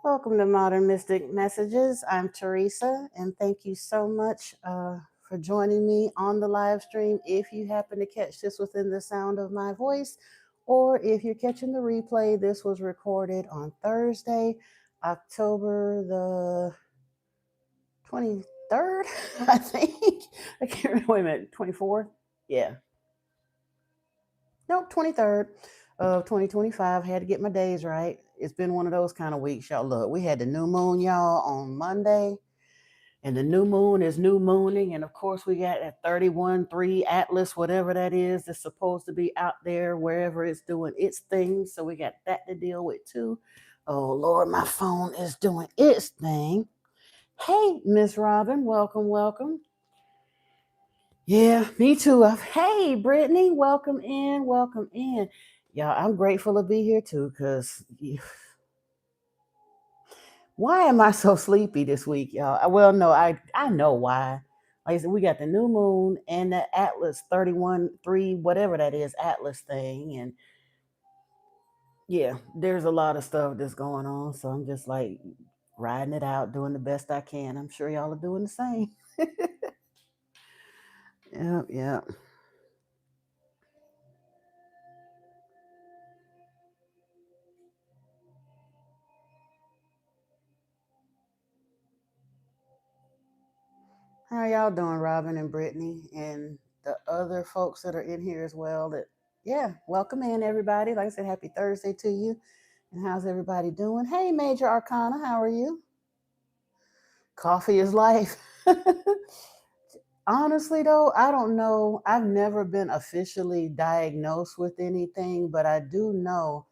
Welcome to Modern Mystic Messages. I'm Teresa, and thank you so much for joining me on the live stream. If you happen to catch this within the sound of my voice, or if you're catching the replay, this was recorded on Thursday, October the 23rd, I think. I can't remember. Wait a minute, 24th? Yeah. Nope, 23rd of 2025. Had to get my days right. It's been one of those kind of weeks, y'all. Look, we had the new moon, y'all, on Monday, and the new moon is new mooning. And of course, we got that 31-3 Atlas, whatever that is, that's supposed to be out there wherever it's doing its thing. So we got that to deal with too. Oh, Lord, my phone is doing its thing. Hey, Miss Robin, welcome, welcome. Yeah, me too. Hey, Brittany, welcome in, welcome in. Y'all, I'm grateful to be here too, because why am I so sleepy this week, y'all? Well, no, I know why. Like I said, we got the new moon and the Atlas 31-3, whatever that is, Atlas thing. And yeah, there's a lot of stuff that's going on. So I'm just like riding it out, doing the best I can. I'm sure y'all are doing the same. Yep, yep. How y'all doing, Robin and Brittany, and the other folks that are in here as well? That yeah, welcome in everybody. Like I said, happy Thursday to you. And how's everybody doing? Hey, Major Arcana, how are you? Coffee is life. Honestly, though, I don't know. I've never been officially diagnosed with anything, but I do know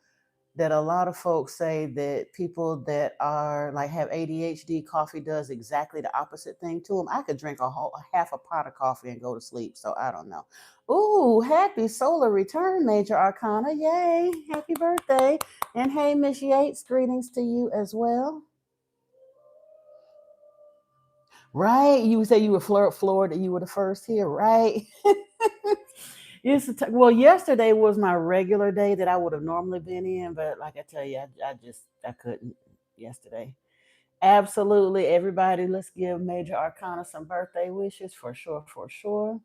that a lot of folks say that people that are like have ADHD, coffee does exactly the opposite thing to them. I could drink a half a pot of coffee and go to sleep. So I don't know. Ooh, happy solar return, Major Arcana. Yay. Happy birthday. And hey, Miss Yates, greetings to you as well. Right? You would say you were Florida, you were the first here, right? Well, yesterday was my regular day that I would have normally been in, but like I tell you, I couldn't yesterday. Absolutely, everybody. Let's give Major Arcana some birthday wishes for sure, for sure.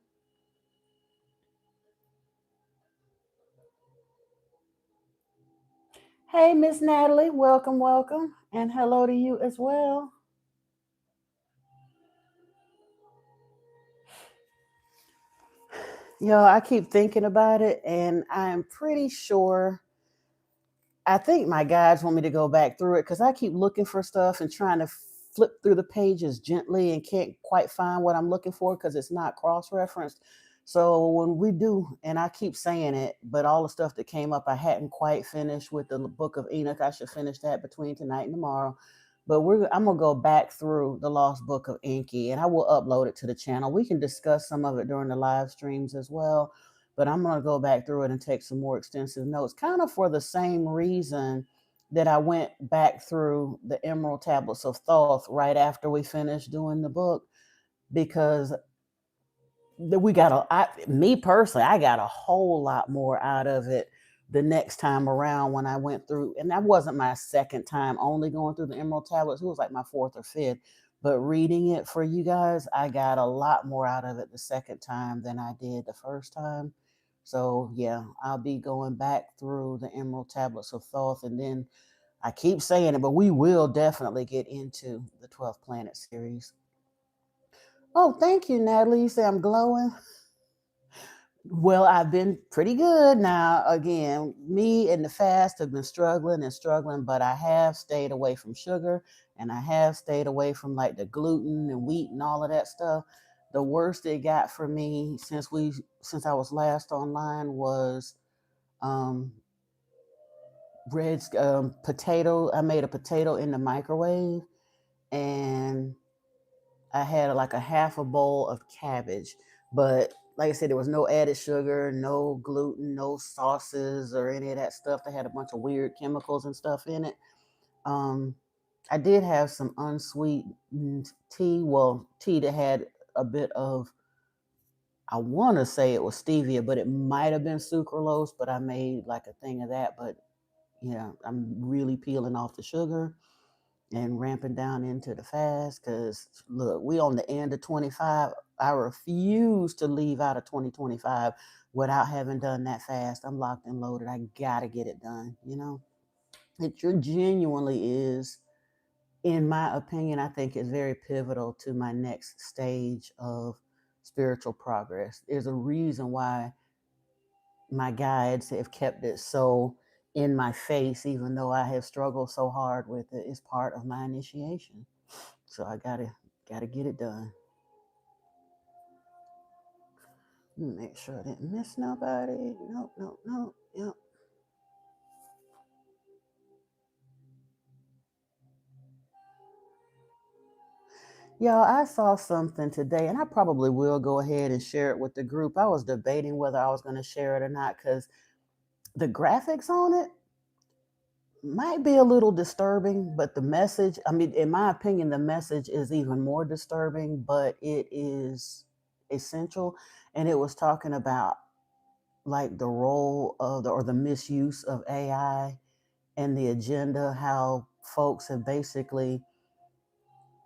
Hey, Miss Natalie, welcome, welcome, and hello to you as well. Yo, I keep thinking about it, and I'm pretty sure. I think my guides want me to go back through it because I keep looking for stuff and trying to flip through the pages gently and can't quite find what I'm looking for because it's not cross referenced. So when we do, and I keep saying it, but all the stuff that came up, I hadn't quite finished with the Book of Enoch. I should finish that between tonight and tomorrow. But I'm gonna go back through the Lost Book of Enki, and I will upload it to the channel. We can discuss some of it during the live streams as well, but I'm going to go back through it and take some more extensive notes, kind of for the same reason that I went back through the Emerald Tablets of Thoth right after we finished doing the book, because we got me personally, I got a whole lot more out of it the next time around when I went through, and that wasn't my second time only going through the Emerald Tablets. It was like my fourth or fifth. But reading it for you guys, I got a lot more out of it the second time than I did the first time. So yeah, I'll be going back through the Emerald Tablets of Thoth, and then I keep saying it, but we will definitely get into the 12th Planet series. Oh, thank you, Natalie. You say I'm glowing. Well, I've been pretty good now. Again, me and the fast have been struggling and struggling, but I have stayed away from sugar and I have stayed away from like the gluten and wheat and all of that stuff. The worst it got for me since I was last online was um red potato. I made a potato in the microwave and I had like a half a bowl of cabbage, but like I said, there was no added sugar, no gluten, no sauces or any of that stuff. They had a bunch of weird chemicals and stuff in it. Um, I did have some unsweetened tea. Well, tea that had a bit of, I want to say it was stevia, but it might have been sucralose. But I made like a thing of that. But yeah, I'm really peeling off the sugar. and ramping down into the fast. Because look, we on the end of 25. I refuse to leave out of 2025 without having done that fast. I'm locked and loaded. I gotta get it done. It genuinely is, in my opinion, I think it's very pivotal to my next stage of spiritual progress. There's a reason why my guides have kept it so in my face, even though I have struggled so hard with it. It's part of my initiation. So I gotta get it done. Make sure I didn't miss nobody. Nope, nope, nope. Yep. Y'all, I saw something today, and I probably will go ahead and share it with the group. I was debating whether I was going to share it or not because the graphics on it might be a little disturbing, but the message, I mean, in my opinion, the message is even more disturbing, but it is essential. And it was talking about like the role of or the misuse of AI and the agenda, how folks have basically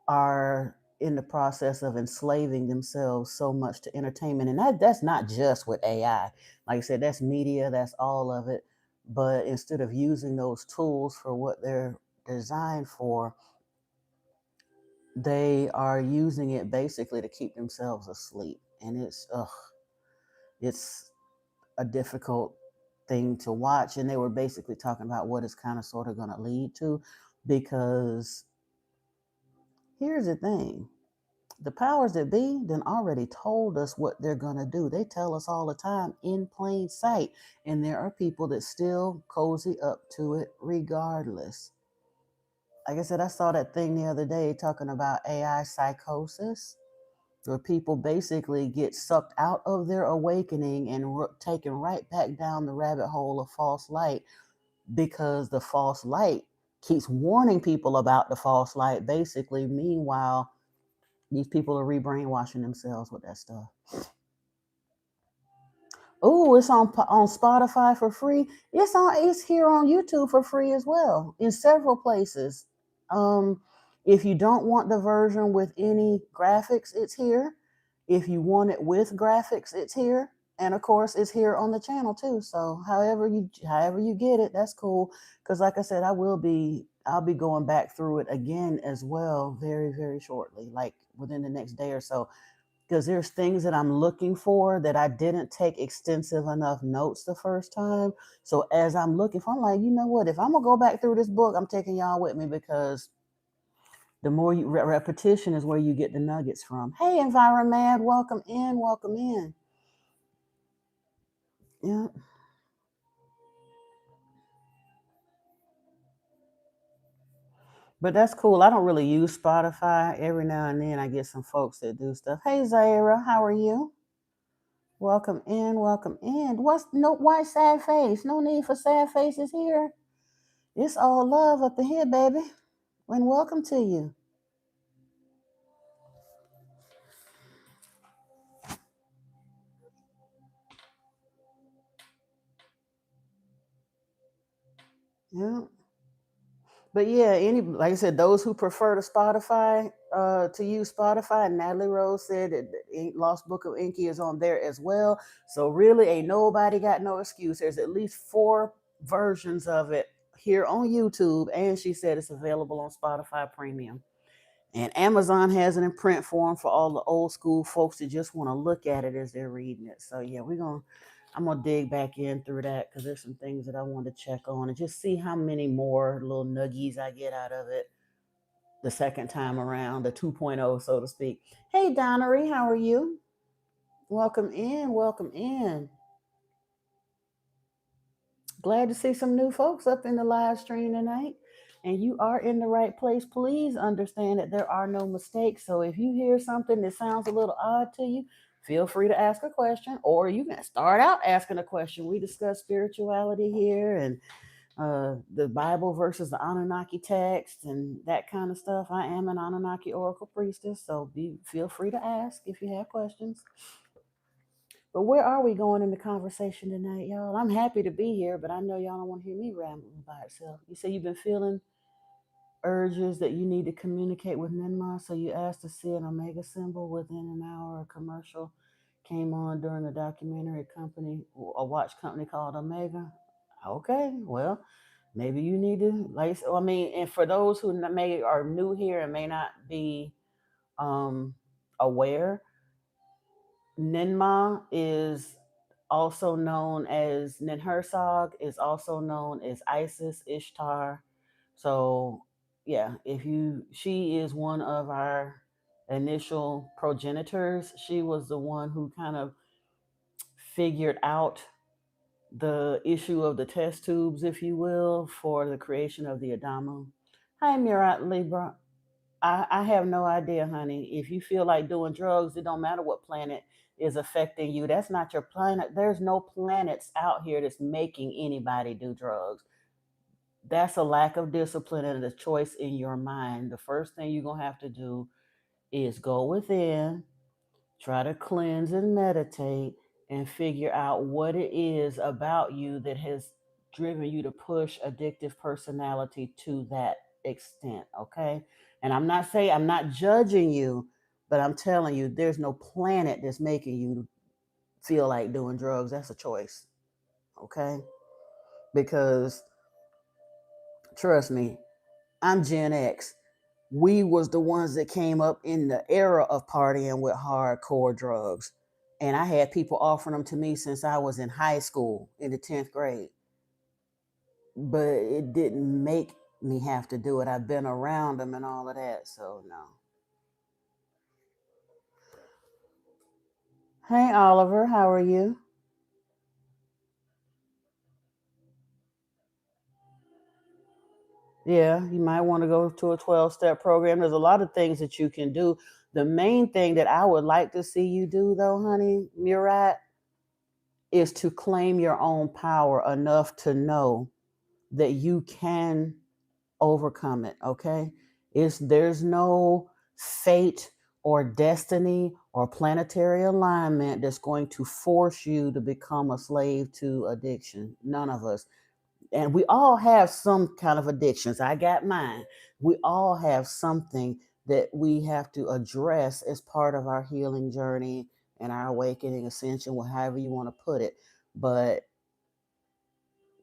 are in the process of enslaving themselves so much to entertainment. And that's not just with AI. Like I said, that's media, that's all of it. But instead of using those tools for what they're designed for, they are using it basically to keep themselves asleep. And it's a difficult thing to watch. And they were basically talking about what it's kind of sort of going to lead to, because here's the thing. The powers that be then already told us what they're going to do. They tell us all the time in plain sight. And there are people that still cozy up to it regardless. Like I said, I saw that thing the other day talking about AI psychosis, where people basically get sucked out of their awakening and taken right back down the rabbit hole of false light, because the false light keeps warning people about the false light, basically. Meanwhile, these people are re-brainwashing themselves with that stuff. Oh, it's on Spotify for free. It's here on YouTube for free as well in several places. Um, if you don't want the version with any graphics, it's here. If you want it with graphics, it's here. And of course, it's here on the channel too. So however you get it, that's cool. Because like I said, I'll be going back through it again as well very, very shortly, like within the next day or so, because there's things that I'm looking for that I didn't take extensive enough notes the first time. So as I'm looking for, I'm like, you know what? If I'm gonna go back through this book, I'm taking y'all with me, because the more repetition is where you get the nuggets from. Hey, Environmad, welcome in, welcome in. Yeah. But that's cool. I don't really use Spotify. Every now and then I get some folks that do stuff. Hey, Zaira, how are you? Welcome in, welcome in. Why sad face? No need for sad faces here. It's all love up in here, baby. And welcome to you. Yeah. But yeah, like I said, those who prefer to use Spotify, Natalie Rose said that the Lost Book of Inky is on there as well. So really, ain't nobody got no excuse. There's at least 4 versions of it here on YouTube, and she said it's available on Spotify Premium. And Amazon has it in print form for all the old school folks that just want to look at it as they're reading it. So yeah, I'm gonna dig back in through that, because there's some things that I want to check on and just see how many more little nuggies I get out of it the second time around, the 2.0, so to speak. Hey Donnery, how are you? Welcome in, welcome in. Glad to see some new folks up in the live stream tonight. And you are in the right place. Please understand that there are no mistakes. So if you hear something that sounds a little odd to you, feel free to ask a question, or you can start out asking a question. We discuss spirituality here, and the Bible versus the Anunnaki text and that kind of stuff. I am an Anunnaki Oracle priestess, so feel free to ask if you have questions. But where are we going in the conversation tonight, y'all? I'm happy to be here, but I know y'all don't want to hear me rambling by itself. You say you've been feeling, urges that you need to communicate with Ninma, so you asked to see an Omega symbol within an hour. A commercial came on during the documentary company, a watch company called Omega. Okay, well, maybe you need to like. I mean, and for those who may are new here and may not be um, aware, Ninma is also known as Ninhursag, is also known as Isis, Ishtar. So yeah, she is one of our initial progenitors. She was the one who kind of figured out the issue of the test tubes, if you will, for the creation of the Adamu. Hi, Murat Libra. I have no idea, honey. If you feel like doing drugs, it don't matter what planet is affecting you. That's not your planet. There's no planets out here that's making anybody do drugs. That's a lack of discipline and a choice in your mind. The first thing you're going to have to do is go within, try to cleanse and meditate, and figure out what it is about you that has driven you to push addictive personality to that extent. Okay. And I'm not judging you, but I'm telling you, there's no planet that's making you feel like doing drugs. That's a choice. Okay. Because trust me, I'm Gen X. We was the ones that came up in the era of partying with hardcore drugs. And I had people offering them to me since I was in high school in the 10th grade. But it didn't make me have to do it. I've been around them and all of that. So, no. Hey, Oliver, how are you? Yeah, you might want to go to a 12-step program. There's a lot of things that you can do. The main thing that I would like to see you do, though, honey, Murat, is to claim your own power enough to know that you can overcome it. Okay, there's no fate or destiny or planetary alignment that's going to force you to become a slave to addiction. None of us. And we all have some kind of addictions. I got mine. We all have something that we have to address as part of our healing journey and our awakening ascension, however you want to put it. But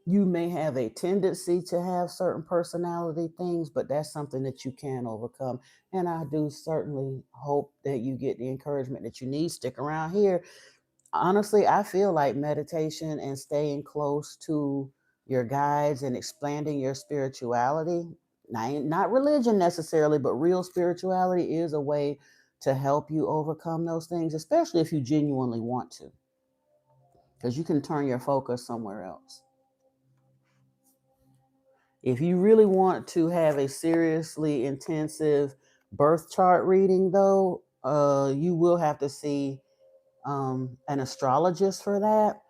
you may have a tendency to have certain personality things, but that's something that you can overcome. And I do certainly hope that you get the encouragement that you need. Stick around here. Honestly, I feel like meditation and staying close to your guides and expanding your spirituality, not religion necessarily, but real spirituality is a way to help you overcome those things, especially if you genuinely want to, because you can turn your focus somewhere else. If you really want to have a seriously intensive birth chart reading, though, you will have to see an astrologist for that.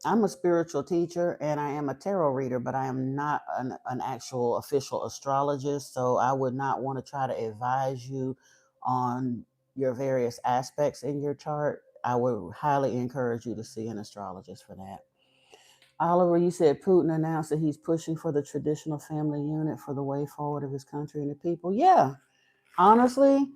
I'm a spiritual teacher and I am a tarot reader, but I am not an actual official astrologist. So I would not want to try to advise you on your various aspects in your chart. I would highly encourage you to see an astrologist for that. Oliver, you said Putin announced that he's pushing for the traditional family unit for the way forward of his country and the people. Yeah, honestly,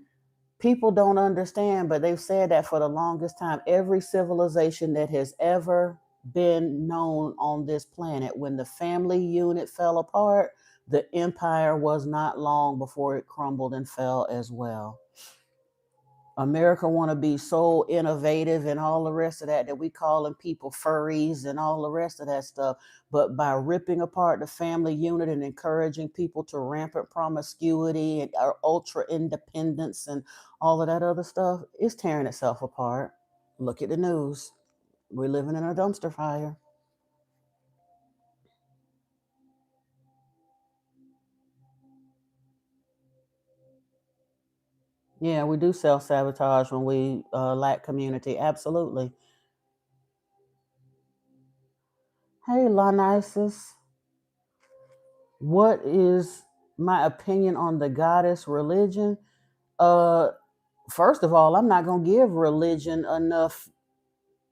people don't understand, but they've said that for the longest time. Every civilization that has ever been known on this planet, when the family unit fell apart, the empire was not long before it crumbled and fell as well. America want to be so innovative and all the rest of that we calling people furries and all the rest of that stuff. But by ripping apart the family unit and encouraging people to rampant promiscuity and ultra independence and all of that other stuff, it's tearing itself apart. Look at the news. We're living in a dumpster fire. Yeah, we do self sabotage when we lack community. Absolutely. Hey, Lanisis. What is my opinion on the goddess religion? Uh, First of all, I'm not gonna give religion enough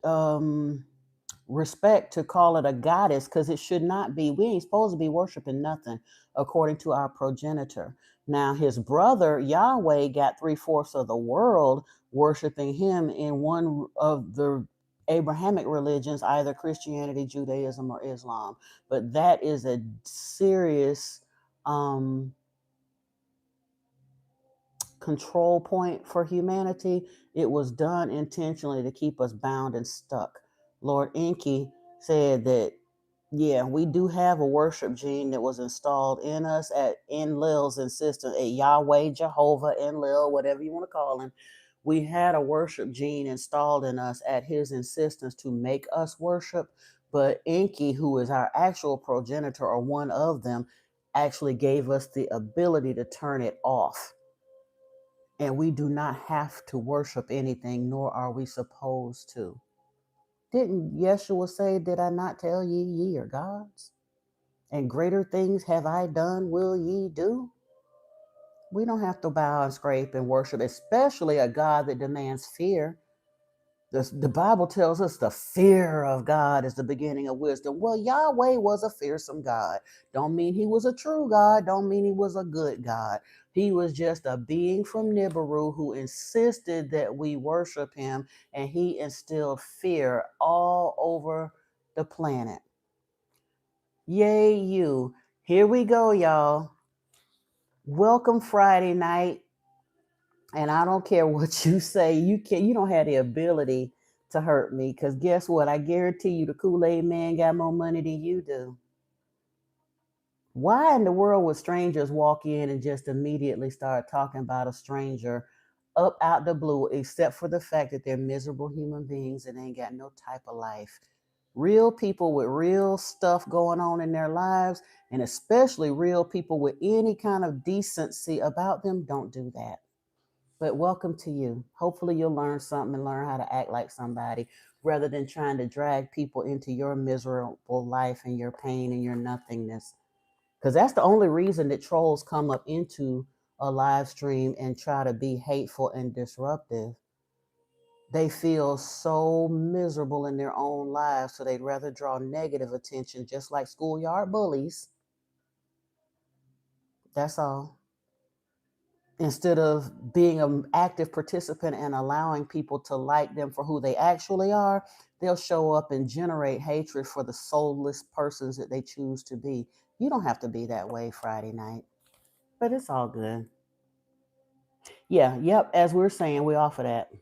um, respect to call it a goddess because it should not be. We ain't supposed to be worshiping nothing according to our progenitor. Now, his brother Yahweh got 3/4 of the world worshiping him in one of the Abrahamic religions, either Christianity, Judaism, or Islam. But that is a serious control point for humanity. It was done intentionally to keep us bound and stuck. Lord Enki said that, yeah, we do have a worship gene that was installed in us at Enlil's insistence, at Yahweh, Jehovah, Enlil, whatever you want to call him. We had a worship gene installed in us at his insistence to make us worship. But Enki, who is our actual progenitor or one of them, actually gave us the ability to turn it off, and we do not have to worship anything, nor are we supposed to. Didn't Yeshua say, did I not tell ye are gods? And greater things have I done, will ye do? We don't have to bow and scrape and worship, especially a God that demands fear. The Bible tells us the fear of God is the beginning of wisdom. Well, Yahweh was a fearsome God. Don't mean he was a true God. Don't mean he was a good God. He was just a being from Nibiru who insisted that we worship him, and he instilled fear all over the planet. Yay, you. Here we go, y'all. Welcome Friday night. And I don't care what you say, you don't have the ability to hurt me, because guess what? I guarantee you the Kool-Aid man got more money than you do. Why in the world would strangers walk in and just immediately start talking about a stranger up out the blue, except for the fact that they're miserable human beings and ain't got no type of life? Real people with real stuff going on in their lives, and especially real people with any kind of decency about them, don't do that. But welcome to you. Hopefully, you'll learn something and learn how to act like somebody rather than trying to drag people into your miserable life and your pain and your nothingness. Because that's the only reason that trolls come up into a live stream and try to be hateful and disruptive. They feel so miserable in their own lives, so they'd rather draw negative attention, just like schoolyard bullies. That's all. Instead of being an active participant and allowing people to like them for who they actually are, they'll show up and generate hatred for the soulless persons that they choose to be. You don't have to be that way Friday night, but it's all good. Yeah, yep, as we're saying, we offer that.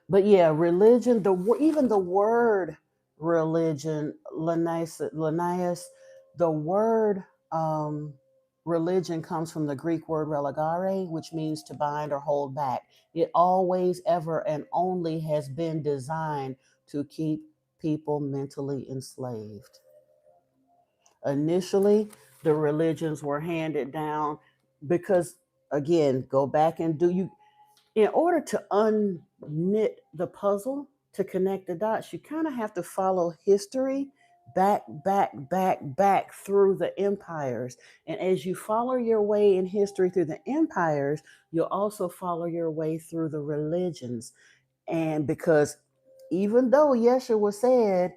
But yeah, religion, even the word religion, Linnaeus, the word um, religion comes from the Greek word religare, which means to bind or hold back. It always, ever, and only has been designed to keep people mentally enslaved. Initially, the religions were handed down because, again, go back and do you in order to unknit the puzzle, to connect the dots, you kind of have to follow history back through the empires. And as you follow your way in history through the empires, you'll also follow your way through the religions. And because even though Yeshua said,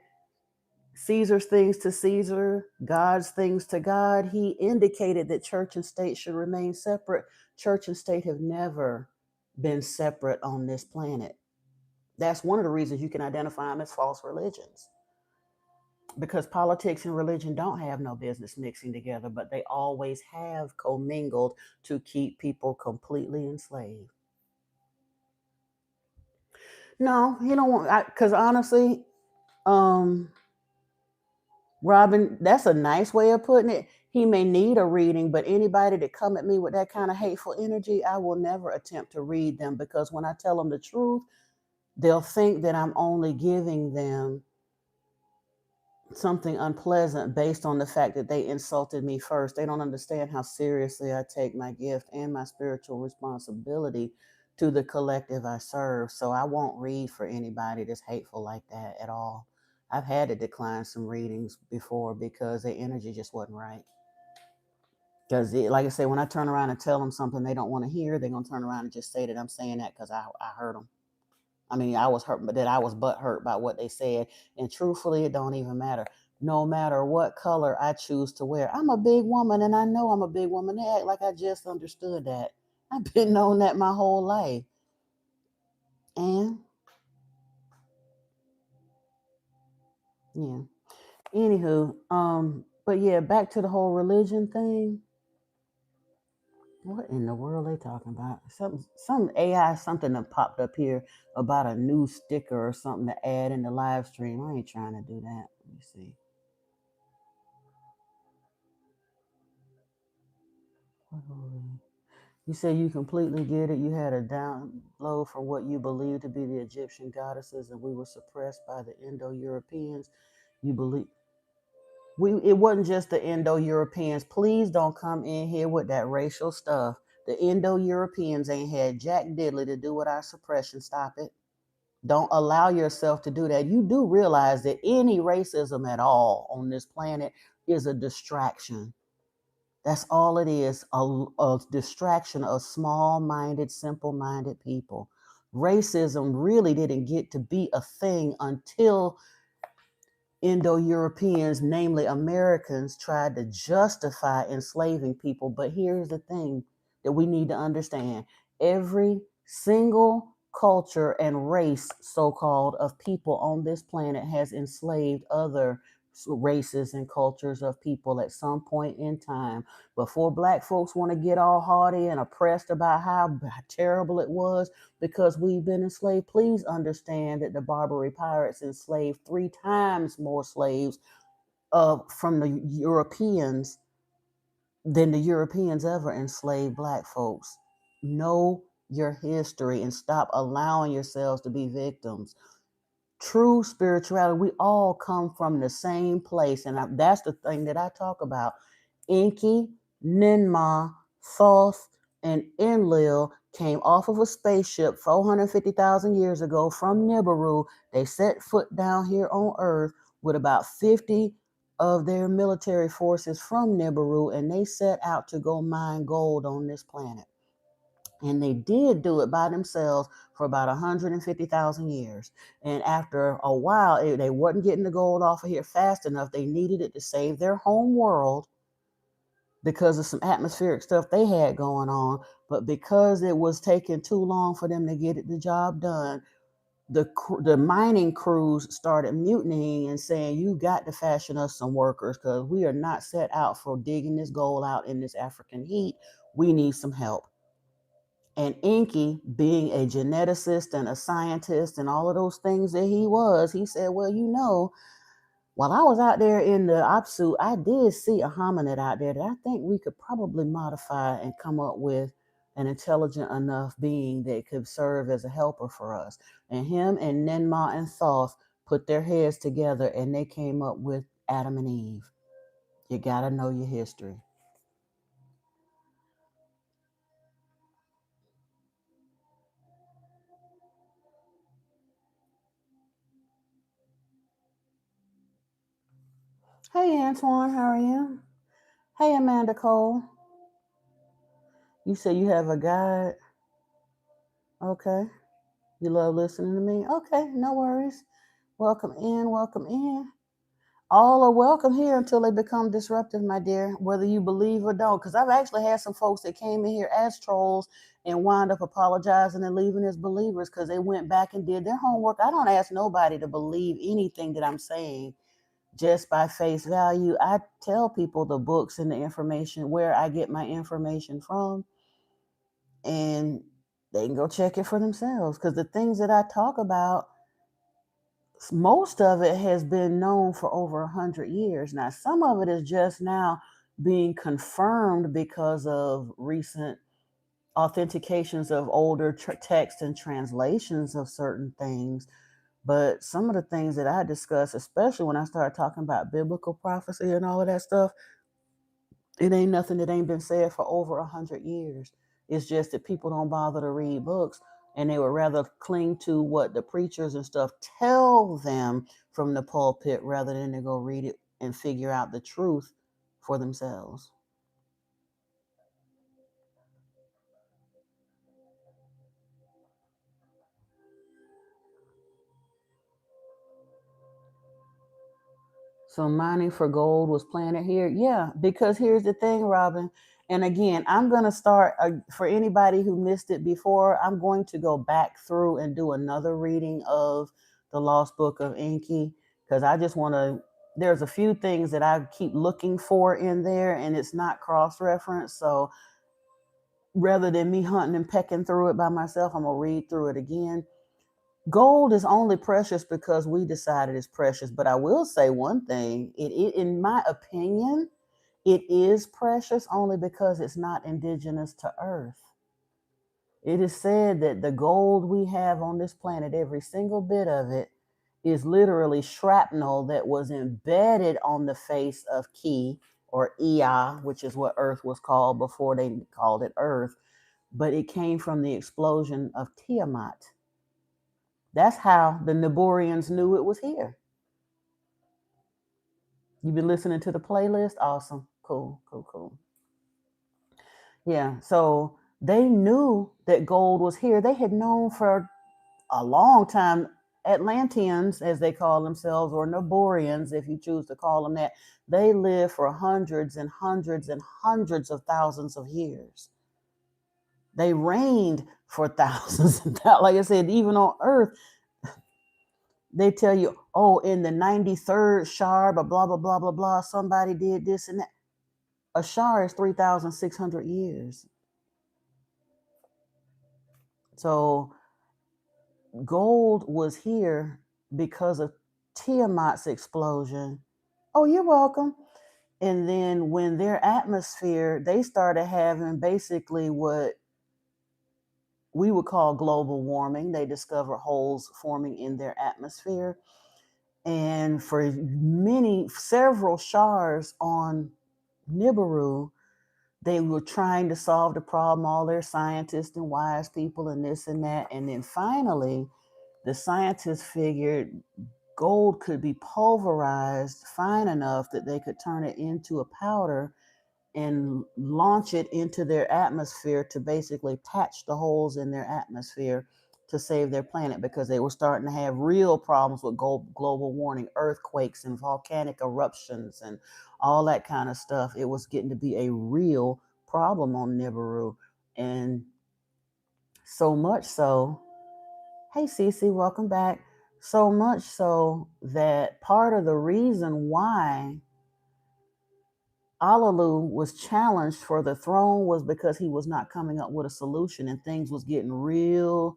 Caesar's things to Caesar, God's things to God, he indicated that church and state should remain separate. Church and state have never been separate on this planet. That's one of the reasons you can identify them as false religions, because politics and religion don't have no business mixing together, but they always have commingled to keep people completely enslaved. No, you don't want, because honestly, um, Robin, that's a nice way of putting it. He may need a reading, but anybody that come at me with that kind of hateful energy, I will never attempt to read them, because when I tell them the truth, they'll think that I'm only giving them something unpleasant based on the fact that they insulted me first. They don't understand how seriously I take my gift and my spiritual responsibility to the collective I serve. So I won't read for anybody that's hateful like that at all. I've had to decline some readings before because their energy just wasn't right. Because, like I say, when I turn around and tell them something they don't want to hear, they're going to turn around and just say that I'm saying that because I hurt them. I mean, I was hurt, but that I was butt hurt by what they said. And truthfully, it don't even matter. no matter what color I choose to wear. I'm a big woman and I know I'm a big woman. They act like I just understood that. I've been knowing that my whole life. And yeah. Anywho, but yeah, back to the whole religion thing. What in the world are they talking about? Some AI something that popped up here about a new sticker or something to add in the live stream. I ain't trying to do that. Let me see. You say you completely get it. You had a download from what you believe to be the Egyptian goddesses, and we were suppressed by the Indo-Europeans. You believe it wasn't just the Indo-Europeans. Please don't come in here with that racial stuff. The Indo-Europeans ain't had jack diddly to do with our suppression. Stop it. Don't allow yourself to do that. You do realize that any racism at all on this planet is a distraction. That's all it is, a distraction of small-minded, simple-minded people. Racism really didn't get to be a thing until Indo-Europeans, namely Americans, tried to justify enslaving people. But here's the thing that we need to understand. Every single culture and race, so-called, of people on this planet has enslaved other races and cultures of people at some point in time. Before black folks want to get all haughty and oppressed about how terrible it was because we've been enslaved, please understand that the Barbary pirates enslaved 3 times more slaves from the Europeans than the Europeans ever enslaved black folks. Know your history and stop allowing yourselves to be victims. True spirituality, we all come from the same place. And that's the thing that I talk about. Enki, Ninmah, Thoth, and Enlil came off of a spaceship 450,000 years ago from Nibiru. They set foot down here on Earth with about 50 of their military forces from Nibiru, and they set out to go mine gold on this planet. And they did do it by themselves for about 150,000 years. And after a while, they wasn't getting the gold off of here fast enough. They needed it to save their home world because of some atmospheric stuff they had going on. But because it was taking too long for them to get the job done, the mining crews started mutinying and saying, you got to fashion us some workers because we are not set out for digging this gold out in this African heat. We need some help. And Enki, being a geneticist and a scientist and all of those things that he said, well, while I was out there in the Apsu, I did see a hominid out there that I think we could probably modify and come up with an intelligent enough being that could serve as a helper for us. And him and Ninmah and Thoth put their heads together and they came up with Adam and Eve. You got to know your history. Hey, Antoine, how are you? Hey, Amanda Cole. You say you have a guide? Okay. You love listening to me? Okay, no worries. Welcome in, welcome in. All are welcome here until they become disruptive, my dear, whether you believe or don't. Because I've actually had some folks that came in here as trolls and wound up apologizing and leaving as believers because they went back and did their homework. I don't ask nobody to believe anything that I'm saying just by face value. I tell people the books and the information, where I get my information from, and they can go check it for themselves. Because the things that I talk about, most of it has been known for over 100 years. Now, some of it is just now being confirmed because of recent authentications of older texts and translations of certain things. But some of the things that I discuss, especially when I start talking about biblical prophecy and all of that stuff, it ain't nothing that ain't been said for over 100 years. It's just that people don't bother to read books and they would rather cling to what the preachers and stuff tell them from the pulpit rather than to go read it and figure out the truth for themselves. So mining for gold was planted here. Yeah, because here's the thing, Robin. And again, I'm going to start for anybody who missed it before, I'm going to go back through and do another reading of the Lost Book of Enki because I just want to. There's a few things that I keep looking for in there, and it's not cross reference. So rather than me hunting and pecking through it by myself, I'm going to read through it again. Gold is only precious because we decided it's precious. But I will say one thing: in my opinion, it is precious only because it's not indigenous to Earth. It is said that the gold we have on this planet, every single bit of it, is literally shrapnel that was embedded on the face of Ki or Ea, which is what Earth was called before they called it Earth. But it came from the explosion of Tiamat. That's how the Naburians knew it was here. You've been listening to the playlist? Awesome. Cool, cool, cool. Yeah. So they knew that gold was here. They had known for a long time. Atlanteans, as they call themselves, or Naburians, if you choose to call them that, they lived for hundreds and hundreds and hundreds of thousands of years. They reigned for thousands and thousands. Like I said, even on Earth, they tell you, oh, in the 93rd Shar, blah, blah, blah, blah, blah, somebody did this and that. A Shar is 3,600 years. So gold was here because of Tiamat's explosion. Oh, you're welcome. And then when their atmosphere, they started having basically what we would call global warming. They discovered holes forming in their atmosphere. And for several Shars on Nibiru, they were trying to solve the problem, all their scientists and wise people and this and that. And then finally, the scientists figured gold could be pulverized fine enough that they could turn it into a powder and launch it into their atmosphere to basically patch the holes in their atmosphere to save their planet because they were starting to have real problems with global warming, earthquakes and volcanic eruptions and all that kind of stuff. It was getting to be a real problem on Nibiru. And so much so, hey Cece, welcome back. So much so that part of the reason why Alalu was challenged for the throne was because he was not coming up with a solution and things was getting real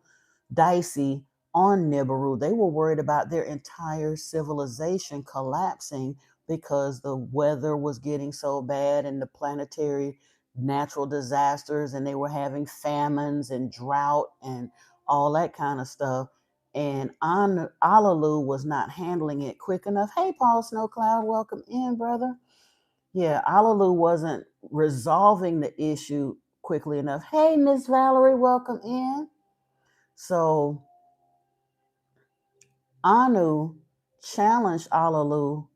dicey on Nibiru. They were worried about their entire civilization collapsing because the weather was getting so bad and the planetary natural disasters, and they were having famines and drought and all that kind of stuff. And Alalu was not handling it quick enough. Hey, Paul Snowcloud, welcome in, brother. Yeah, Alalu wasn't resolving the issue quickly enough. Hey, Miss Valerie, welcome in. So Anu challenged Alalu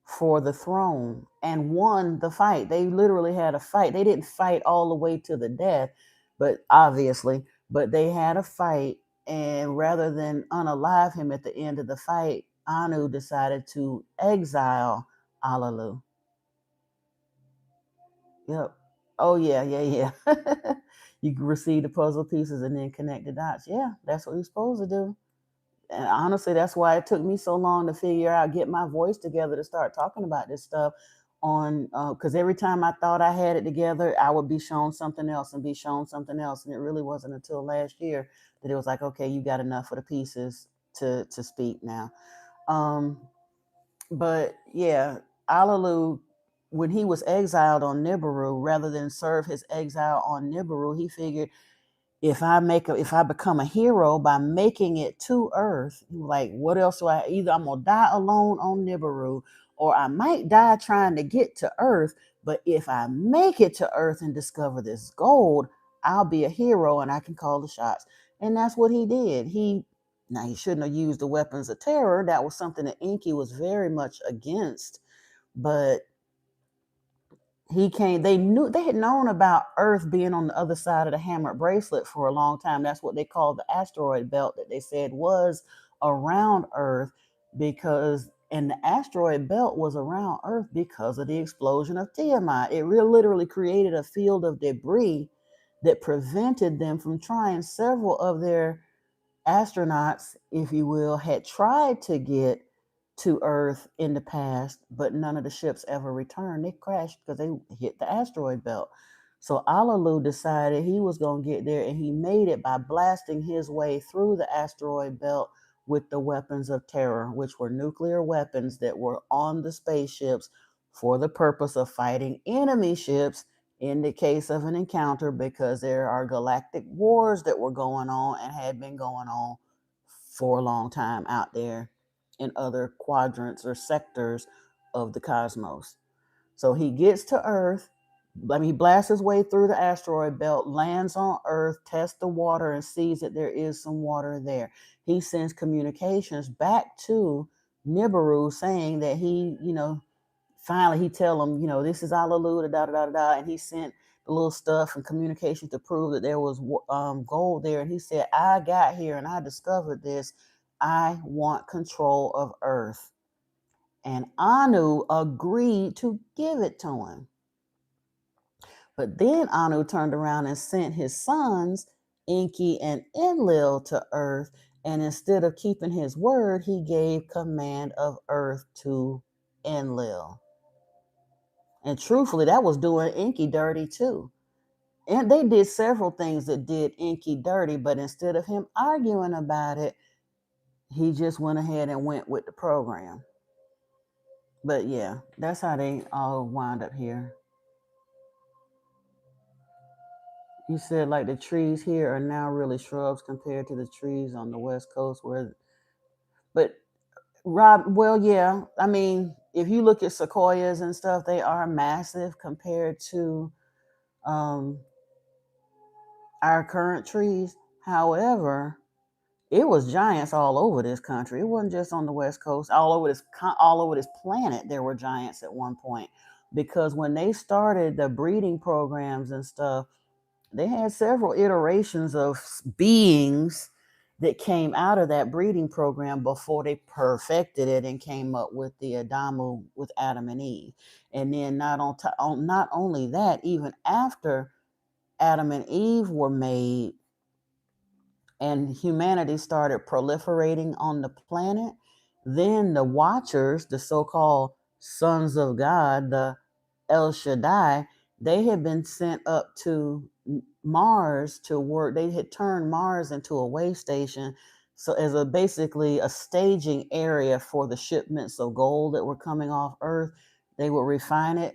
for the throne and won the fight. They literally had a fight. They didn't fight all the way to the death, but obviously, but they had a fight. And rather than unalive him at the end of the fight, Anu decided to exile Alalu. Yep. Oh yeah, yeah, yeah. You can receive the puzzle pieces and then connect the dots. Yeah, that's what you're supposed to do. And honestly, that's why it took me so long to figure out, get my voice together to start talking about this stuff on, because every time I thought I had it together, I would be shown something else and be shown something else. And it really wasn't until last year that it was like, okay, you got enough of the pieces to speak now. Um, but yeah, Alalu, when he was exiled on Nibiru, rather than serve his exile on Nibiru, he figured if I become a hero by making it to Earth, like what else do I either I'm gonna die alone on Nibiru, or I might die trying to get to Earth. But if I make it to Earth and discover this gold, I'll be a hero and I can call the shots. And that's what he did. He shouldn't have used the weapons of terror. That was something that Enki was very much against. But they had known about Earth being on the other side of the hammered bracelet for a long time. That's what they called the asteroid belt that they said was around Earth, because And the asteroid belt was around Earth because of the explosion of Tiamat. It literally created a field of debris that prevented them from trying. Several of their astronauts, if you will, had tried to get to Earth in the past, but none of the ships ever returned. They crashed because they hit the asteroid belt. So Alalu decided he was going to get there, and he made it by blasting his way through the asteroid belt with the weapons of terror, which were nuclear weapons that were on the spaceships for the purpose of fighting enemy ships in the case of an encounter, because there are galactic wars that were going on and had been going on for a long time out there in other quadrants or sectors of the cosmos. So he gets to Earth. He blasts his way through the asteroid belt, lands on Earth, tests the water, and sees that there is some water there. He sends communications back to Nibiru saying that finally he tell him, this is Alalu, da da da da da, and he sent the little stuff and communication to prove that there was gold there. And he said, I got here and I discovered this. I want control of Earth. And Anu agreed to give it to him. But then Anu turned around and sent his sons, Enki and Enlil, to Earth. And instead of keeping his word, he gave command of Earth to Enlil. And truthfully, that was doing Enki dirty too. And they did several things that did Enki dirty, but instead of him arguing about it, he just went ahead and went with the program. But yeah, that's how they all wind up here. You said like the trees here are now really shrubs compared to the trees on the West Coast but Rob, well, yeah, I mean, if you look at sequoias and stuff, they are massive compared to our current trees. However, it was giants all over this country. It wasn't just on the West Coast. All over this planet, there were giants at one point. Because when they started the breeding programs and stuff, they had several iterations of beings that came out of that breeding program before they perfected it and came up with the Adamu with Adam and Eve. And then not only that, even after Adam and Eve were made and humanity started proliferating on the planet, then the Watchers, the so-called sons of God, the El Shaddai, they had been sent up to Mars to work. They had turned Mars into a way station, so as basically a staging area for the shipments of gold that were coming off Earth. They would refine it.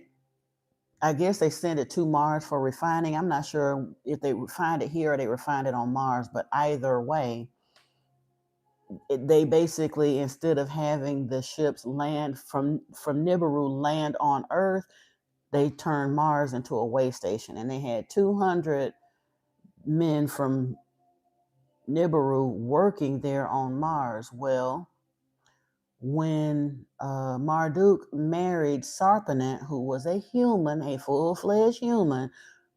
I guess they sent it to Mars for refining. I'm not sure if they refined it here or they refined it on Mars, but either way, they basically, instead of having the ships land from Nibiru land on Earth, they turned Mars into a way station, and they had 200 men from Nibiru working there on Mars. Well, when Marduk married Sarpanet, who was a human, a full-fledged human,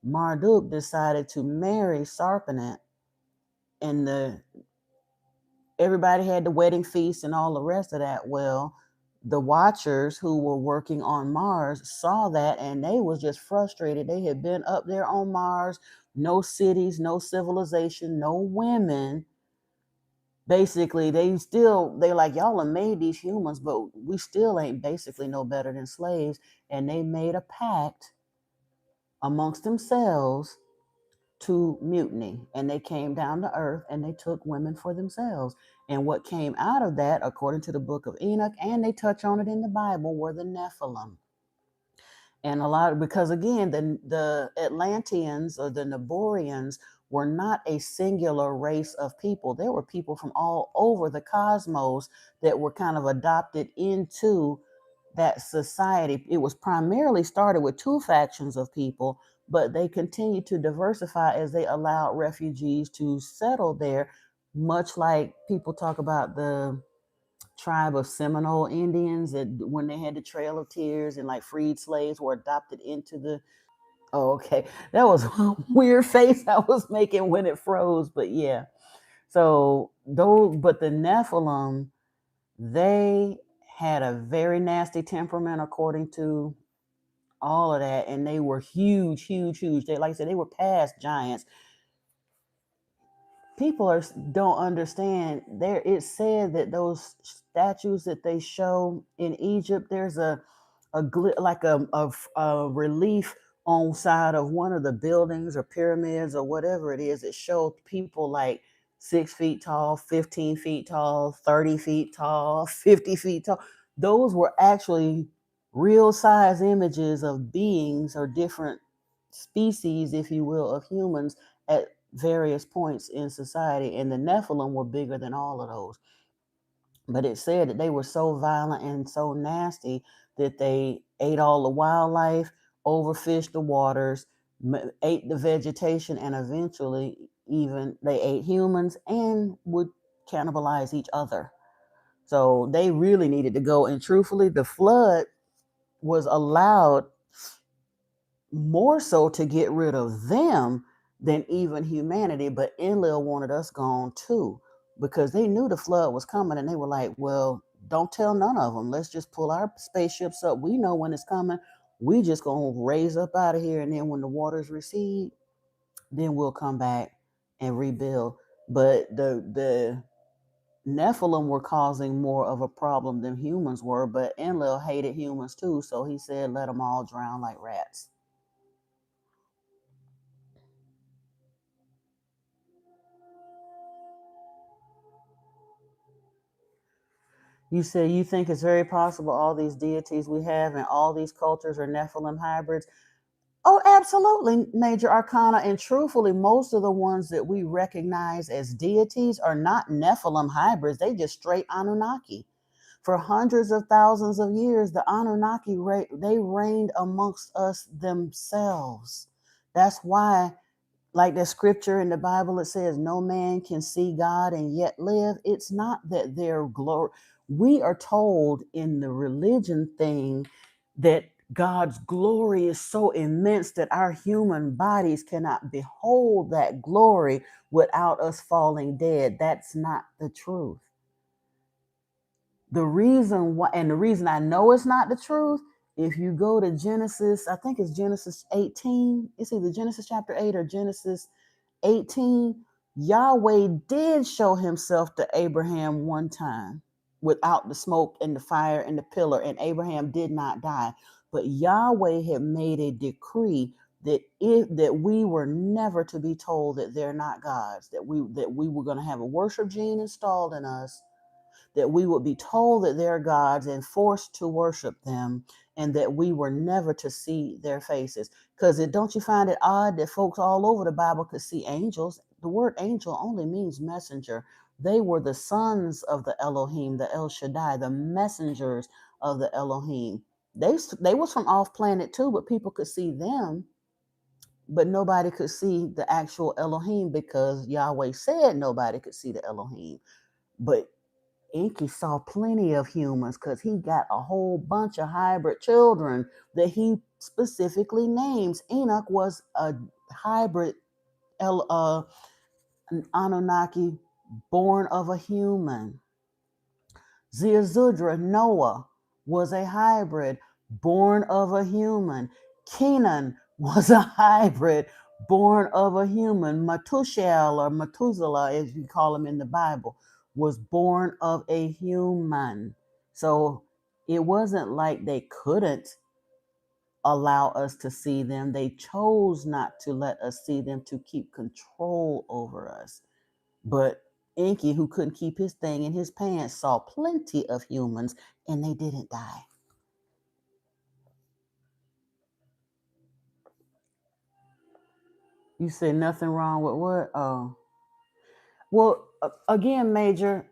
Marduk decided to marry Sarpanet, and everybody had the wedding feast and all the rest of that. Well, the Watchers who were working on Mars saw that, and they was just frustrated. They had been up there on Mars, no cities, no civilization, no women. Basically, they like, y'all have made these humans, but we still ain't basically no better than slaves. And they made a pact amongst themselves to mutiny, and they came down to Earth and they took women for themselves. And what came out of that, according to the book of Enoch, and they touch on it in the Bible, were the Nephilim. And because again, the Atlanteans or the Naborians were not a singular race of people. There were people from all over the cosmos that were kind of adopted into that society. It was primarily started with two factions of people, but they continued to diversify as they allowed refugees to settle there, much like people talk about the tribe of Seminole Indians that when they had the Trail of Tears and like freed slaves were adopted into the. Oh, okay. That was a weird face I was making when it froze, but yeah. So those, but the Nephilim, they had a very nasty temperament according to all of that, and they were huge, huge, huge. They, like I said, they were past giants. People don't understand. There, it's said that those statues that they show in Egypt, there's like a relief on side of one of the buildings or pyramids or whatever it is. It showed people like 6 feet tall, 15 feet tall, 30 feet tall, 50 feet tall. Those were actually real size images of beings or different species, if you will, of humans at various points in society. And the Nephilim were bigger than all of those. But it said that they were so violent and so nasty that they ate all the wildlife, overfished the waters, ate the vegetation, and eventually even they ate humans and would cannibalize each other. So they really needed to go. And truthfully, the flood was allowed more so to get rid of them than even humanity. But Enlil wanted us gone too, because they knew the flood was coming, and they were like, well, don't tell none of them. Let's just pull our spaceships up. We know when it's coming. We just gonna raise up out of here, and then when the waters recede, then we'll come back and rebuild. But the Nephilim were causing more of a problem than humans were, but Enlil hated humans too, so he said, let them all drown like rats. You say you think it's very possible all these deities we have and all these cultures are Nephilim hybrids? Oh, absolutely, Major Arcana. And truthfully, most of the ones that we recognize as deities are not Nephilim hybrids. They just straight Anunnaki. For hundreds of thousands of years, the Anunnaki, they reigned amongst us themselves. That's why, like the scripture in the Bible, it says, no man can see God and yet live. It's not that they're glory. We are told in the religion thing that God's glory is so immense that our human bodies cannot behold that glory without us falling dead. That's not the truth. The reason why, and the reason I know it's not the truth, if you go to Genesis, I think it's Genesis 18, it's either Genesis chapter 8 or Genesis 18, Yahweh did show himself to Abraham one time without the smoke and the fire and the pillar, and Abraham did not die. But Yahweh had made a decree that we were never to be told that they're not gods, that we were going to have a worship gene installed in us, that we would be told that they're gods and forced to worship them, and that we were never to see their faces. Because don't you find it odd that folks all over the Bible could see angels? The word angel only means messenger. They were the sons of the Elohim, the El Shaddai, the messengers of the Elohim. They was from off planet too, but people could see them, but nobody could see the actual Elohim because Yahweh said nobody could see the Elohim. But Enki saw plenty of humans because he got a whole bunch of hybrid children that he specifically names. Enoch was a hybrid, an Anunnaki born of a human. Ziazudra, Noah, was a hybrid born of a human. Kenan was a hybrid born of a human. Matushel, or Methuselah, as you call him in the Bible, was born of a human. So it wasn't like they couldn't allow us to see them. They chose not to let us see them to keep control over us. But Enki, who couldn't keep his thing in his pants, saw plenty of humans and they didn't die. You say nothing wrong with what? Oh, well, again, Major.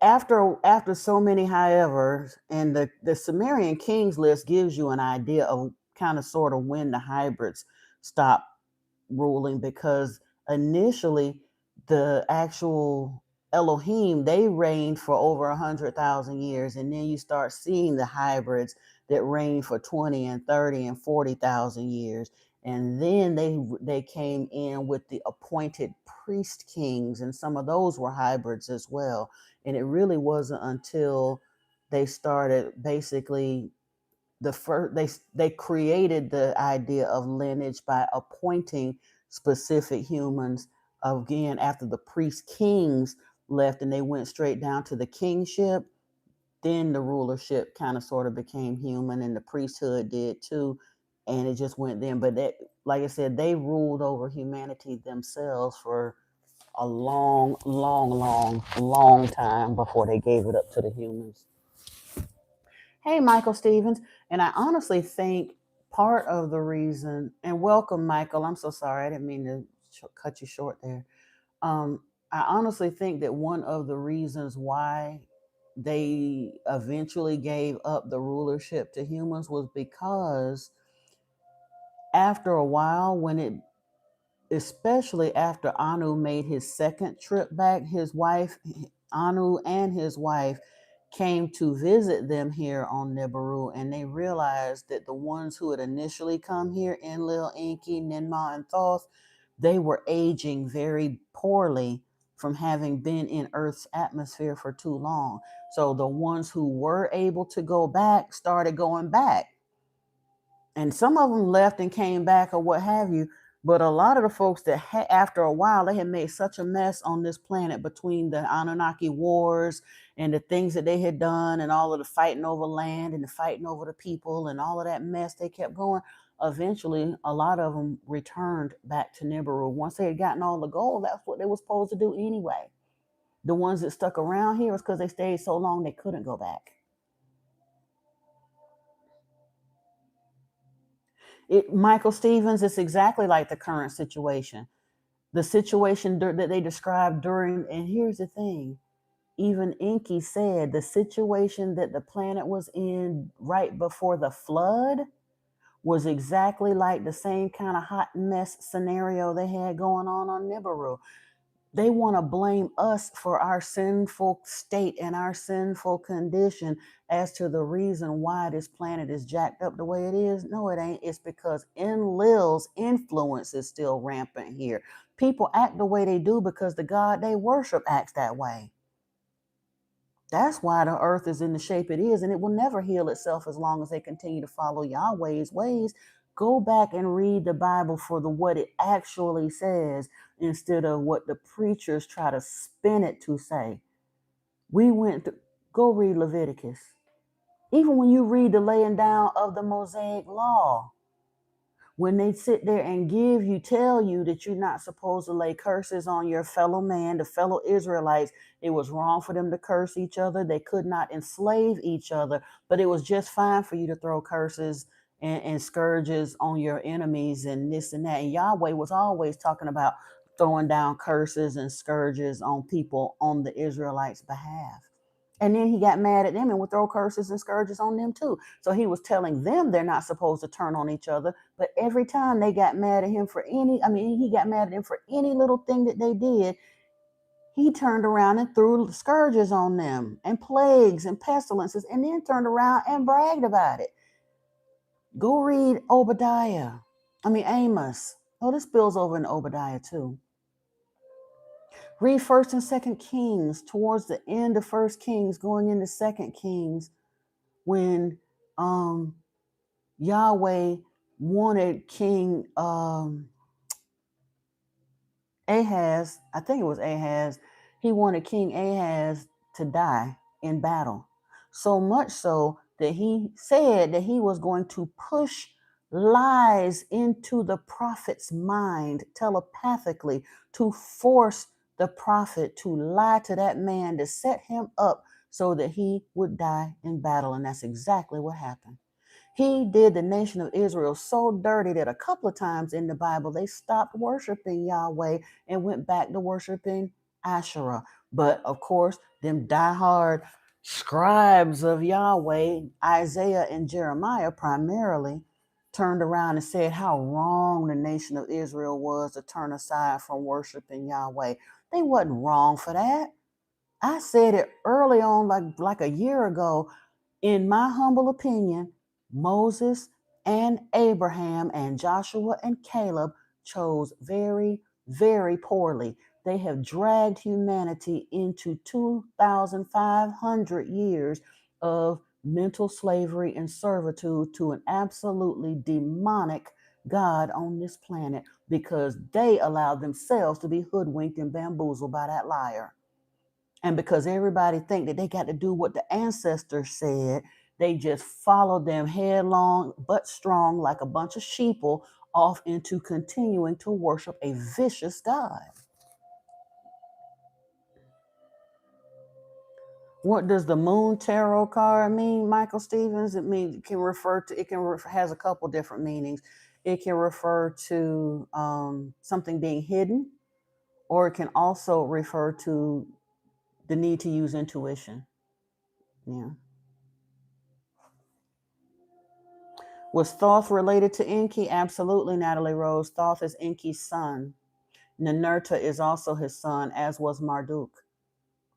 After so many however's, and the Sumerian kings list gives you an idea of kind of sort of when the hybrids stop ruling, because initially the actual Elohim, they reigned for over 100,000 years, and then you start seeing the hybrids that reign for 20 and 30 and 40,000 years, And then they came in with the appointed priest kings, and some of those were hybrids as well. And it really wasn't until they started basically the first they created the idea of lineage by appointing specific humans, again after the priest kings left and they went straight down to the kingship. Then the rulership kind of sort of became human, and the priesthood did too, and it just went then. But that, like I said, they ruled over humanity themselves for a long, long, long, long time before they gave it up to the humans. Hey, Michael Stevens. And I honestly think part of the reason, and welcome, Michael. I'm so sorry. I didn't mean to cut you short there. Um, I honestly think that one of the reasons why they eventually gave up the rulership to humans was because after a while, when it, especially after Anu made his second trip back, his wife, Anu and his wife came to visit them here on Nibiru, and they realized that the ones who had initially come here, Enlil, Enki, Ninmah, and Thoth, they were aging very poorly from having been in Earth's atmosphere for too long. So the ones who were able to go back started going back. And some of them left and came back or what have you. But a lot of the folks that after a while, they had made such a mess on this planet between the Anunnaki wars and the things that they had done and all of the fighting over land and the fighting over the people and all of that mess they kept going. Eventually, a lot of them returned back to Nibiru. Once they had gotten all the gold, that's what they were supposed to do anyway. The ones that stuck around here was because they stayed so long they couldn't go back. Michael Stevens, it's exactly like the current situation. The situation that they described during, and here's the thing, even Enki said the situation that the planet was in right before the flood was exactly like the same kind of hot mess scenario they had going on Nibiru. They want to blame us for our sinful state and our sinful condition as to the reason why this planet is jacked up the way it is. No, it ain't. It's because Enlil's influence is still rampant here. People act the way they do because the God they worship acts that way. That's why the earth is in the shape it is, and it will never heal itself as long as they continue to follow Yahweh's ways. Go back and read the Bible for what it actually says instead of what the preachers try to spin it to say. Go read Leviticus. Even when you read the laying down of the Mosaic law, when they sit there and tell you that you're not supposed to lay curses on your fellow man, the fellow Israelites, it was wrong for them to curse each other. They could not enslave each other, but it was just fine for you to throw curses and scourges on your enemies and this and that. And Yahweh was always talking about throwing down curses and scourges on people on the Israelites' behalf. And then he got mad at them and would throw curses and scourges on them too. So he was telling them they're not supposed to turn on each other. But every time they got mad at him for he got mad at them for any little thing that they did, he turned around and threw scourges on them and plagues and pestilences, and then turned around and bragged about it. Go read Amos. Oh, this spills over in Obadiah too. Read 1st and 2nd Kings, towards the end of 1st Kings, going into 2nd Kings, when Yahweh wanted King Ahaz, I think it was Ahaz, he wanted King Ahaz to die in battle. So much so that he said that he was going to push lies into the prophet's mind telepathically to force the prophet to lie to that man to set him up so that he would die in battle. And that's exactly what happened. He did the nation of Israel so dirty that a couple of times in the Bible they stopped worshiping Yahweh and went back to worshiping Asherah. But of course, them diehard scribes of Yahweh, Isaiah and Jeremiah primarily, turned around and said how wrong the nation of Israel was to turn aside from worshiping Yahweh. They wasn't wrong for that. I said it early on, like a year ago. In my humble opinion, Moses and Abraham and Joshua and Caleb chose very, very poorly. They have dragged humanity into 2,500 years of mental slavery and servitude to an absolutely demonic God on this planet because they allowed themselves to be hoodwinked and bamboozled by that liar. And because everybody think that they got to do what the ancestors said, they just followed them headlong but strong like a bunch of sheeple off into continuing to worship a vicious God. What does the moon tarot card mean, Michael Stevens? It can refer to has a couple different meanings. It can refer to something being hidden, or it can also refer to the need to use intuition. Yeah. Was Thoth related to Enki? Absolutely, Natalie Rose. Thoth is Enki's son. Ninurta is also his son, as was Marduk.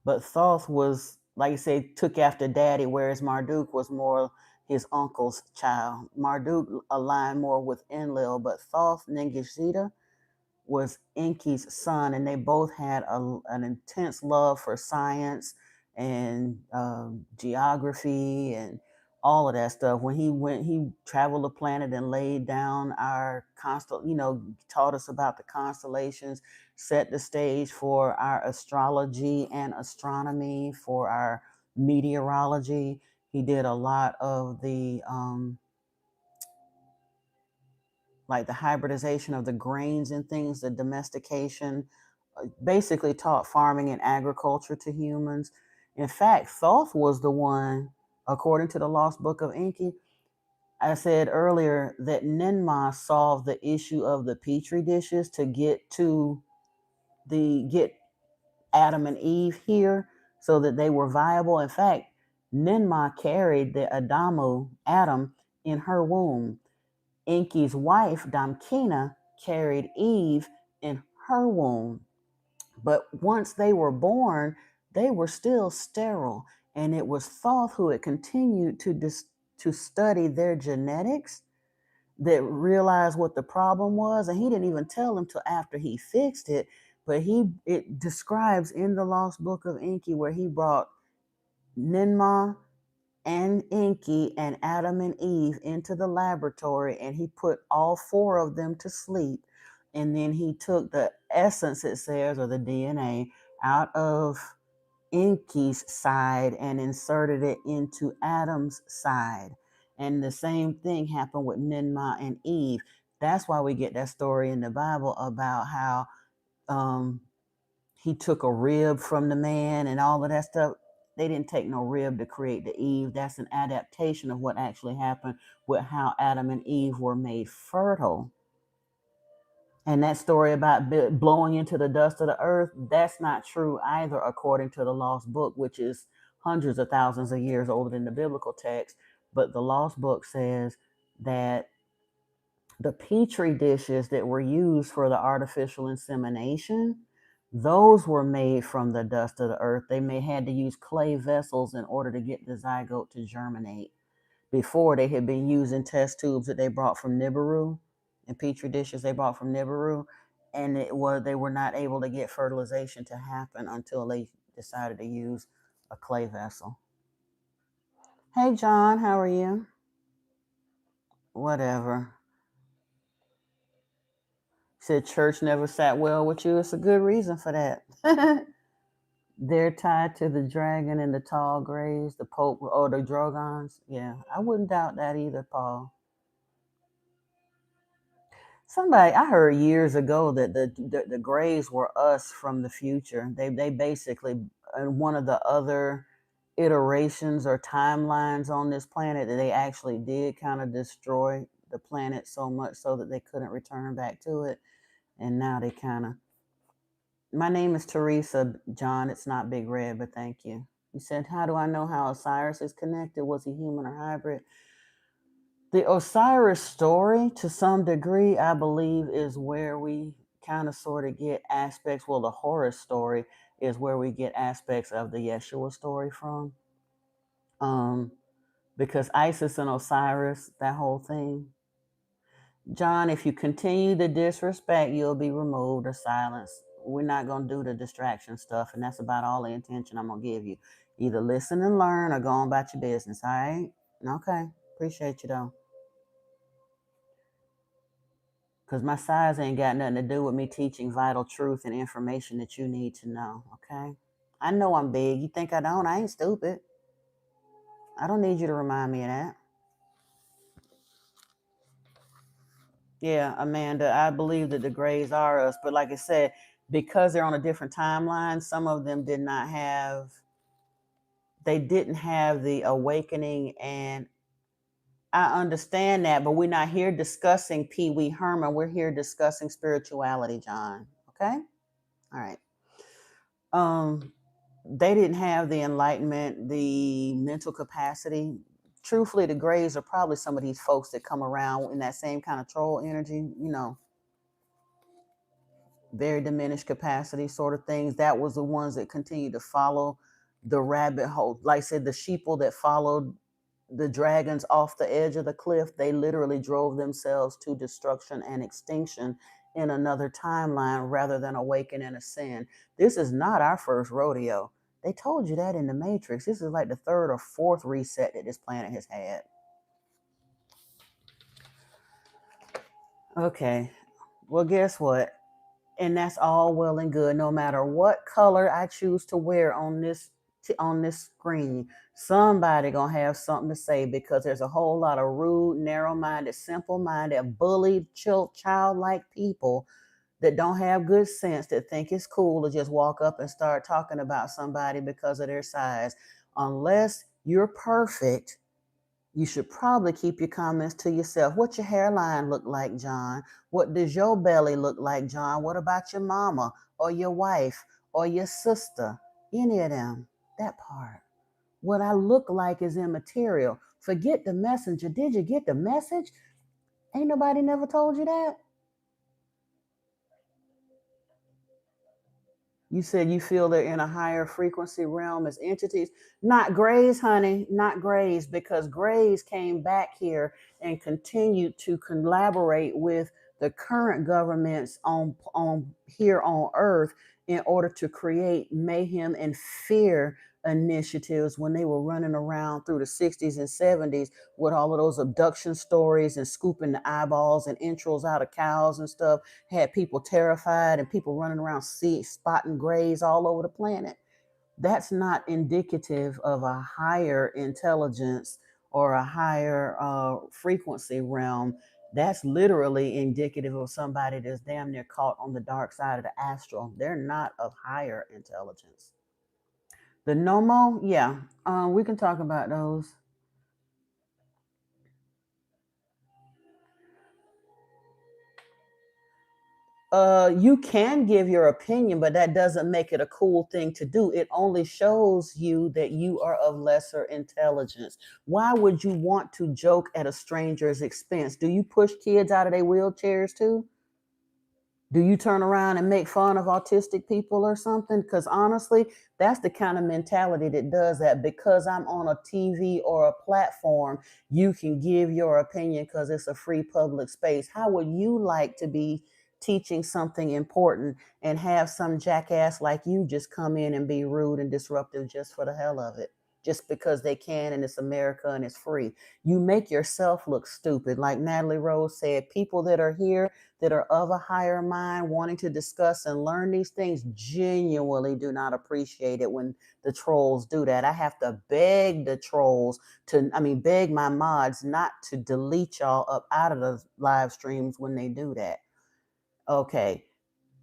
But Thoth was, like you say, took after daddy, whereas Marduk was more his uncle's child. Marduk aligned more with Enlil, but Thoth Ningishzida was Enki's son, and they both had an intense love for science and geography and all of that stuff. When he traveled the planet and laid down our taught us about the constellations, set the stage for our astrology and astronomy, for our meteorology. He did a lot of the like the hybridization of the grains and things, the domestication, basically taught farming and agriculture to humans. In fact, Thoth was the one, according to the Lost Book of Enki, I said earlier that Ninmah solved the issue of the petri dishes to get Adam and Eve here so that they were viable. In fact, Ninmah carried the Adam, in her womb. Enki's wife, Damkina, carried Eve in her womb. But once they were born, they were still sterile. And it was Thoth who had continued to study their genetics that realized what the problem was. And he didn't even tell them till after he fixed it. But it describes in the Lost Book of Enki where he brought Ninmah and Enki and Adam and Eve into the laboratory, and he put all four of them to sleep. And then he took the essence, it says, or the DNA out of Enki's side and inserted it into Adam's side. And the same thing happened with Ninmah and Eve. That's why we get that story in the Bible about how he took a rib from the man and all of that stuff. They didn't take no rib to create the Eve. That's an adaptation of what actually happened with how Adam and Eve were made fertile. And that story about blowing into the dust of the earth, that's not true either, according to the Lost Book, which is hundreds of thousands of years older than the biblical text. But the Lost Book says that the petri dishes that were used for the artificial insemination, those were made from the dust of the earth. They had to use clay vessels in order to get the zygote to germinate. Before, they had been using test tubes that they brought from Nibiru and petri dishes they brought from Nibiru, and they were not able to get fertilization to happen until they decided to use a clay vessel. Hey, John, how are you? Whatever. Said church never sat well with you. It's a good reason for that. They're tied to the dragon and the tall grays, the Pope or the Drogons. Yeah, I wouldn't doubt that either, Paul. I heard years ago that the Greys were us from the future. They basically, in one of the other iterations or timelines on this planet, that they actually did kind of destroy the planet so much so that they couldn't return back to it, and now they kind of. My name is Teresa, John. It's not Big Red, but thank you. You said, how do I know how Osiris is connected? Was he human or hybrid? The Osiris story, to some degree, I believe, is where we kind of sort of get aspects. Well, the Horus story is where we get aspects of the Yeshua story from. Because Isis and Osiris, that whole thing, John, if you continue to disrespect, you'll be removed or silenced. We're not going to do the distraction stuff, and that's about all the intention I'm going to give you. Either listen and learn or go on about your business, all right? Okay. Appreciate you, though. Because my size ain't got nothing to do with me teaching vital truth and information that you need to know, okay? I know I'm big. You think I don't? I ain't stupid. I don't need you to remind me of that. Yeah, Amanda, I believe that the Greys are us, but like I said, because they're on a different timeline, some of them they didn't have the awakening, and I understand that, but we're not here discussing Pee Wee Herman. We're here discussing spirituality, John. Okay? All right. They didn't have the enlightenment, the mental capacity. Truthfully, the Greys are probably some of these folks that come around in that same kind of troll energy, very diminished capacity sort of things. That was the ones that continued to follow the rabbit hole. Like I said, the sheeple that followed the dragons off the edge of the cliff, they literally drove themselves to destruction and extinction in another timeline rather than awaken and ascend. This is not our first rodeo. They told you that in the Matrix. This is like the third or fourth reset that this planet has had. Okay. Well, guess what? And that's all well and good. No matter what color I choose to wear on this screen, somebody gonna have something to say, because there's a whole lot of rude, narrow-minded, simple-minded, bullied, childlike people that don't have good sense, that think it's cool to just walk up and start talking about somebody because of their size. Unless you're perfect, you should probably keep your comments to yourself. What your hairline look like, John? What does your belly look like, John? What about your mama or your wife or your sister? Any of them. That part. What I look like is immaterial. Forget the messenger. Did you get the message? Ain't nobody never told you that? You said you feel they're in a higher frequency realm as entities. Not Greys, honey, not Greys, because Greys came back here and continued to collaborate with the current governments on here on Earth in order to create mayhem and fear initiatives when they were running around through the 60s and 70s with all of those abduction stories and scooping the eyeballs and entrails out of cows and stuff. Had people terrified and people running around spotting Greys all over the planet. That's not indicative of a higher intelligence or a higher frequency realm. That's literally indicative of somebody that's damn near caught on the dark side of the astral. They're not of higher intelligence. The Nomo, yeah, we can talk about those. You can give your opinion, but that doesn't make it a cool thing to do. It only shows you that you are of lesser intelligence. Why would you want to joke at a stranger's expense? Do you push kids out of their wheelchairs too? Do you turn around and make fun of autistic people or something? Because honestly, that's the kind of mentality that does that. Because I'm on a TV or a platform, you can give your opinion because it's a free public space. How would you like to be teaching something important and have some jackass like you just come in and be rude and disruptive just for the hell of it? Just because they can, and it's America and it's free. You make yourself look stupid. Like Natalie Rose said, people that are here that are of a higher mind, wanting to discuss and learn these things, genuinely do not appreciate it when the trolls do that. I have to beg the trolls beg my mods not to delete y'all up out of the live streams when they do that. Okay,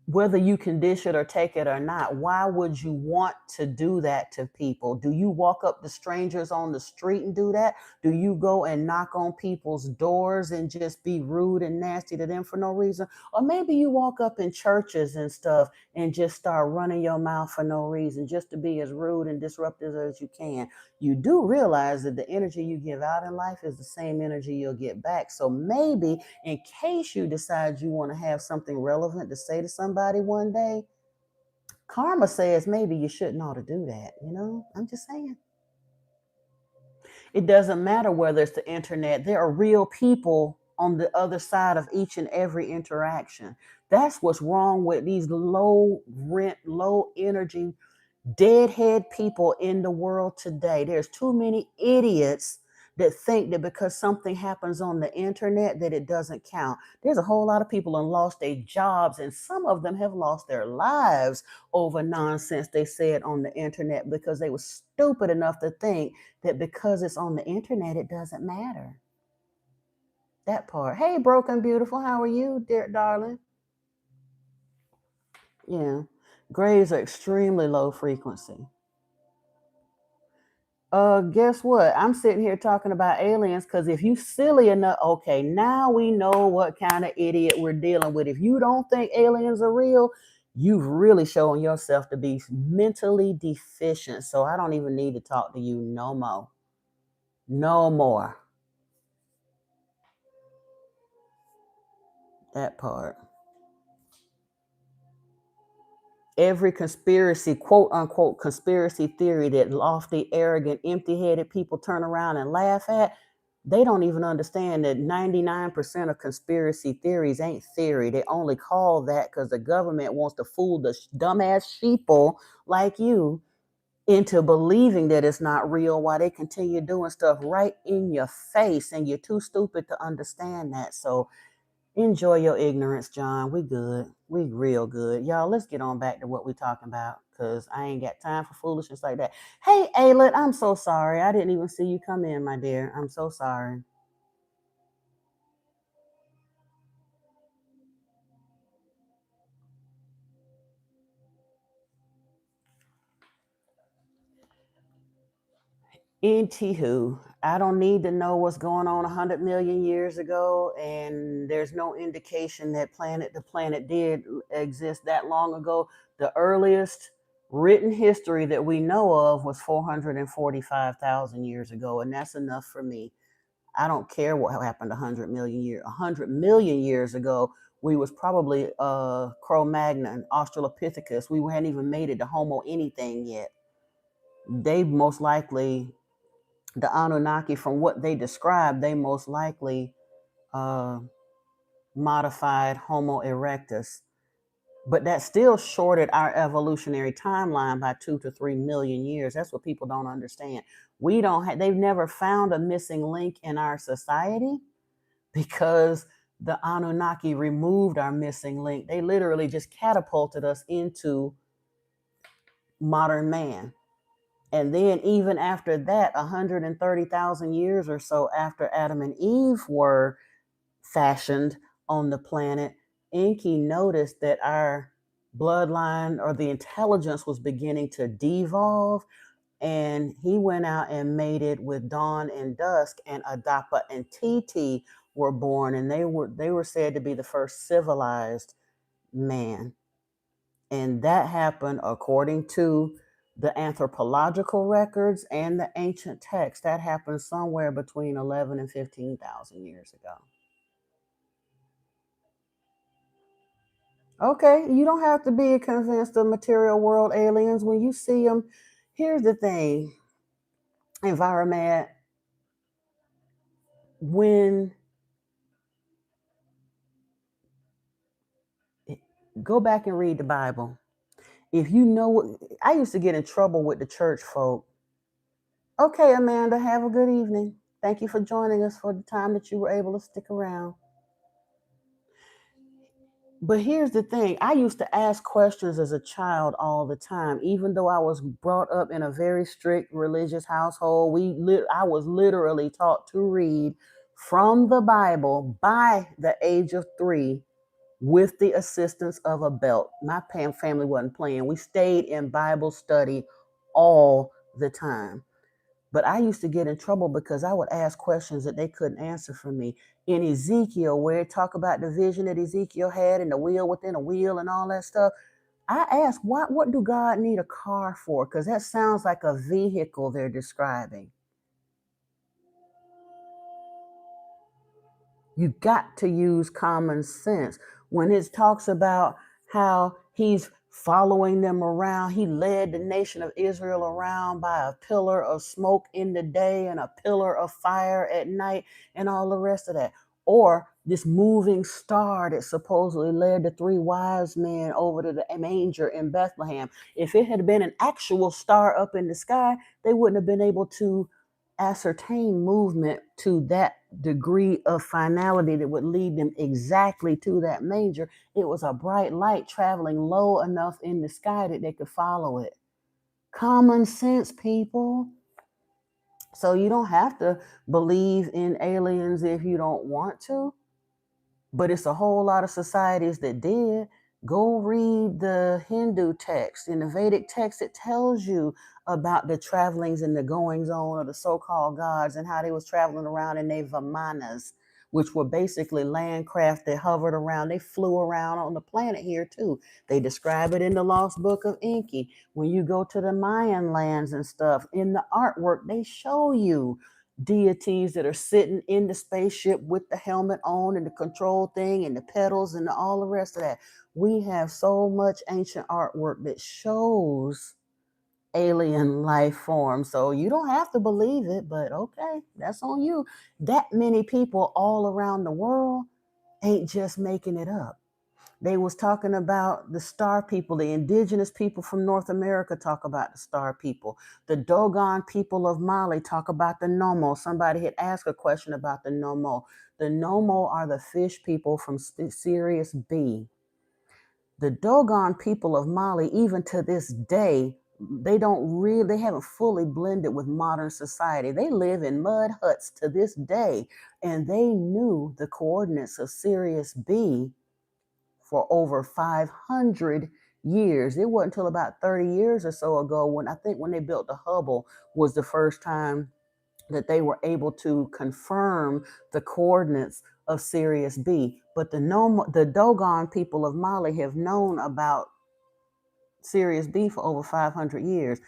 whether you can dish it or take it or not, why would you want to do that to people? Do you walk up to strangers on the street and do that? Do you go and knock on people's doors and just be rude and nasty to them for no reason? Or maybe you walk up in churches and stuff and just start running your mouth for no reason, just to be as rude and disruptive as you can. You do realize that the energy you give out in life is the same energy you'll get back. So maybe in case you decide you want to have something relevant to say to somebody one day, karma says maybe you shouldn't ought to do that. I'm just saying. It doesn't matter whether it's the internet. There are real people on the other side of each and every interaction. That's what's wrong with these low rent, low energy, deadhead people in the world today. There's too many idiots that think that because something happens on the internet that it doesn't count. There's a whole lot of people who lost their jobs, and some of them have lost their lives over nonsense they said on the internet because they were stupid enough to think that because it's on the internet it doesn't matter. That part. Hey, broken beautiful, how are you, dear darling? Yeah. Graves are extremely low frequency. Guess what? I'm sitting here talking about aliens because if you silly enough, okay, now we know what kind of idiot we're dealing with. If you don't think aliens are real, you've really shown yourself to be mentally deficient. So I don't even need to talk to you no more. No more. That part. Every conspiracy, quote unquote, conspiracy theory that lofty, arrogant, empty headed people turn around and laugh at, they don't even understand that 99% of conspiracy theories ain't theory. They only call that because the government wants to fool the dumbass sheeple like you into believing that it's not real while they continue doing stuff right in your face. And you're too stupid to understand that. So enjoy your ignorance, John. We good. We real good. Y'all, let's get on back to what we talking about because I ain't got time for foolishness like that. Hey, Aylet, I'm so sorry. I didn't even see you come in, my dear. I'm so sorry. Anywho, I don't need to know what's going on 100 million years ago, and there's no indication that the planet did exist that long ago. The earliest written history that we know of was 445,000 years ago, and that's enough for me. I don't care what happened 100 million years ago. We was probably Cro-Magnon, Australopithecus. We hadn't even made it to Homo anything yet. They most likely, the Anunnaki, from what they described, they most likely uh, modified Homo erectus. But that still shorted our evolutionary timeline by 2 to 3 million years. That's what people don't understand. We don't have, they've never found a missing link in our society because the Anunnaki removed our missing link. They literally just catapulted us into modern man. And then, even after that, 130,000 years or so after Adam and Eve were fashioned on the planet, Enki noticed that our bloodline or the intelligence was beginning to devolve. And he went out and mated with Dawn and Dusk, and Adapa and Titi were born, and they were said to be the first civilized man. And that happened according to the anthropological records and the ancient texts. That happened somewhere between 11 and 15,000 years ago. Okay, you don't have to be convinced of material world aliens when you see them. Here's the thing, environment, when go back and read the Bible. If you know, I used to get in trouble with the church folk. Okay, Amanda, have a good evening. Thank you for joining us for the time that you were able to stick around. But here's the thing, I used to ask questions as a child all the time, even though I was brought up in a very strict religious household. I was literally taught to read from the Bible by the age of 3 with the assistance of a belt. My family wasn't playing. We stayed in Bible study all the time. But I used to get in trouble because I would ask questions that they couldn't answer for me. In Ezekiel, where it talk about the vision that Ezekiel had and the wheel within a wheel and all that stuff, I asked, what do God need a car for? Because that sounds like a vehicle they're describing. You got to use common sense. When it talks about how he's following them around, he led the nation of Israel around by a pillar of smoke in the day and a pillar of fire at night and all the rest of that. Or this moving star that supposedly led the three wise men over to the manger in Bethlehem. If it had been an actual star up in the sky, they wouldn't have been able to ascertain movement to that degree of finality that would lead them exactly to that manger. It was a bright light traveling low enough in the sky that they could follow it. Common sense, people. So you don't have to believe in aliens if you don't want to, but it's a whole lot of societies that did. Go read the Hindu text. In the Vedic text, it tells you about the travelings and the goings on of the so-called gods and how they was traveling around in their vimanas, which were basically land craft that hovered around. They flew around on the planet here too. They describe it in the Lost Book of Enki. When you go to the Mayan lands and stuff, in the artwork, they show you deities that are sitting in the spaceship with the helmet on and the control thing and the pedals and all the rest of that. We have so much ancient artwork that shows alien life form. So you don't have to believe it, but okay, that's on you. That many people all around the world ain't just making it up. They was talking about the star people. The indigenous people from North America talk about the star people. The Dogon people of Mali talk about the Nomo. Somebody had asked a question about the Nomo. The Nomo are the fish people from Sirius B. The Dogon people of Mali, even to this day, they haven't fully blended with modern society. They live in mud huts to this day, and they knew the coordinates of Sirius B for over 500 years. It wasn't until about 30 years or so ago when they built the Hubble was the first time that they were able to confirm the coordinates of Sirius B. But the Dogon people of Mali have known about Sirius B for over 500 years.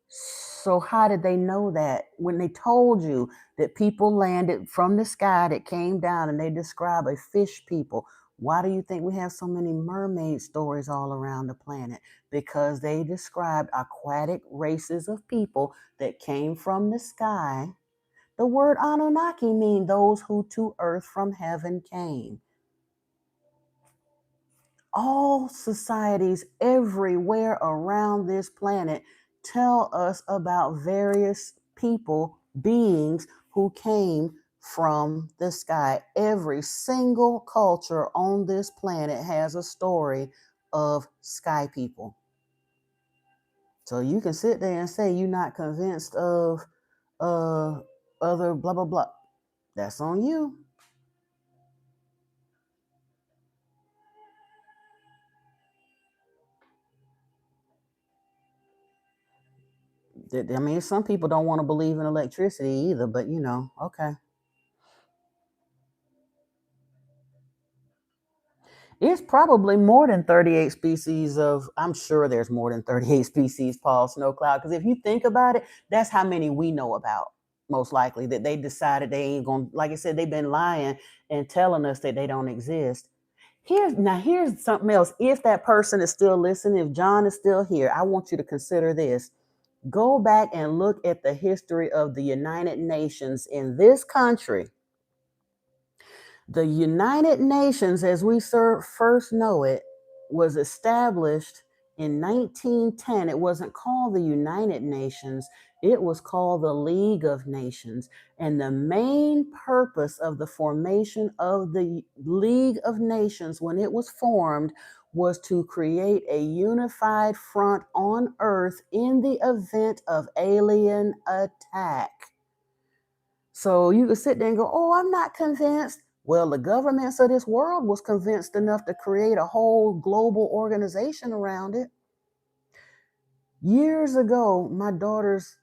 So how did they know that? When they told you that people landed from the sky that came down and they describe a fish people, why do you think we have so many mermaid stories all around the planet? Because they described aquatic races of people that came from the sky. The word Anunnaki means those who to earth from heaven came. All societies everywhere around this planet tell us about various people, beings who came from the sky. Every single culture on this planet has a story of sky people. So you can sit there and say you're not convinced of other blah, blah, blah. That's on you. I mean, some people don't want to believe in electricity either, but okay. It's probably more than 38 species I'm sure there's more than 38 species, Paul Snowcloud, because if you think about it, that's how many we know about, most likely, that they decided they ain't going to, like I said, they've been lying and telling us that they don't exist. Here's something else. If that person is still listening, if John is still here, I want you to consider this. Go back and look at the history of the United Nations in this country. The United Nations, as we first know it, was established in 1910. It wasn't called the United Nations, it was called the League of Nations. And the main purpose of the formation of the League of Nations, when it was formed, was to create a unified front on Earth in the event of alien attack. So you could sit there and go, oh, I'm not convinced. Well, the governments of this world was convinced enough to create a whole global organization around it. Years ago, my daughter's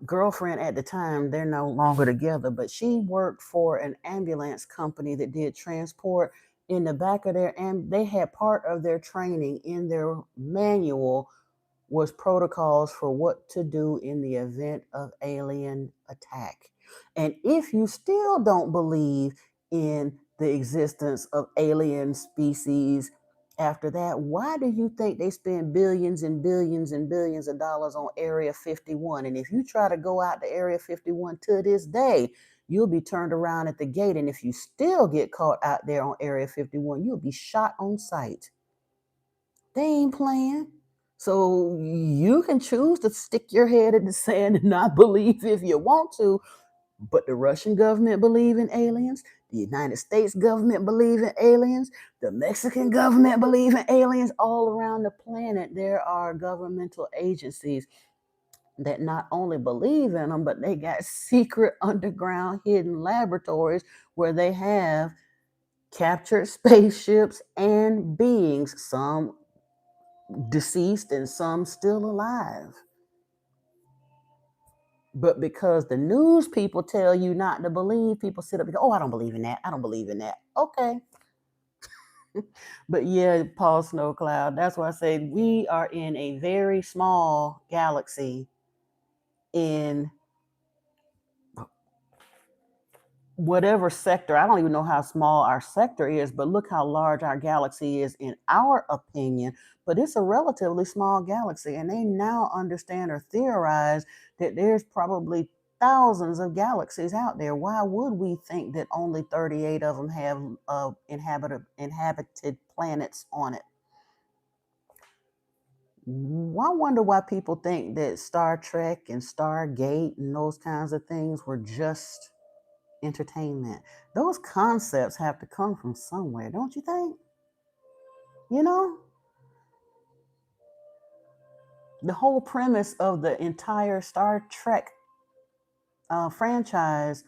girlfriend at the time, they're no longer together, but she worked for an ambulance company that did transport. In the back of and they had part of their training in their manual was protocols for what to do in the event of alien attack. And if you still don't believe in the existence of alien species after that, why do you think they spend billions and billions and billions of dollars on Area 51? And if you try to go out to Area 51 to this day, you'll be turned around at the gate. And if you still get caught out there on Area 51, you'll be shot on sight. They ain't playing. So you can choose to stick your head in the sand and not believe if you want to, but the Russian government believe in aliens. The United States government believe in aliens. The Mexican government believe in aliens. All around the planet, there are governmental agencies that not only believe in them, but they got secret underground hidden laboratories where they have captured spaceships and beings, some deceased and some still alive. But because the news people tell you not to believe, people sit up and go, oh, I don't believe in that. I don't believe in that. Okay. But yeah, Paul Snowcloud, that's why I say we are in a very small galaxy in whatever sector. I don't even know how small our sector is, but look how large our galaxy is in our opinion. But it's a relatively small galaxy, and they now understand or theorize that there's probably thousands of galaxies out there. Why would we think that only 38 of them have inhabited planets on it? I wonder why people think that Star Trek and Stargate and those kinds of things were just entertainment. Those concepts have to come from somewhere, don't you think? You know, the whole premise of the entire Star Trek franchise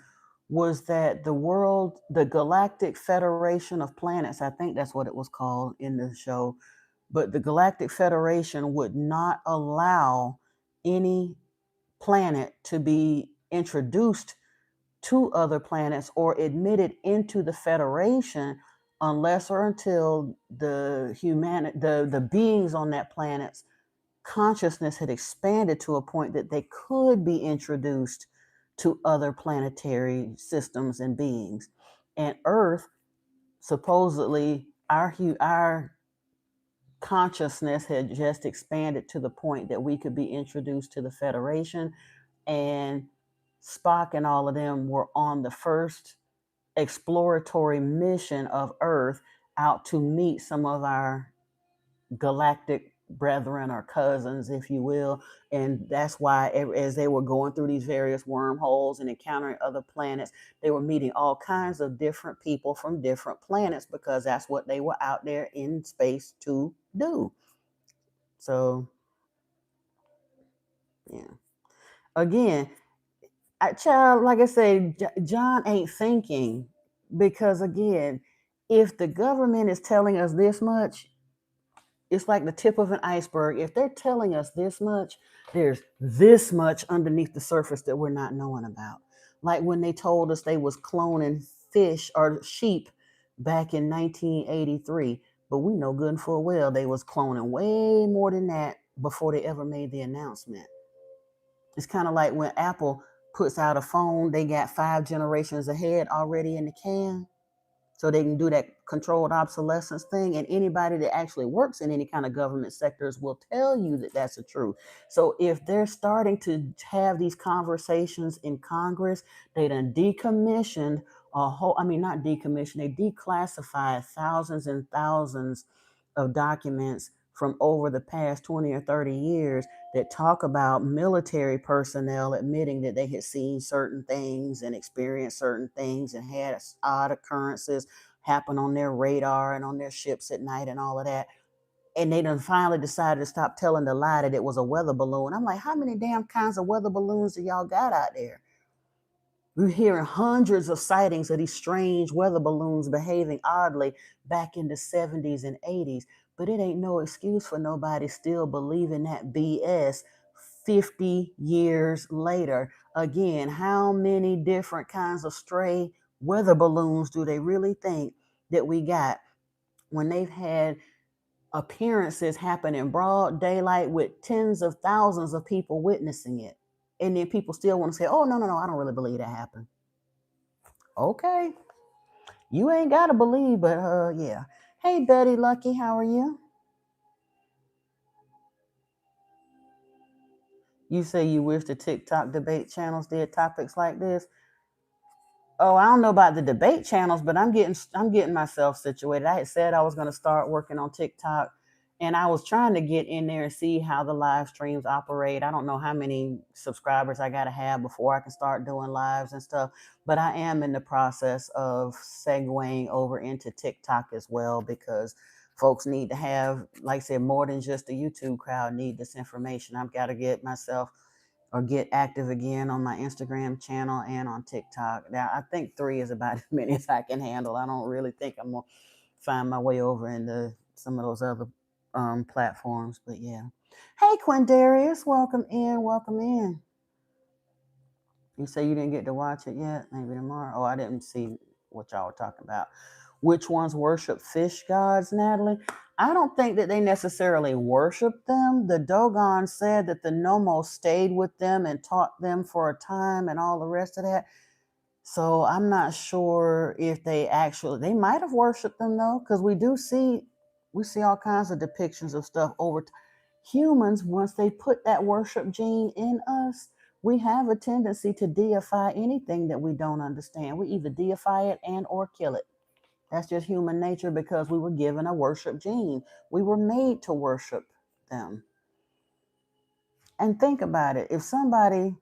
was that the Galactic Federation of Planets, I think that's what it was called in the show, but the Galactic Federation would not allow any planet to be introduced to other planets or admitted into the Federation unless or until the beings on that planet's consciousness had expanded to a point that they could be introduced to other planetary systems and beings. And Earth, supposedly, our consciousness had just expanded to the point that we could be introduced to the Federation, and Spock and all of them were on the first exploratory mission of Earth out to meet some of our galactic brethren or cousins, if you will. And that's why, as they were going through these various wormholes and encountering other planets, they were meeting all kinds of different people from different planets because that's what they were out there in space to do. So, yeah. Again, child, like I say, John ain't thinking because, again, if the government is telling us this much, it's like the tip of an iceberg. If they're telling us this much, there's this much underneath the surface that we're not knowing about. Like when they told us they was cloning fish or sheep back in 1983, but we know good and full well they was cloning way more than that before they ever made the announcement. It's kind of like when Apple puts out a phone, they got 5 generations ahead already in the can, so they can do that controlled obsolescence thing. And anybody that actually works in any kind of government sectors will tell you that that's the truth. So if they're starting to have these conversations in Congress, they done decommissioned a whole, I mean, not decommissioned, they declassified thousands and thousands of documents from over the past 20 or 30 years that talk about military personnel admitting that they had seen certain things and experienced certain things and had odd occurrences happen on their radar and on their ships at night and all of that. And they done finally decided to stop telling the lie that it was a weather balloon. I'm like, how many damn kinds of weather balloons do y'all got out there? We're hearing hundreds of sightings of these strange weather balloons behaving oddly back in the 70s and 80s. But it ain't no excuse for nobody still believing that BS 50 years later. Again, how many different kinds of stray weather balloons do they really think that we got when they've had appearances happen in broad daylight with tens of thousands of people witnessing it? And then people still want to say, oh, no, no, no, I don't really believe that happened. Okay. You ain't gotta believe, but yeah. Hey Betty Lucky, how are you? You say you wish the TikTok debate channels did topics like this. Oh, I don't know about the debate channels, but I'm getting myself situated. I had said I was going to start working on TikTok, and I was trying to get in there and see how the live streams operate. I don't know how many subscribers I got to have before I can start doing lives and stuff, but I am in the process of segueing over into TikTok as well because folks need to have, like I said, more than just the YouTube crowd need this information. I've got to get myself or get active again on my Instagram channel and on TikTok. Now, I think three is about as many as I can handle. I don't really think I'm going to find my way over into some of those other platforms, but yeah. Hey, Quindarius, welcome in, welcome in. You say you didn't get to watch it yet? Maybe tomorrow. Oh, I didn't see what y'all were talking about. Which ones worship fish gods, Natalie? I don't think that they necessarily worship them. The Dogon said that the Nomos stayed with them and taught them for a time and all the rest of that. So I'm not sure if they might have worshiped them though, because we see all kinds of depictions of stuff over humans. Once they put that worship gene in us, we have a tendency to deify anything that we don't understand. We either deify it and or kill it. That's just human nature because we were given a worship gene. We were made to worship them. And think about it. If somebody,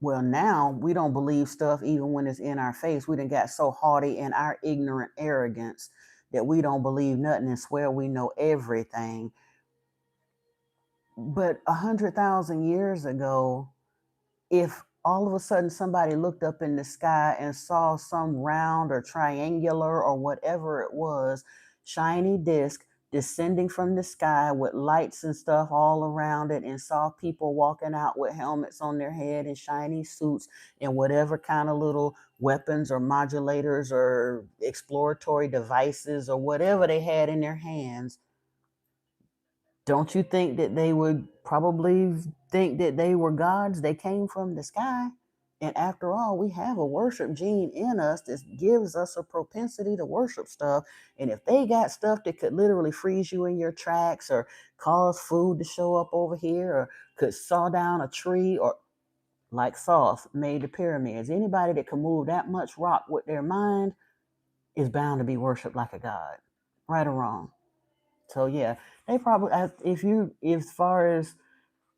well, now we don't believe stuff even when it's in our face. We done got so haughty in our ignorant arrogance that we don't believe nothing and swear we know everything. But 100,000 years ago, if all of a sudden somebody looked up in the sky and saw some round or triangular or whatever it was, shiny disc descending from the sky with lights and stuff all around it, and saw people walking out with helmets on their head and shiny suits and whatever kind of little weapons or modulators or exploratory devices or whatever they had in their hands, don't you think that they would probably think that they were gods? They came from the sky. And after all, we have a worship gene in us that gives us a propensity to worship stuff. And if they got stuff that could literally freeze you in your tracks or cause food to show up over here or could saw down a tree or like Thoth made the pyramids, anybody that can move that much rock with their mind is bound to be worshiped like a god, right or wrong. So yeah, they probably, if as far as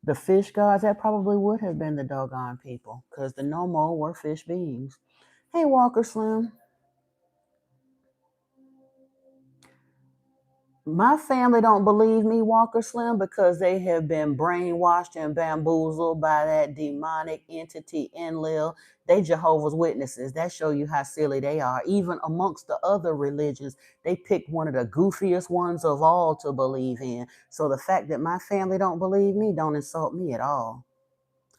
the fish gods, that probably would have been the doggone people, because the Nomo were fish beings. Hey, Walker Slim. My family don't believe me, Walker Slim, because they have been brainwashed and bamboozled by that demonic entity Enlil. They Jehovah's Witnesses. That show you how silly they are. Even amongst the other religions, they picked one of the goofiest ones of all to believe in. So the fact that my family don't believe me don't insult me at all.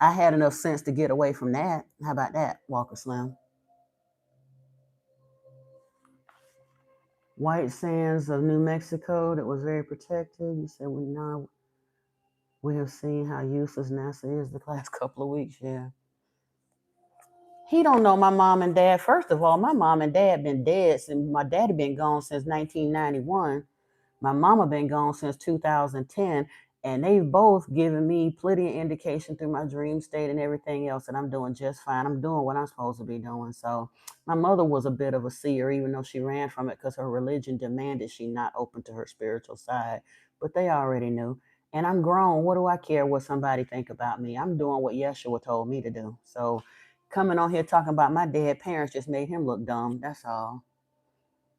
I had enough sense to get away from that. How about that, Walker Slim? White sands of New Mexico that was very protected. You said we have seen how useless NASA is the last couple of weeks. Yeah. He don't know my mom and dad. First of all, my mom and dad been dead since my daddy been gone since 1991. My mama been gone since 2010, and they've both given me plenty of indication through my dream state and everything else that I'm doing just fine. I'm doing what I'm supposed to be doing. So my mother was a bit of a seer, even though she ran from it because her religion demanded she not open to her spiritual side. But they already knew. And I'm grown. What do I care what somebody think about me? I'm doing what Yeshua told me to do. So coming on here talking about my dead parents just made him look dumb. That's all,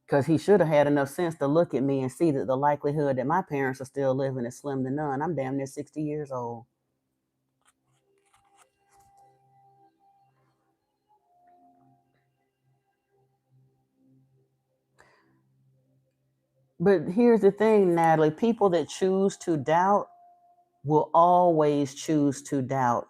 because he should have had enough sense to look at me and see that the likelihood that my parents are still living is slim to none. I'm damn near 60 years old. But here's the thing, Natalie, people that choose to doubt will always choose to doubt.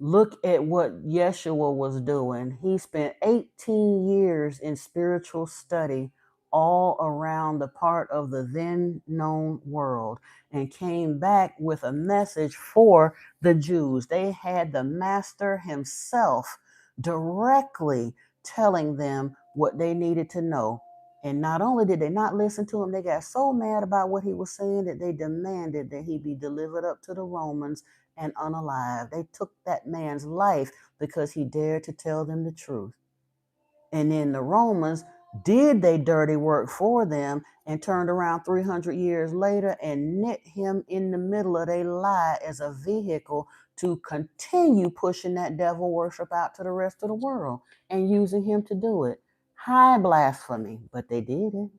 Look at what Yeshua was doing. He spent 18 years in spiritual study all around the part of the then known world and came back with a message for the Jews. They had the master himself directly telling them what they needed to know. And not only did they not listen to him, they got so mad about what he was saying that they demanded that he be delivered up to the Romans and unalive. They took that man's life because he dared to tell them the truth. And then the Romans did they dirty work for them and turned around 300 years later and knit him in the middle of their lie as a vehicle to continue pushing that devil worship out to the rest of the world and using him to do it. High blasphemy, but they did it.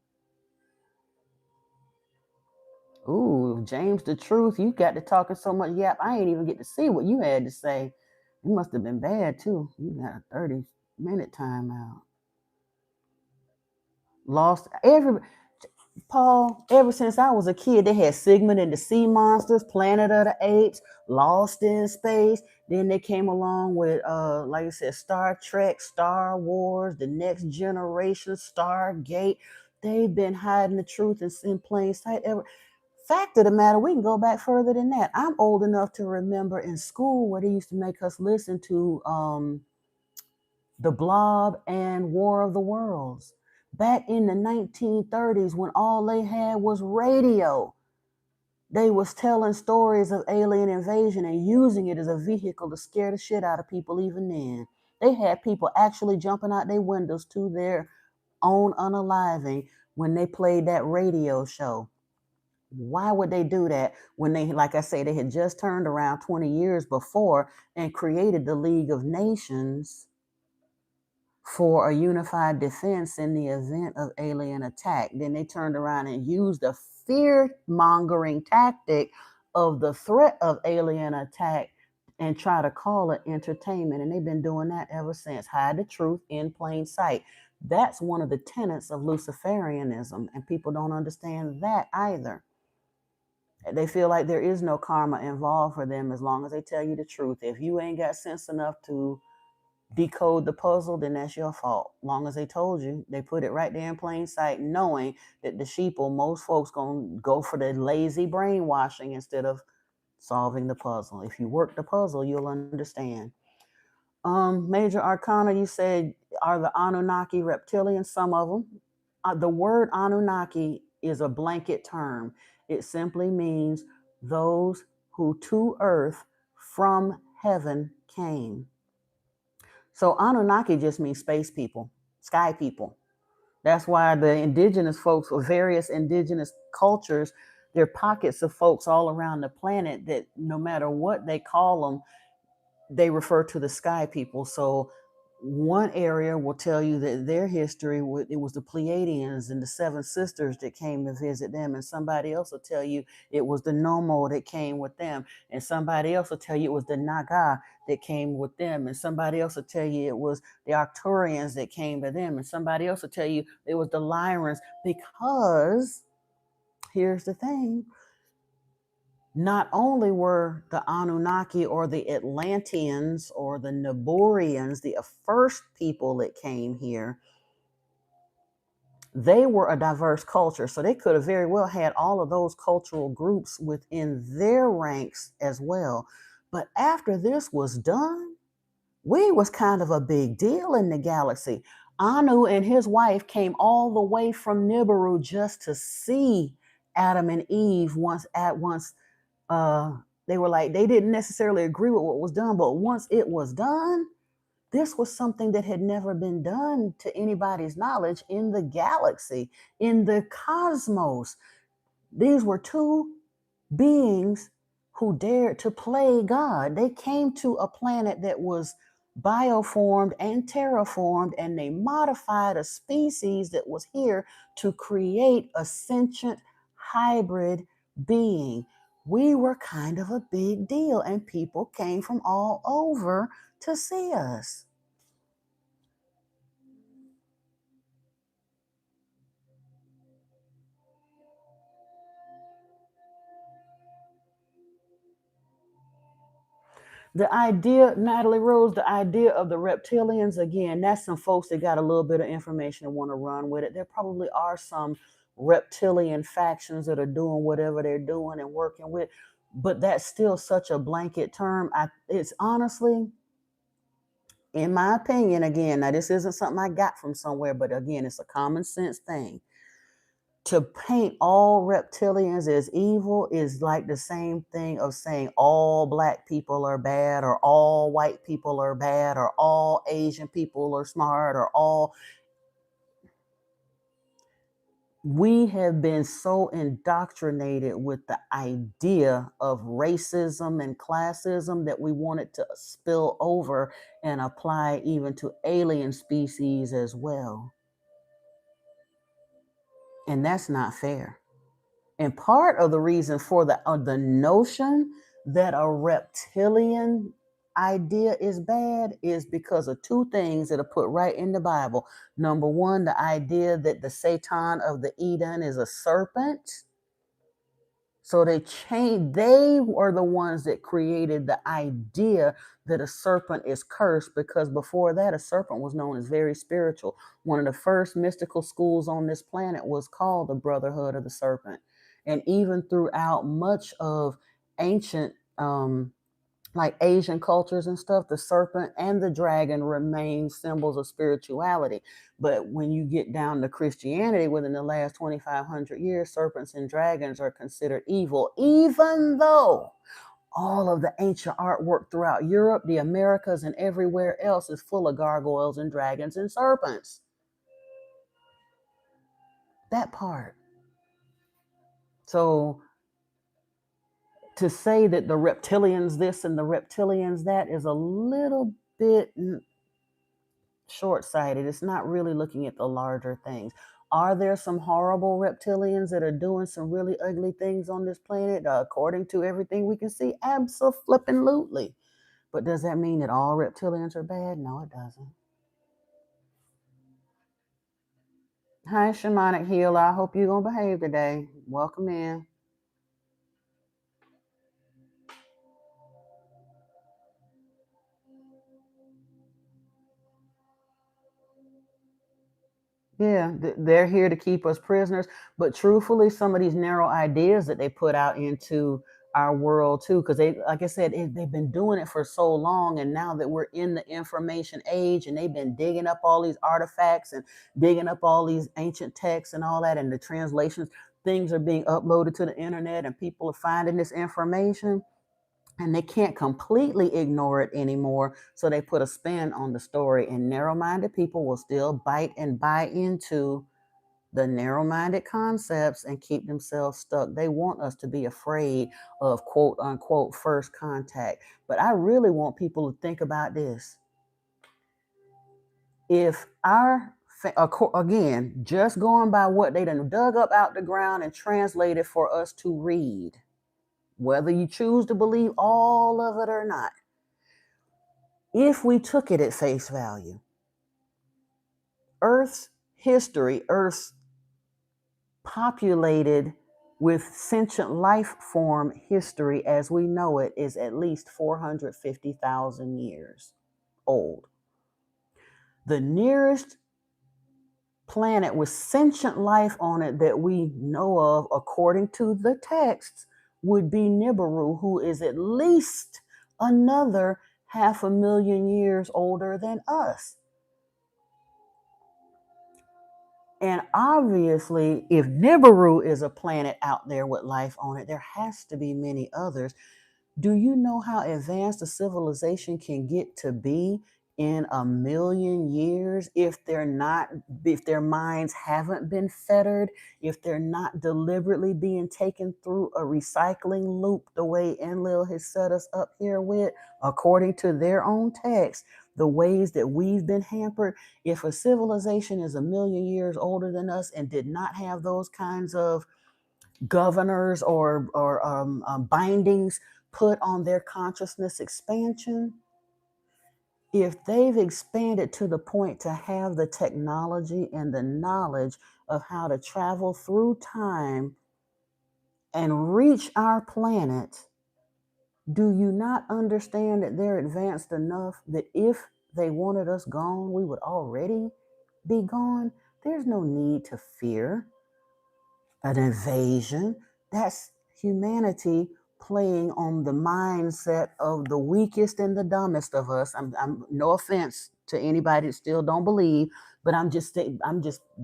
Ooh, James the Truth, you got to talking so much yap. I ain't even get to see what you had to say. It must have been bad too. You got a 30-minute timeout. Lost every Paul, ever since I was a kid, they had Sigmund and the Sea Monsters, Planet of the Apes, Lost in Space. Then they came along with like I said, Star Trek, Star Wars, The Next Generation, Stargate. They've been hiding the truth in plain sight ever. Fact of the matter, we can go back further than that. I'm old enough to remember in school where they used to make us listen to The Blob and War of the Worlds. Back in the 1930s, when all they had was radio, they was telling stories of alien invasion and using it as a vehicle to scare the shit out of people even then. They had people actually jumping out their windows to their own unaliving when they played that radio show. Why would they do that when they, like I say, they had just turned around 20 years before and created the League of Nations for a unified defense in the event of alien attack? Then they turned around and used the fear mongering tactic of the threat of alien attack and try to call it entertainment. And they've been doing that ever since. Hide the truth in plain sight. That's one of the tenets of Luciferianism, and people don't understand that either. They feel like there is no karma involved for them as long as they tell you the truth. If you ain't got sense enough to decode the puzzle, then that's your fault. Long as they told you, they put it right there in plain sight, knowing that the sheeple, most folks gonna go for the lazy brainwashing instead of solving the puzzle. If you work the puzzle, you'll understand. Major Arcana, you said, are the Anunnaki reptilians? Some of them. The word Anunnaki is a blanket term. It simply means those who to earth from heaven came. So Anunnaki just means space people, sky people. That's why the indigenous folks or various indigenous cultures, there are pockets of folks all around the planet that no matter what they call them, they refer to the sky people. So one area will tell you that their history, it was the Pleiadians and the Seven Sisters that came to visit them, and somebody else will tell you it was the Nomo that came with them, and somebody else will tell you it was the Naga that came with them, and somebody else will tell you it was the Arcturians that came to them, and somebody else will tell you it was the Lyrans, because here's the thing. Not only were the Anunnaki or the Atlanteans or the Naborians the first people that came here, they were a diverse culture. So they could have very well had all of those cultural groups within their ranks as well. But after this was done, we was kind of a big deal in the galaxy. Anu and his wife came all the way from Nibiru just to see Adam and Eve once they were like, they didn't necessarily agree with what was done, but once it was done, this was something that had never been done to anybody's knowledge in the galaxy, in the cosmos. These were two beings who dared to play God. They came to a planet that was bioformed and terraformed, and they modified a species that was here to create a sentient hybrid being. We were kind of a big deal, and people came from all over to see us. The idea, Natalie Rose, the idea of the reptilians, again, that's some folks that got a little bit of information and want to run with it. There probably are some reptilian factions that are doing whatever they're doing and working with, but that's still such a blanket term. It's honestly, in my opinion, again, now this isn't something I got from somewhere, but again, it's a common sense thing. To paint all reptilians as evil is like the same thing of saying all black people are bad, or all white people are bad, or all Asian people are smart, or all. We have been so indoctrinated with the idea of racism and classism that we want it to spill over and apply even to alien species as well. And that's not fair. And part of the reason for the notion that a reptilian idea is bad is because of two things that are put right in the Bible. Number one, the idea that the Satan of the Eden is a serpent. So they were the ones that created the idea that a serpent is cursed, because before that, a serpent was known as very spiritual. One of the first mystical schools on this planet was called the Brotherhood of the Serpent. And even throughout much of ancient like Asian cultures and stuff, the serpent and the dragon remain symbols of spirituality. But when you get down to Christianity, within the last 2,500 years, serpents and dragons are considered evil, even though all of the ancient artwork throughout Europe, the Americas, and everywhere else is full of gargoyles and dragons and serpents. That part. So to say that the reptilians this and the reptilians that is a little bit short-sighted. It's not really looking at the larger things. Are there some horrible reptilians that are doing some really ugly things on this planet, according to everything we can see? Absolutely. But does that mean that all reptilians are bad? No, it doesn't. Hi, Shamanic Healer. I hope you're going to behave today. Welcome in. Yeah, they're here to keep us prisoners. But truthfully, some of these narrow ideas that they put out into our world too, because they, like I said, they've been doing it for so long, and now that we're in the information age, and they've been digging up all these artifacts and digging up all these ancient texts and all that, and the translations, things are being uploaded to the internet, and people are finding this information. And they can't completely ignore it anymore. So they put a spin on the story, and narrow-minded people will still bite and buy into the narrow-minded concepts and keep themselves stuck. They want us to be afraid of quote unquote first contact. But I really want people to think about this. If again, just going by what they done dug up out the ground and translated for us to read, whether you choose to believe all of it or not, if we took it at face value, Earth's history, Earth's populated with sentient life form history as we know it, is at least 450,000 years old. The nearest planet with sentient life on it that we know of, according to the texts, would be Nibiru, who is at least another 500,000 years older than us. And obviously, if Nibiru is a planet out there with life on it, there has to be many others. Do you know how advanced a civilization can get to be in 1,000,000 years if their minds haven't been fettered, if they're not deliberately being taken through a recycling loop the way Enlil has set us up here with, according to their own text, the ways that we've been hampered? If a civilization is 1,000,000 years older than us and did not have those kinds of governors or bindings put on their consciousness expansion, if they've expanded to the point to have the technology and the knowledge of how to travel through time and reach our planet, do you not understand that they're advanced enough that if they wanted us gone, we would already be gone? There's no need to fear an invasion. That's humanity playing on the mindset of the weakest and the dumbest of us. I'm no offense to anybody that still don't believe, but I'm just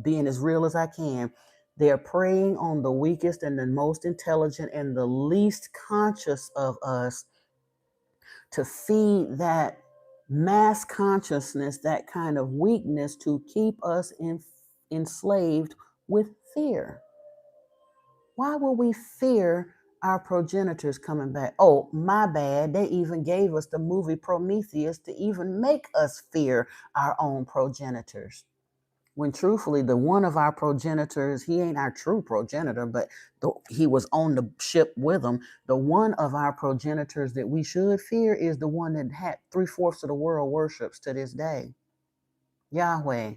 being as real as I can. They're preying on the weakest and the most intelligent and the least conscious of us to feed that mass consciousness, that kind of weakness to keep us enslaved with fear. Why will we fear our progenitors coming back? Oh, my bad. They even gave us the movie Prometheus to even make us fear our own progenitors. When truthfully, the one of our progenitors, he ain't our true progenitor, but he was on the ship with them. The one of our progenitors that we should fear is the one that had 3/4 of the world worships to this day, Yahweh.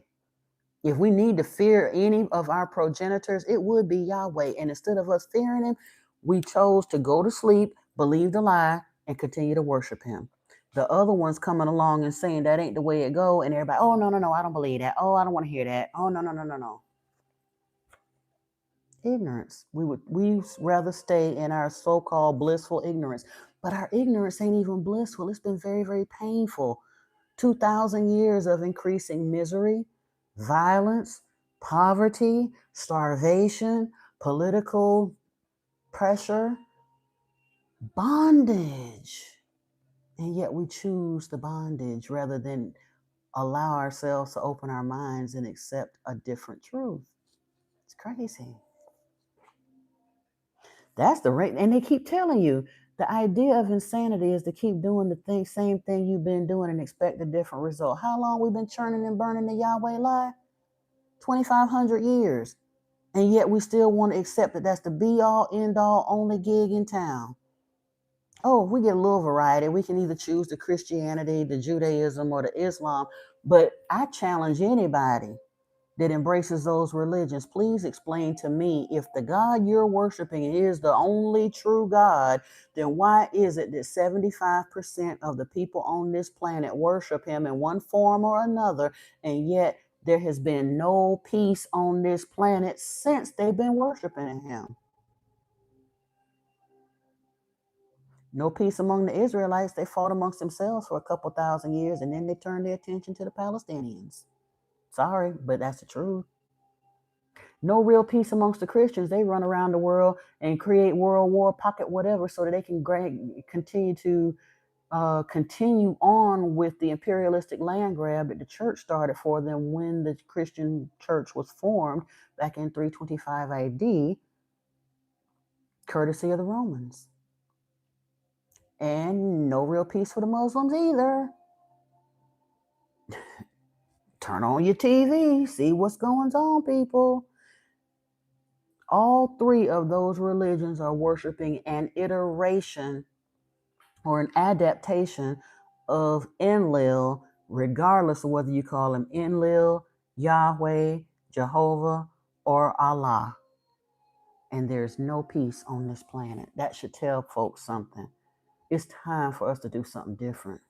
If we need to fear any of our progenitors, it would be Yahweh. And instead of us fearing him, we chose to go to sleep, believe the lie, and continue to worship him. The other ones coming along and saying that ain't the way it go, and everybody, oh no, I don't believe that. Oh, I don't want to hear that. Oh no. Ignorance. We rather stay in our so-called blissful ignorance. But our ignorance ain't even blissful. It's been very, very painful. 2,000 years of increasing misery, violence, poverty, starvation, political pressure, bondage. And yet we choose the bondage rather than allow ourselves to open our minds and accept a different truth. It's crazy. That's the rate. And they keep telling you the idea of insanity is to keep doing the same thing you've been doing and expect a different result. How long we been churning and burning the Yahweh lie? 2,500 years. And yet we still want to accept that that's the be all, end all, only gig in town. Oh, we get a little variety. We can either choose the Christianity, the Judaism, or the Islam. But I challenge anybody that embraces those religions, please explain to me, if the God you're worshiping is the only true God, then why is it that 75% of the people on this planet worship him in one form or another, and yet there has been no peace on this planet since they've been worshiping him? No peace among the Israelites. They fought amongst themselves for a couple thousand years, and then they turned their attention to the Palestinians. Sorry, but that's the truth. No real peace amongst the Christians. They run around the world and create world war, pocket whatever, so that they can continue to continue on with the imperialistic land grab that the church started for them when the Christian church was formed back in 325 AD, courtesy of the Romans. And no real peace for the Muslims either. Turn on your TV, see what's going on, people. All three of those religions are worshiping an iteration or an adaptation of Enlil, regardless of whether you call him Enlil, Yahweh, Jehovah, or Allah. And there's no peace on this planet. That should tell folks something. It's time for us to do something different.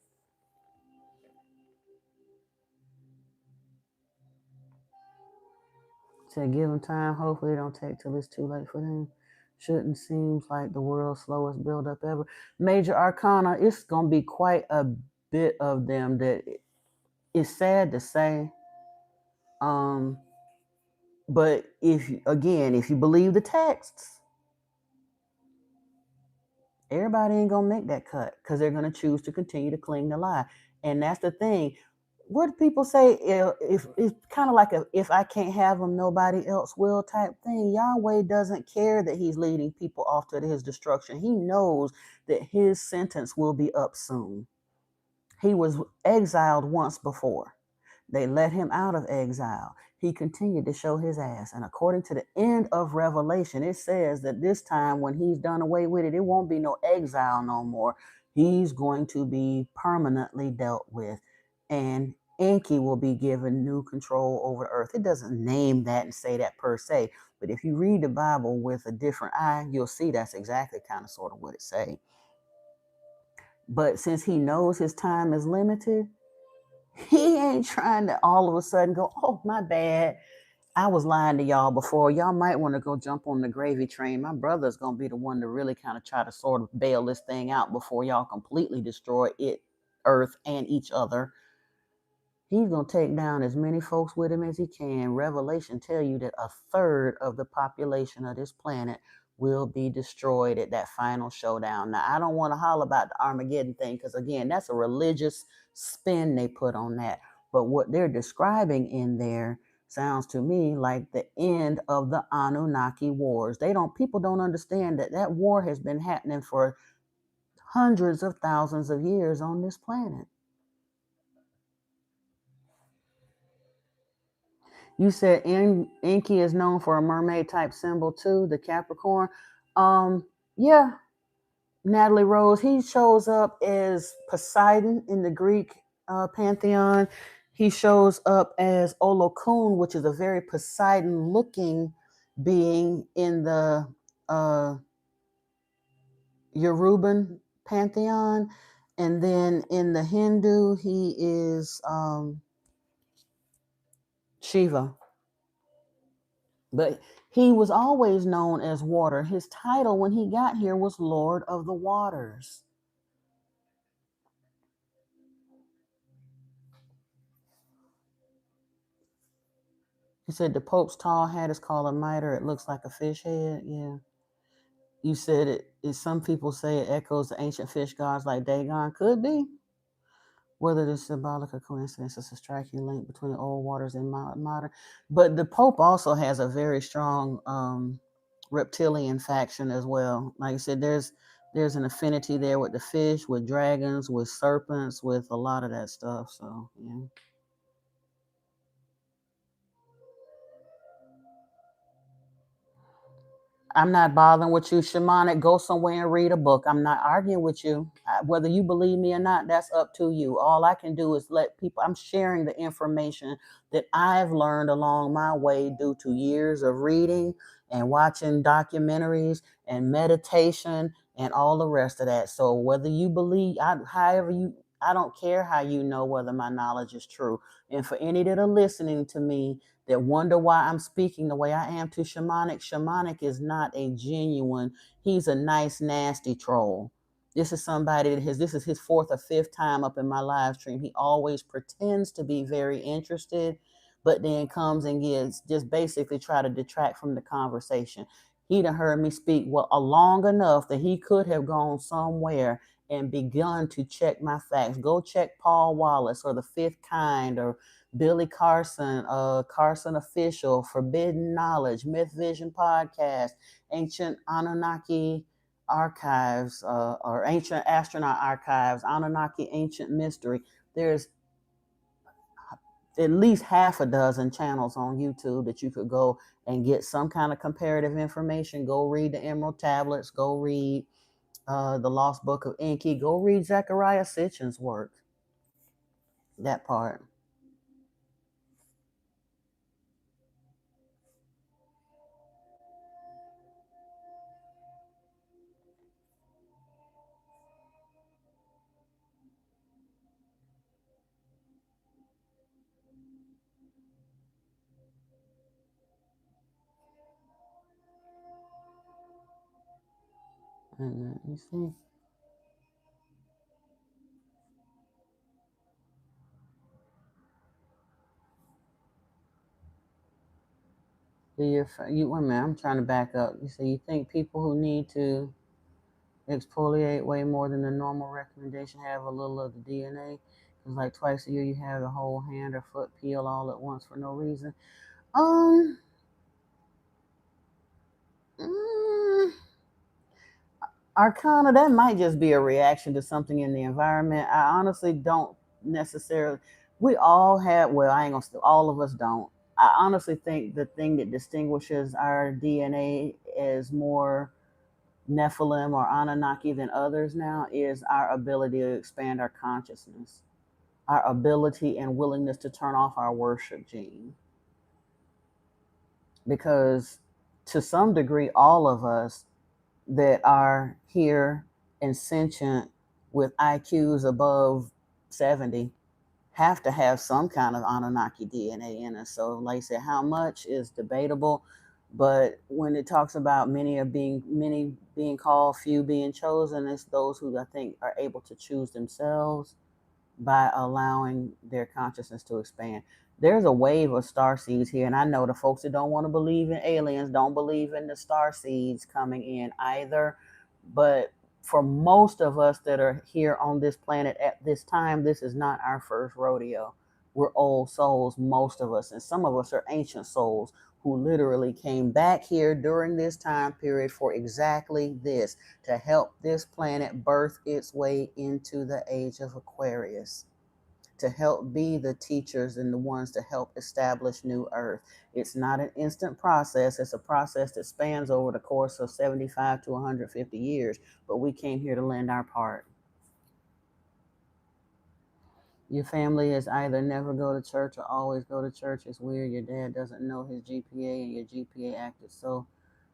To give them time, hopefully it don't take till it's too late for them. Shouldn't seem like the world's slowest build up ever. Major Arcana, it's gonna be quite a bit of them that it's sad to say. But if you believe the texts, everybody ain't gonna make that cut because they're gonna choose to continue to cling to lie. And that's the thing. What do people say? If it's kind of like a if I can't have them, nobody else will type thing. Yahweh doesn't care that he's leading people off to his destruction. He knows that his sentence will be up soon. He was exiled once before. They let him out of exile. He continued to show his ass. And according to the end of Revelation, it says that this time when he's done away with it, it won't be no exile no more. He's going to be permanently dealt with. And Enki will be given new control over earth. It doesn't name that and say that per se. But if you read the Bible with a different eye, you'll see that's exactly kind of sort of what it say. But since he knows his time is limited, he ain't trying to all of a sudden go, oh, my bad. I was lying to y'all before. Y'all might want to go jump on the gravy train. My brother's going to be the one to really kind of try to sort of bail this thing out before y'all completely destroy it, earth, and each other. He's going to take down as many folks with him as he can. Revelation tell you that a third of the population of this planet will be destroyed at that final showdown. Now, I don't want to holler about the Armageddon thing because, again, that's a religious spin they put on that. But what they're describing in there sounds to me like the end of the Anunnaki wars. People don't understand that that war has been happening for hundreds of thousands of years on this planet. You said Enki is known for a mermaid type symbol too, the Capricorn. Yeah, Natalie Rose. He shows up as Poseidon in the Greek pantheon. He shows up as Olokun, which is a very Poseidon-looking being in the Yoruban pantheon, and then in the Hindu, he is Shiva. But he was always known as Water. His title when he got here was Lord of the Waters. He said the Pope's tall hat is called a mitre. It looks like a fish head. Yeah. You said it. Some people say it echoes the ancient fish gods like Dagon. Could be. Whether it's symbolic or coincidence, it's a striking link between old waters and modern. But the Pope also has a very strong reptilian faction as well. Like I said, there's an affinity there with the fish, with dragons, with serpents, with a lot of that stuff. So yeah. I'm not bothering with you, shamanic. Go somewhere and read a book. I'm not arguing with you. Whether you believe me or not, that's up to you. All I can do is let people, I'm sharing the information that I've learned along my way due to years of reading and watching documentaries and meditation and all the rest of that. So whether you believe, I don't care how you know whether my knowledge is true. And for any that are listening to me, that wonder why I'm speaking the way I am to Shamanic. Shamanic is not a genuine, he's a nice, nasty troll. This is somebody this is his fourth or fifth time up in my live stream. He always pretends to be very interested, but then comes and gets just basically try to detract from the conversation. He done heard me speak long enough that he could have gone somewhere and begun to check my facts. Go check Paul Wallace or the Fifth Kind or Billy Carson, Carson Official, Forbidden Knowledge, Myth Vision Podcast, Ancient Anunnaki Archives, or Ancient Astronaut Archives, Anunnaki Ancient Mystery. There's at least half a dozen channels on YouTube that you could go and get some kind of comparative information. Go read the Emerald Tablets. Go read the Lost Book of Enki. Go read Zechariah Sitchin's work. That part. And you see. Wait a minute, I'm trying to back up. You say you think people who need to exfoliate way more than the normal recommendation have a little of the DNA? Because like twice a year you have the whole hand or foot peel all at once for no reason. Um, mm, Arcana, that might just be a reaction to something in the environment. I honestly don't necessarily. We all have. Well, I ain't gonna. All of us don't. I honestly think the thing that distinguishes our DNA as more Nephilim or Anunnaki than others now is our ability to expand our consciousness, our ability and willingness to turn off our worship gene. Because to some degree, all of us that are here and sentient with IQs above 70 have to have some kind of Anunnaki DNA in us. So, like I said, how much is debatable. But when it talks about many being called, few being chosen, it's those who I think are able to choose themselves by allowing their consciousness to expand. There's a wave of star seeds here, and I know the folks that don't want to believe in aliens don't believe in the star seeds coming in either. But for most of us that are here on this planet at this time, this is not our first rodeo. We're old souls, most of us, and some of us are ancient souls who literally came back here during this time period for exactly this, to help this planet birth its way into the age of Aquarius, to help be the teachers and the ones to help establish New Earth. It's not an instant process. It's a process that spans over the course of 75 to 150 years, but we came here to lend our part. Your family is either never go to church or always go to church. It's weird. Your dad doesn't know his GPA and your GPA acted so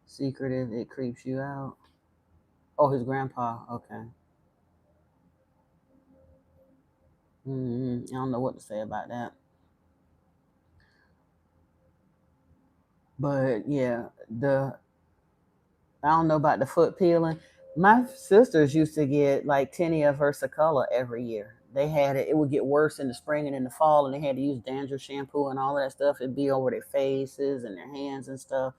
secretive it creeps you out. Oh, his grandpa. Okay. I don't know what to say about that. But yeah, I don't know about the foot peeling. My sisters used to get like tinea versicolor every year. They had it. It would get worse in the spring and in the fall, and they had to use dandruff shampoo and all that stuff. It'd be over their faces and their hands and stuff.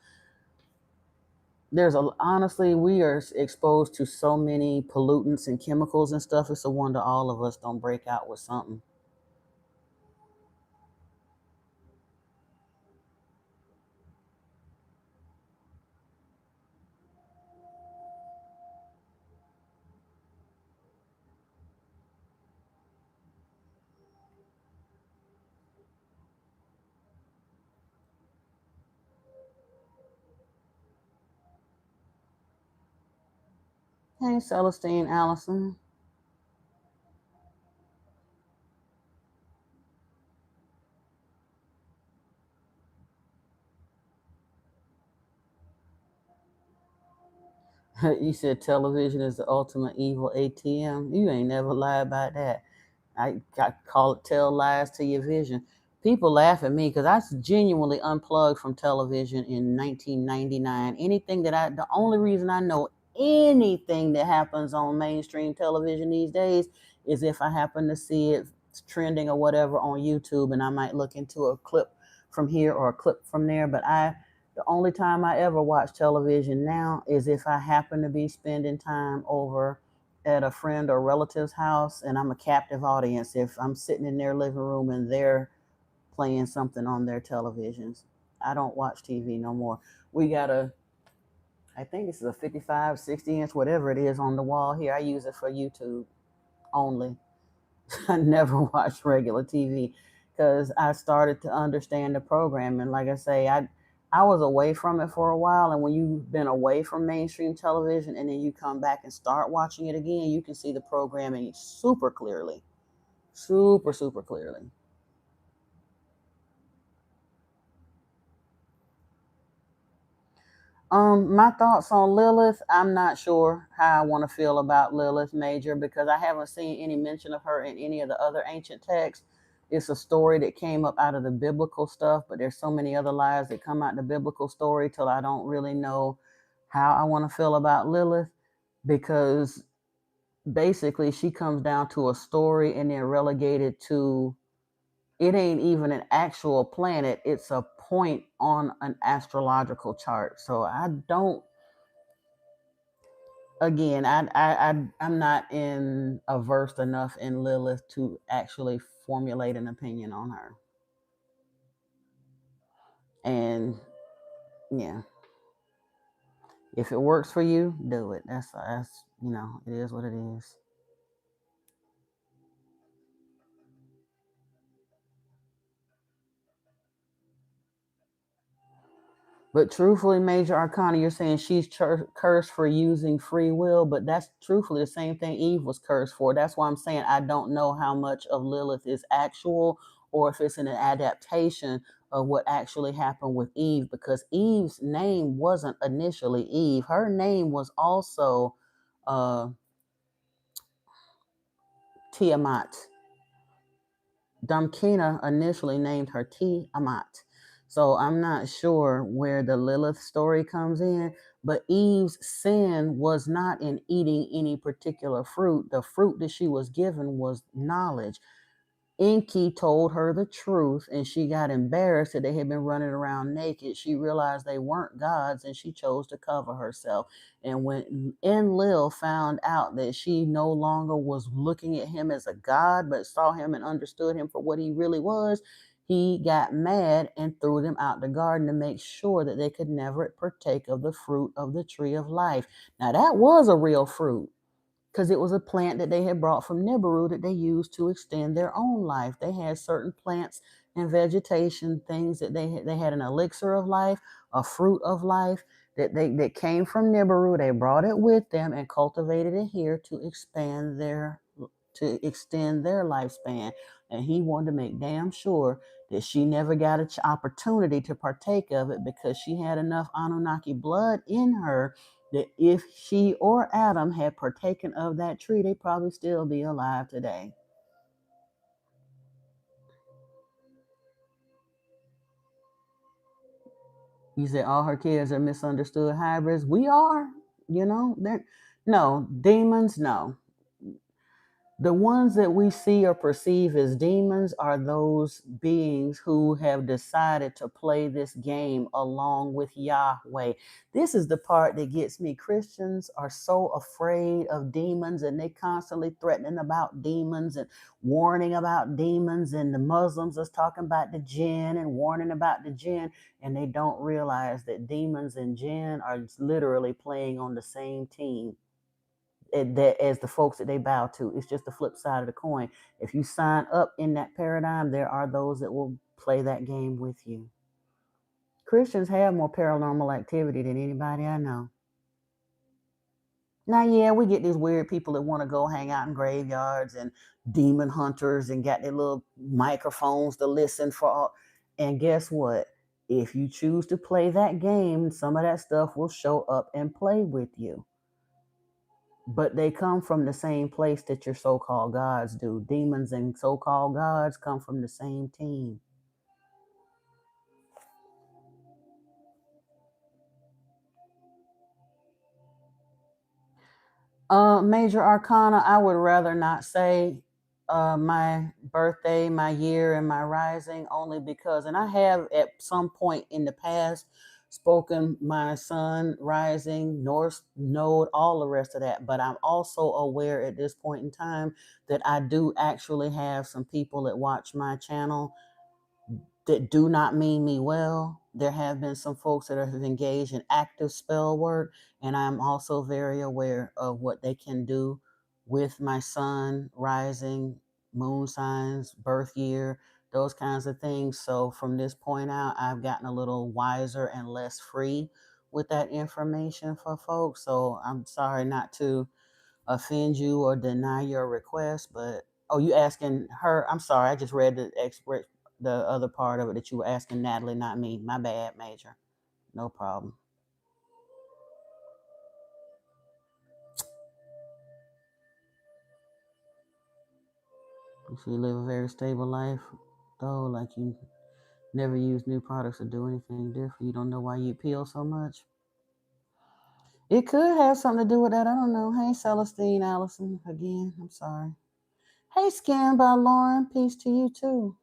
Honestly, we are exposed to so many pollutants and chemicals and stuff. It's a wonder all of us don't break out with something. Hey, Celestine Allison. You said television is the ultimate evil ATM. You ain't never lied about that. I call it tell lies to your vision. People laugh at me because I genuinely unplugged from television in 1999. The only reason I know anything that happens on mainstream television these days is if I happen to see it trending or whatever on YouTube, and I might look into a clip from here or a clip from there. The only time I ever watch television now is if I happen to be spending time over at a friend or relative's house and I'm a captive audience. If I'm sitting in their living room and they're playing something on their televisions, I don't watch TV no more. We got I think this is a 55, 60 inch, whatever it is on the wall here. I use it for YouTube only. I never watched regular TV because I started to understand the programming. Like I say, I was away from it for a while, and when you've been away from mainstream television and then you come back and start watching it again, you can see the programming super clearly, super clearly. My thoughts on Lilith, I'm not sure how I want to feel about Lilith Major because I haven't seen any mention of her in any of the other ancient texts. It's a story that came up out of the biblical stuff, but there's so many other lies that come out the biblical story till I don't really know how I want to feel about Lilith because basically she comes down to a story and then relegated to it ain't even an actual planet, it's a point on an astrological chart. So I don't again, I'm not in versed enough in Lilith to actually formulate an opinion on her. And yeah, if it works for you, do it. That's it is what it is. But truthfully, Major Arcana, you're saying she's cursed for using free will, but that's truthfully the same thing Eve was cursed for. That's why I'm saying I don't know how much of Lilith is actual or if it's an adaptation of what actually happened with Eve, because Eve's name wasn't initially Eve. Her name was also uh, Tiamat. Damkina initially named her Tiamat. So I'm not sure where the Lilith story comes in, but Eve's sin was not in eating any particular fruit. The fruit that she was given was knowledge. Enki told her the truth, and she got embarrassed that they had been running around naked. She realized they weren't gods, and she chose to cover herself. And when Enlil found out that she no longer was looking at him as a god, but saw him and understood him for what he really was, he got mad and threw them out the garden to make sure that they could never partake of the fruit of the tree of life. Now, that was a real fruit, because it was a plant that they had brought from Nibiru that they used to extend their own life. They had certain plants and vegetation things that they had an elixir of life, a fruit of life that came from Nibiru. They brought it with them and cultivated it here to extend their lifespan. And he wanted to make damn sure that she never got an opportunity to partake of it, because she had enough Anunnaki blood in her that if she or Adam had partaken of that tree, they'd probably still be alive today. You said all her kids are misunderstood hybrids. We are, no, demons, no. The ones that we see or perceive as demons are those beings who have decided to play this game along with Yahweh. This is the part that gets me. Christians are so afraid of demons, and they constantly threatening about demons and warning about demons, and the Muslims is talking about the jinn and warning about the jinn, and they don't realize that demons and jinn are literally playing on the same team as the folks that they bow to. It's just the flip side of the coin. If you sign up in that paradigm, there are those that will play that game with you. Christians have more paranormal activity than anybody I know. Now, yeah, we get these weird people that want to go hang out in graveyards and demon hunters and got their little microphones to listen for all. And guess what? If you choose to play that game, some of that stuff will show up and play with you. But they come from the same place that your so-called gods do. Demons and so-called gods come from the same team. Major arcana, I would rather not say my birthday, my year, and my rising, only because, and I have at some point in the past spoken my sun, rising, north node, all the rest of that. But I'm also aware at this point in time that I do actually have some people that watch my channel that do not mean me well. There have been some folks that have engaged in active spell work, and I'm also very aware of what they can do with my sun, rising, moon signs, birth year, those kinds of things. So from this point out, I've gotten a little wiser and less free with that information for folks. So I'm sorry not to offend you or deny your request, but oh, you asking her? I'm sorry, I just read the other part of it that you were asking Natalie, not me. My bad, Major. No problem. If you live a very stable life, though, like you never use new products or do anything different, you don't know why you peel so much. It could have something to do with that. I don't know. Hey, Celestine Allison, again. I'm sorry. Hey, Scan by Lauren. Peace to you too.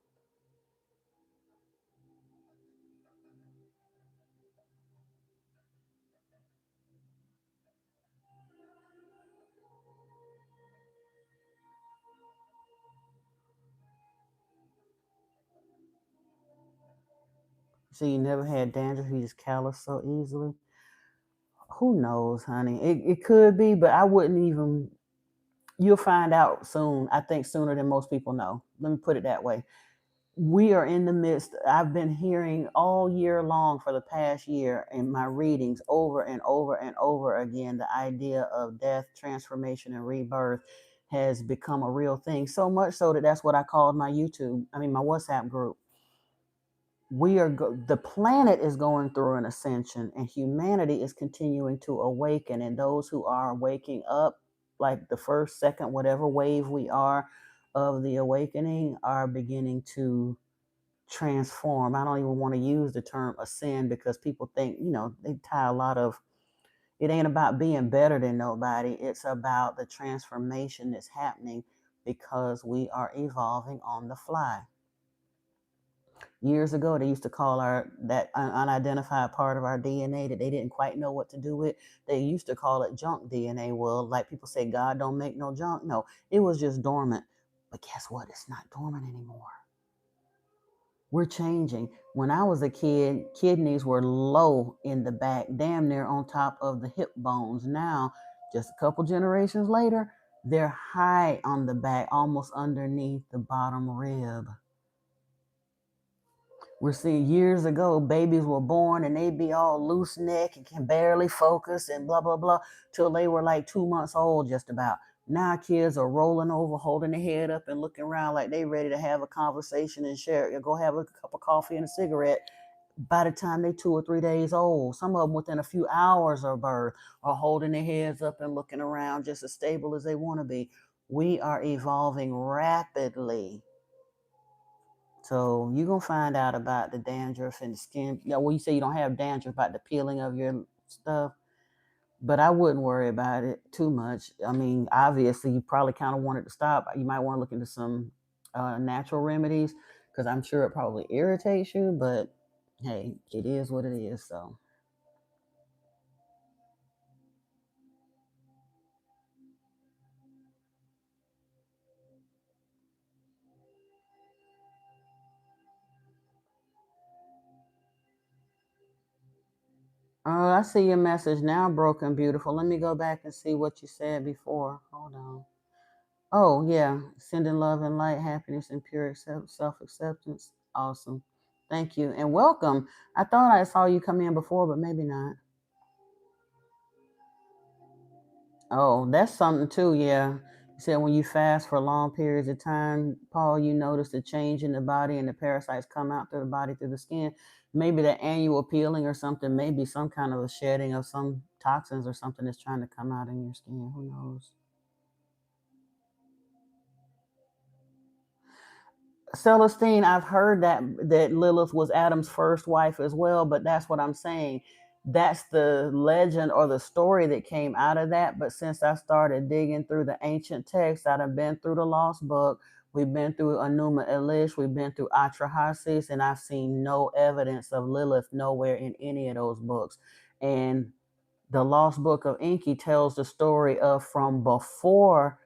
So you never had dandruff? You just callous so easily? Who knows, honey? It could be, but I wouldn't even. You'll find out soon. I think sooner than most people know. Let me put it that way. We are in the midst. I've been hearing all year long for the past year in my readings over and over and over again, the idea of death, transformation, and rebirth has become a real thing. So much so that that's what I called my my WhatsApp group. The planet is going through an ascension, and humanity is continuing to awaken, and those who are waking up, like the first, second, whatever wave we are of the awakening, are beginning to transform. I don't even want to use the term ascend because people think, they tie a lot of, it ain't about being better than nobody. It's about the transformation that's happening because we are evolving on the fly. Years ago, they used to call that unidentified part of our DNA that they didn't quite know what to do with. They used to call it junk DNA. Well, like people say, God don't make no junk. No, it was just dormant. But guess what? It's not dormant anymore. We're changing. When I was a kid, kidneys were low in the back, damn near on top of the hip bones. Now, just a couple generations later, they're high on the back, almost underneath the bottom rib. We're seeing years ago, babies were born and they'd be all loose neck and can barely focus and blah, blah, blah, till they were like 2 months old, just about. Now kids are rolling over, holding their head up and looking around like they ready to have a conversation and share, go have a cup of coffee and a cigarette by the time they're 2 or 3 days old. Some of them within a few hours of birth are holding their heads up and looking around just as stable as they want to be. We are evolving rapidly. So you're going to find out about the dandruff and the skin. Well, you say you don't have dandruff, about the peeling of your stuff. But I wouldn't worry about it too much. I mean, obviously, you probably kind of want it to stop. You might want to look into some natural remedies because I'm sure it probably irritates you. But hey, it is what it is. So. I see your message now, Broken Beautiful. Let me go back and see what you said before. Hold on. Oh, yeah. Sending love and light, happiness, and pure self acceptance. Awesome. Thank you. And welcome. I thought I saw you come in before, but maybe not. Oh, that's something too. Yeah. You said when you fast for long periods of time, Paul, you notice the change in the body and the parasites come out through the body, through the skin. Maybe the annual peeling or something, maybe some kind of a shedding of some toxins or something that's trying to come out in your skin. Who knows? Celestine, I've heard that Lilith was Adam's first wife as well, but that's what I'm saying. That's the legend or the story that came out of that. But since I started digging through the ancient texts, I've been through the Lost Book, we've been through Enuma Elish, we've been through Atrahasis, and I've seen no evidence of Lilith nowhere in any of those books. And the Lost Book of Enki tells the story of from before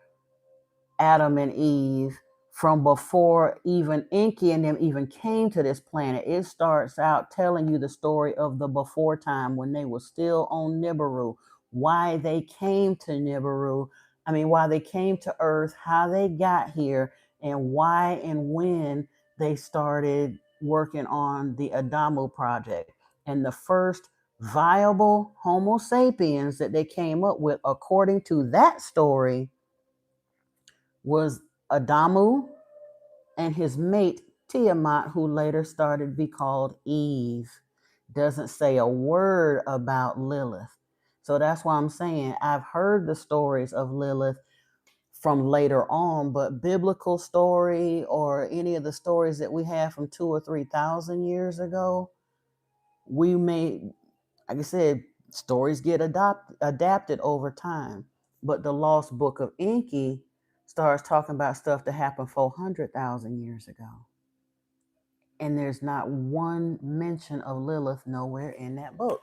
Adam and Eve, from before even Enki and them even came to this planet. It starts out telling you the story of the before time when they were still on Nibiru, why they came to Nibiru. I mean, why they came to Earth, how they got here, and why and when they started working on the Adamu project. And the first viable Homo sapiens that they came up with, according to that story, was Adamu and his mate Tiamat, who later started to be called Eve. Doesn't say a word about Lilith. So that's why I'm saying I've heard the stories of Lilith from later on, but biblical story or any of the stories that we have from 2 or 3,000 years ago, we may, like I said, stories get adapted over time. But the Lost Book of Enki starts talking about stuff that happened 400,000 years ago. And there's not one mention of Lilith nowhere in that book.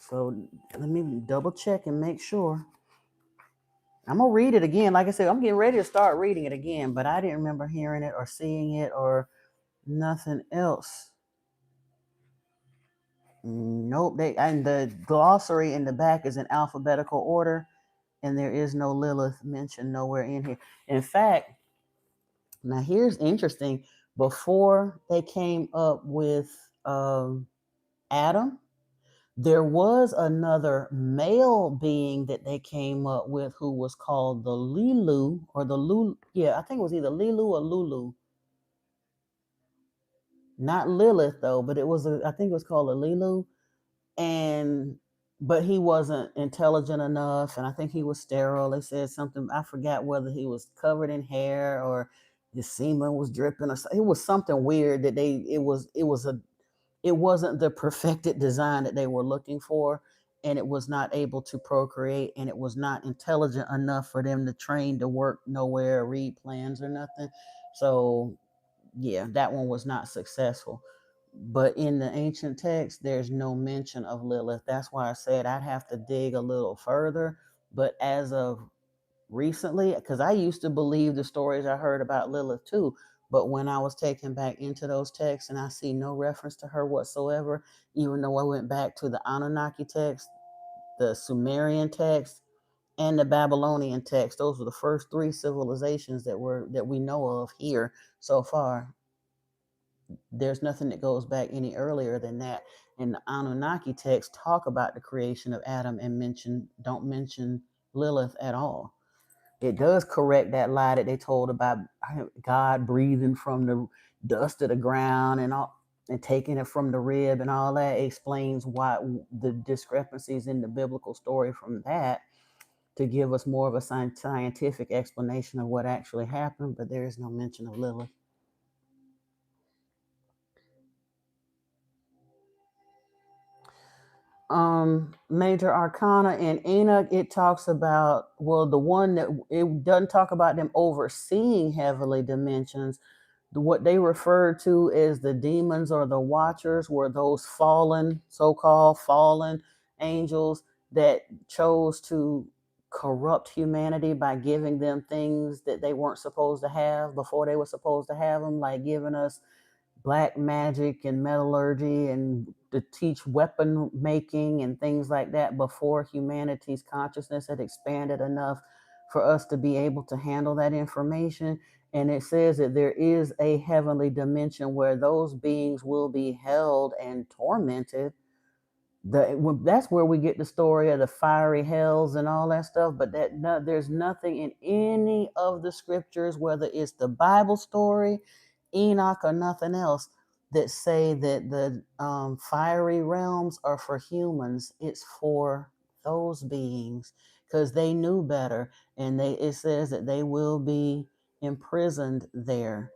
So let me double check and make sure. I'm going to read it again. Like I said, I'm getting ready to start reading it again, but I didn't remember hearing it or seeing it or nothing else. Nope. And the glossary in the back is in alphabetical order, and there is no Lilith mentioned nowhere in here. In fact, now here's interesting. Before they came up with Adam, there was another male being that they came up with who was called the Lilu or the Lulu. Yeah, I think it was either Lilu or Lulu. Not Lilith though, but I think it was called a Lilu. And but he wasn't intelligent enough, and I think he was sterile. They said something, I forgot whether he was covered in hair or his semen was dripping. It was something weird that it wasn't the perfected design that they were looking for, and it was not able to procreate, and it was not intelligent enough for them to train to work nowhere, read plans or nothing. So yeah, that one was not successful. But in the ancient text, there's no mention of Lilith. That's why I said I'd have to dig a little further. But as of recently, because I used to believe the stories I heard about Lilith too. But when I was taken back into those texts and I see no reference to her whatsoever, even though I went back to the Anunnaki text, the Sumerian text, and the Babylonian text, those were the first three civilizations that we know of here so far. There's nothing that goes back any earlier than that. And the Anunnaki texts talk about the creation of Adam and don't mention Lilith at all. It does correct that lie that they told about God breathing from the dust of the ground and all, and taking it from the rib and all that. It explains why the discrepancies in the biblical story from that, to give us more of a scientific explanation of what actually happened. But there is no mention of Lilith. Major Arcana in Enoch, it talks about, well, the one that it doesn't talk about them overseeing heavenly dimensions. What they refer to as the demons or the watchers were those fallen, so-called fallen angels that chose to corrupt humanity by giving them things that they weren't supposed to have before they were supposed to have them, like giving us black magic and metallurgy and to teach weapon making and things like that before humanity's consciousness had expanded enough for us to be able to handle that information. And it says that there is a heavenly dimension where those beings will be held and tormented. That's where we get the story of the fiery hells and all that stuff. But there's nothing in any of the scriptures, whether it's the Bible story, Enoch, or nothing else, that say that the fiery realms are for humans. It's for those beings because they knew better, and it says that they will be imprisoned there.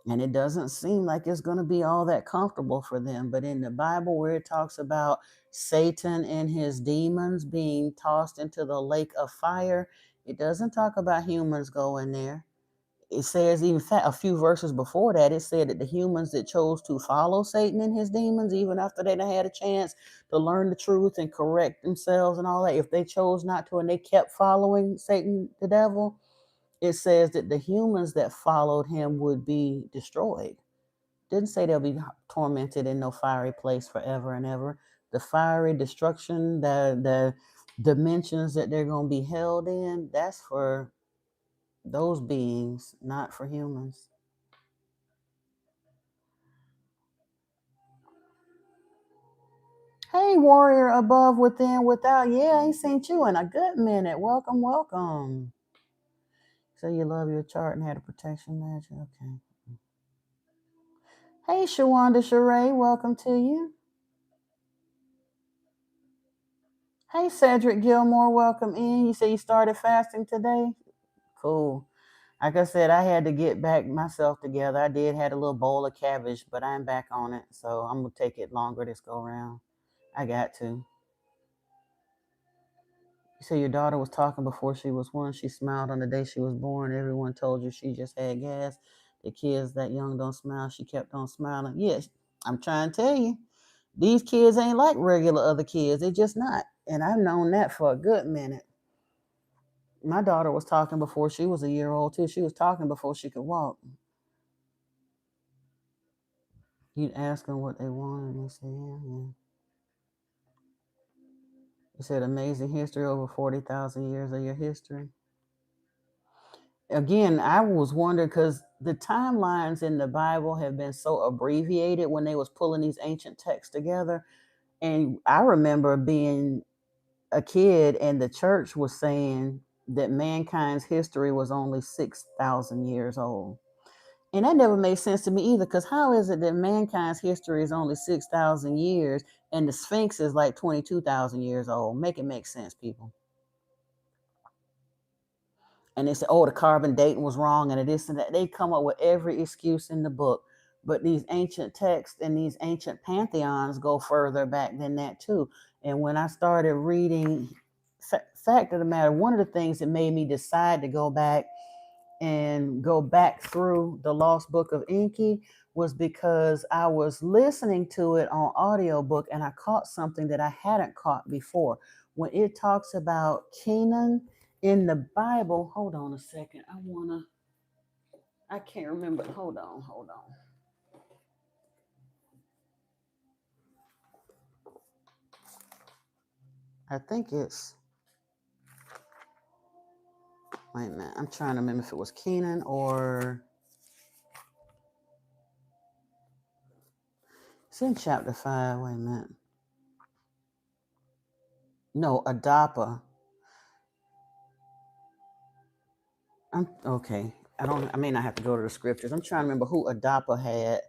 And it doesn't seem like it's going to be all that comfortable for them. But in the Bible, where it talks about Satan and his demons being tossed into the lake of fire, it doesn't talk about humans going there. It says, even a few verses before that, it said that the humans that chose to follow Satan and his demons, even after they had a chance to learn the truth and correct themselves and all that, if they chose not to and they kept following Satan, the devil, it says that the humans that followed him would be destroyed. Didn't say they'll be tormented in no fiery place forever and ever. The fiery destruction, the dimensions that they're going to be held in, that's for those beings, not for humans. Hey, warrior above, within, without. Yeah, I ain't seen you in a good minute. Welcome, welcome. So you love your chart and had a protection magic. Okay. Hey, Shawanda Sheree, welcome to you. Hey, Cedric Gilmore, welcome in. You say you started fasting today? Cool. Like I said, I had to get back myself together. I did had a little bowl of cabbage, but I'm back on it. So I'm going to take it longer this go around. I got to. You say your daughter was talking before she was one. She smiled on the day she was born. Everyone told you she just had gas. The kids that young don't smile. She kept on smiling. Yes, I'm trying to tell you. These kids ain't like regular other kids. They're just not. And I've known that for a good minute. My daughter was talking before she was a year old too. She was talking before she could walk. You'd ask them what they wanted, and they said, yeah, yeah. You said amazing history, over 40,000 years of your history. Again, I was wondering because the timelines in the Bible have been so abbreviated when they was pulling these ancient texts together. And I remember being a kid and the church was saying that mankind's history was only 6,000 years old. And that never made sense to me either, because how is it that mankind's history is only 6,000 years and the Sphinx is like 22,000 years old? Make it make sense, people. and they say, oh, the carbon dating was wrong and this and that. They come up with every excuse in the book. But these ancient texts and these ancient pantheons go further back than that too. And when I started reading, fact of the matter, one of the things that made me decide to go back through the Lost Book of Enki was because I was listening to it on audiobook and I caught something that I hadn't caught before. When it talks about Canaan in the Bible, hold on a second. I can't remember. Hold on. I think it's, wait a minute. I'm trying to remember if it was Canaan or, it's in chapter 5. Wait a minute. No, Adapa. Okay. I may not have to go to the scriptures. I'm trying to remember who Adapa had.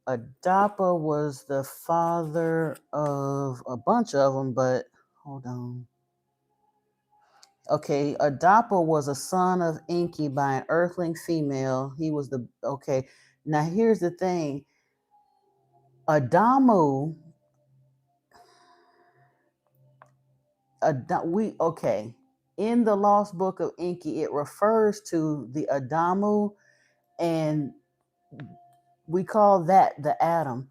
Adapa was the father of a bunch of them, but hold on. Okay, Adapa was a son of Enki by an earthling female. He was okay. Now here's the thing. Adamu, in the Lost Book of Enki, it refers to the Adamu, and we call that the Adam.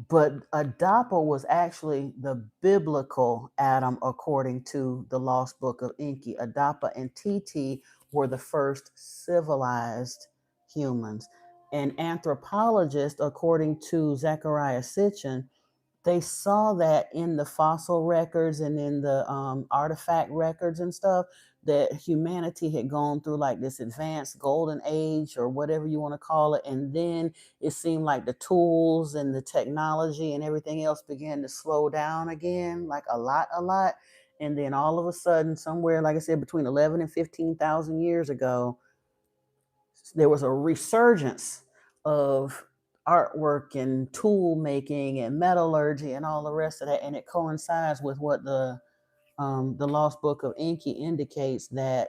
But Adapa was actually the biblical Adam, according to the Lost Book of Enki. Adapa and Titi were the first civilized humans. And anthropologists, according to Zechariah Sitchin, they saw that in the fossil records and in the artifact records and stuff, that humanity had gone through like this advanced golden age or whatever you want to call it. And then it seemed like the tools and the technology and everything else began to slow down again, like a lot. And then all of a sudden, somewhere, like I said, between 11 and 15,000 years ago, there was a resurgence of artwork and tool making and metallurgy and all the rest of that, and it coincides with what the Lost Book of Enki indicates, that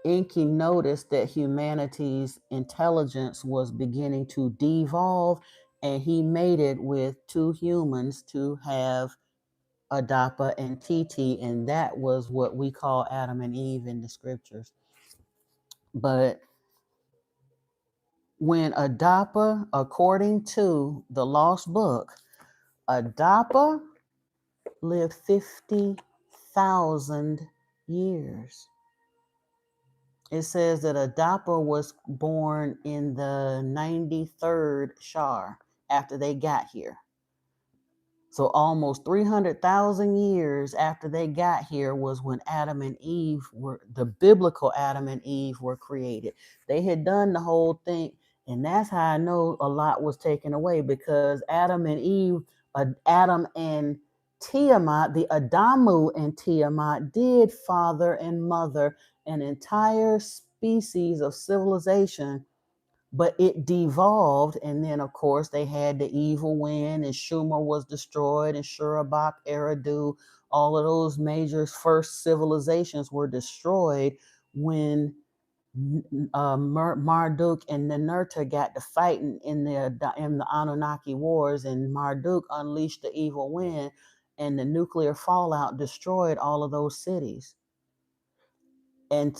Enki noticed that humanity's intelligence was beginning to devolve, and he mated with two humans to have Adapa and Titi, and that was what we call Adam and Eve in the scriptures. But when Adapa, according to the Lost Book, Adapa lived 50,000 years. It says that Adapa was born in the 93rd Shar after they got here. So almost 300,000 years after they got here was when Adam and Eve the biblical Adam and Eve were created. They had done the whole thing. And that's how I know a lot was taken away, because Adam and Eve, Adam and Tiamat, the Adamu and Tiamat, did father and mother an entire species of civilization, but it devolved. And then, of course, they had the evil wind, and Shumer was destroyed, and Shurabak, Eridu, all of those major first civilizations were destroyed when Marduk and Ninurta got to fighting in the Anunnaki wars, and Marduk unleashed the evil wind, and the nuclear fallout destroyed all of those cities. And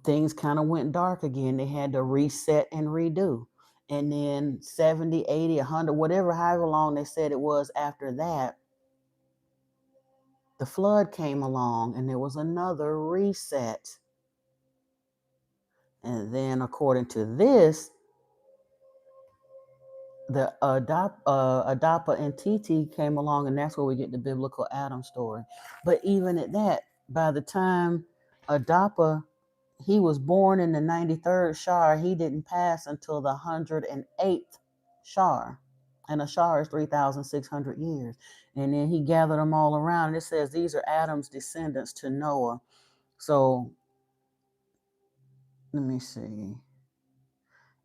things kind of went dark again. They had to reset and redo. And then 70, 80, 100, whatever, however long they said it was after that, the flood came along and there was another reset. And then, according to this, the Adapa and Titi came along, and that's where we get the biblical Adam story. But even at that, by the time Adapa, he was born in the 93rd Shar, he didn't pass until the 108th Shar. And a Shar is 3,600 years. And then he gathered them all around. And it says these are Adam's descendants to Noah. So let me see.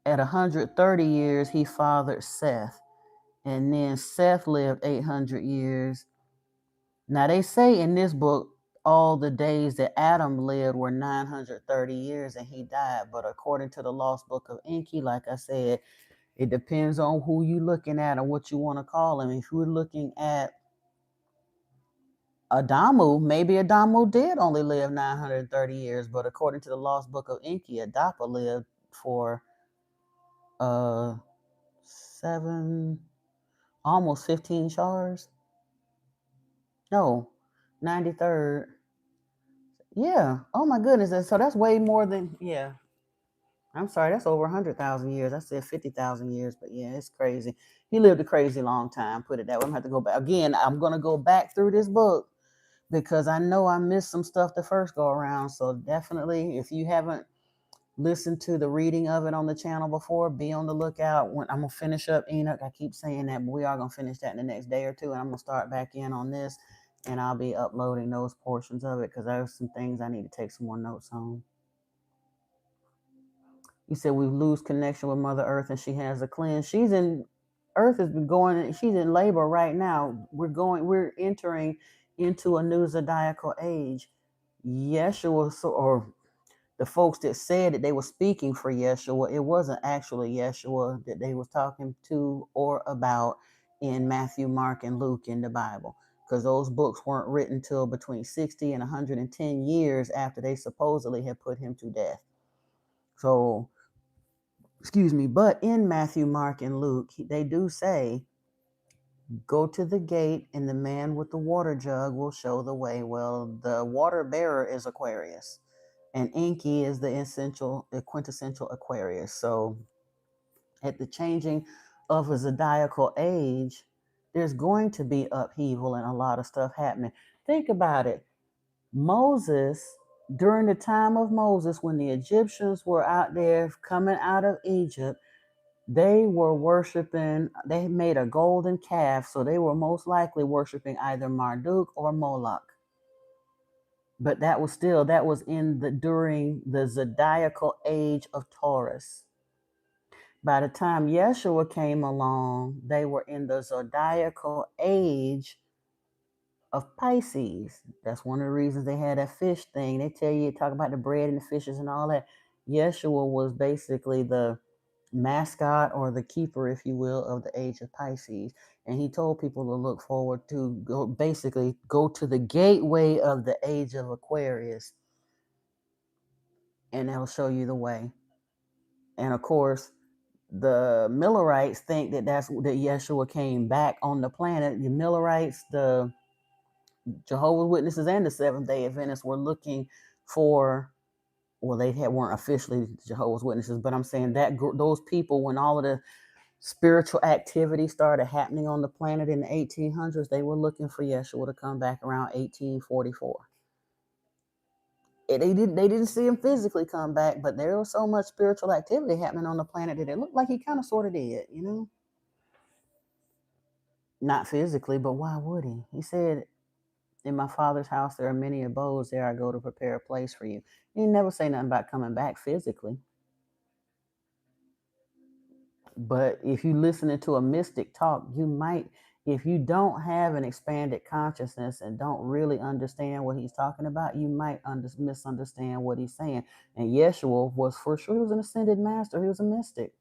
At 130 years, he fathered Seth. And then Seth lived 800 years. Now they say in this book, all the days that Adam lived were 930 years and he died. But according to the Lost Book of Enki, like I said, it depends on who you're looking at and what you want to call him. If you're looking at Adamu, maybe Adamu did only live 930 years, but according to the Lost Book of Enki, Adapa lived for uh seven, almost 15 shars. No, 93rd. Yeah. Oh my goodness. So that's way more than, yeah. I'm sorry, that's over 100,000 years. I said 50,000 years, but yeah, it's crazy. He lived a crazy long time, put it that way. I'm going to have to go back. Again, I'm going to go back through this book because I know I missed some stuff the first go around. So definitely, if you haven't listened to the reading of it on the channel before, be on the lookout. When I'm going to finish up Enoch, I keep saying that, but we are going to finish that in the next day or two. And I'm going to start back in on this and I'll be uploading those portions of it because there's some things I need to take some more notes on. You said we lose connection with Mother Earth and she has a cleanse. She's in Earth has been going, she's in labor right now. We're entering into a new zodiacal age. Yeshua, or the folks that said that they were speaking for Yeshua, it wasn't actually Yeshua that they was talking to or about in Matthew, Mark, and Luke in the Bible. Because those books weren't written till between 60 and 110 years after they supposedly had put him to death. So excuse me, but in Matthew, Mark, and Luke, they do say, go to the gate and the man with the water jug will show the way. Well, the water bearer is Aquarius, and Enki is the quintessential Aquarius. So at the changing of a zodiacal age, there's going to be upheaval and a lot of stuff happening. Think about it. Moses, during the time of Moses, when the Egyptians were out there coming out of Egypt, they were worshiping, they made a golden calf, so they were most likely worshiping either Marduk or Moloch. But that was in the during the zodiacal age of Taurus. By the time Yeshua came along, they were in the zodiacal age of Pisces. That's one of the reasons they had that fish thing. They tell you, talk about the bread and the fishes and all that. Yeshua was basically the mascot or the keeper, if you will, of the age of Pisces. And he told people to look forward to go to the gateway of the age of Aquarius, and that'll show you the way. And of course, the Millerites think that that Yeshua came back on the planet. The Millerites, the Jehovah's Witnesses, and the Seventh Day Adventists were looking for. Well, weren't officially Jehovah's Witnesses, but I'm saying that those people, when all of the spiritual activity started happening on the planet in the 1800s, they were looking for Yeshua to come back around 1844. They didn't see him physically come back, but there was so much spiritual activity happening on the planet that it looked like he kind of sort of did, Not physically, but why would he? He said, in my father's house there are many abodes, there I go to prepare a place for you. He never say nothing about coming back physically. But if you listening to a mystic talk, you might, if you don't have an expanded consciousness and don't really understand what he's talking about, you might misunderstand what he's saying. And Yeshua was, for sure, he was an ascended master. He was a mystic.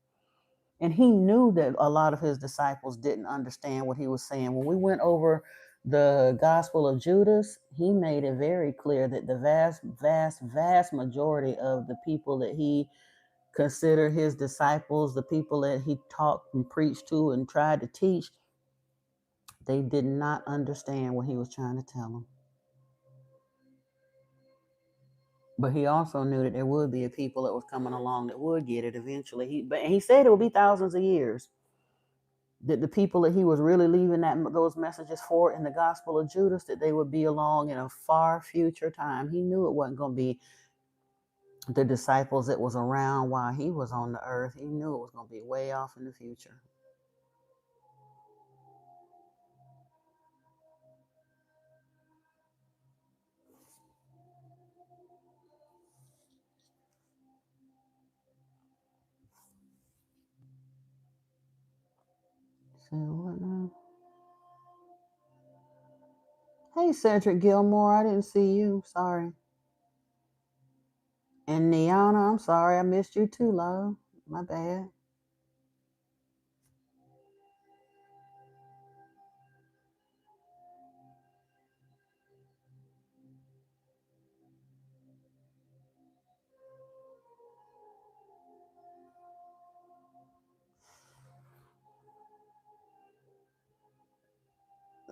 And he knew that a lot of his disciples didn't understand what he was saying. When we went over the Gospel of Judas, he made it very clear that the vast, vast, vast majority of the people that he consider his disciples, the people that he talked and preached to and tried to teach, they did not understand what he was trying to tell them. But he also knew that there would be a people that was coming along that would get it eventually. He said it would be thousands of years. That the people that he was really leaving those messages for in the Gospel of Judas, that they would be along in a far future time. He knew it wasn't going to be the disciples that was around while he was on the earth. He knew it was going to be way off in the future. So what now? Hey, Cedric Gilmore, I didn't see you. Sorry. And Niana, I'm sorry, I missed you too, love. My bad.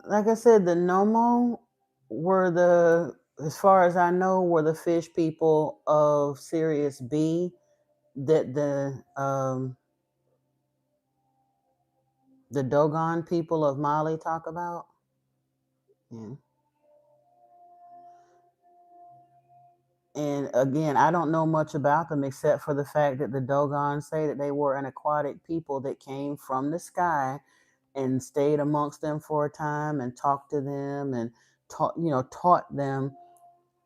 Like I said, the Nomo were as far as I know, were the fish people of Sirius B that the Dogon people of Mali talk about. Yeah. And again, I don't know much about them except for the fact that the Dogon say that they were an aquatic people that came from the sky and stayed amongst them for a time and talked to them and taught them,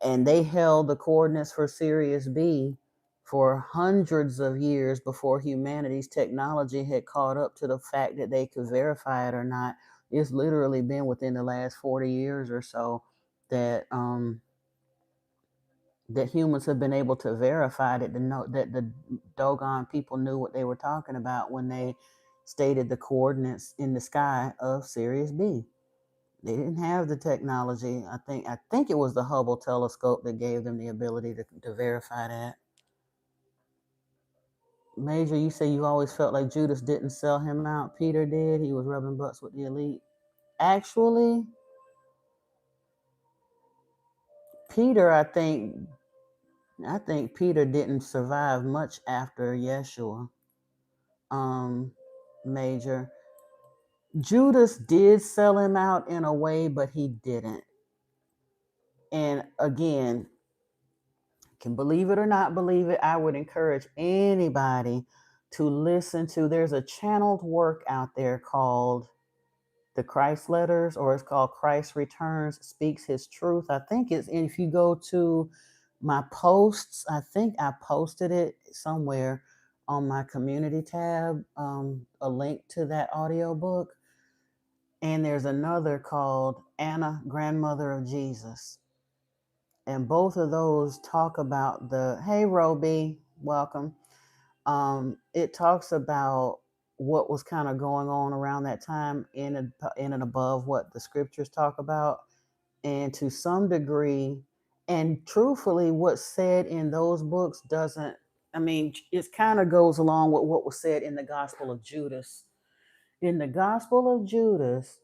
and they held the coordinates for Sirius B for hundreds of years before humanity's technology had caught up to the fact that they could verify it or not. It's literally been within the last 40 years or so that that humans have been able to verify that the Dogon people knew what they were talking about when they stated the coordinates in the sky of Sirius B. They didn't have the technology. I think it was the Hubble telescope that gave them the ability to verify that. Major, you say you always felt like Judas didn't sell him out. Peter did. He was rubbing butts with the elite. Actually, Peter, I think Peter didn't survive much after Yeshua. Um, Major. Judas did sell him out in a way, but he didn't. And again, can believe it or not believe it, I would encourage anybody to listen to. There's a channeled work out there called The Christ Letters, or it's called Christ Returns, Speaks His Truth. I think it's, and if you go to my posts, I think I posted it somewhere on my community tab, a link to that audio book. And there's another called Anna, Grandmother of Jesus. And both of those talk about hey Roby, welcome. It talks about what was kind of going on around that time in and above what the scriptures talk about, and to some degree, and truthfully, what's said in those books doesn't. I mean, it kind of goes along with what was said in the Gospel of Judas. In the Gospel of Judas,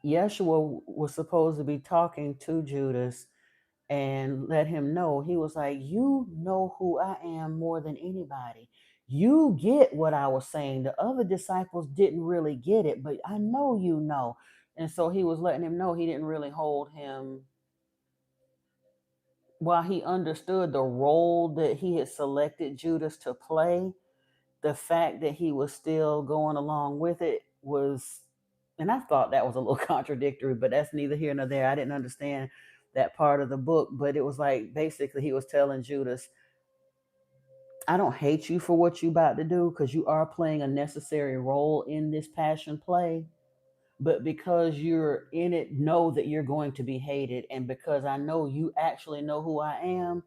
Yeshua was supposed to be talking to Judas and let him know. He was like, you know who I am more than anybody. You get what I was saying. The other disciples didn't really get it, but I know you know. And so he was letting him know he didn't really hold him. While he understood the role that he had selected Judas to play, the fact that he was still going along with it was, and I thought that was a little contradictory, but that's neither here nor there. I didn't understand that part of the book, but it was like basically he was telling Judas, I don't hate you for what you about to do, because you are playing a necessary role in this passion play, but because you're in it, know that you're going to be hated, and because I know you actually know who I am,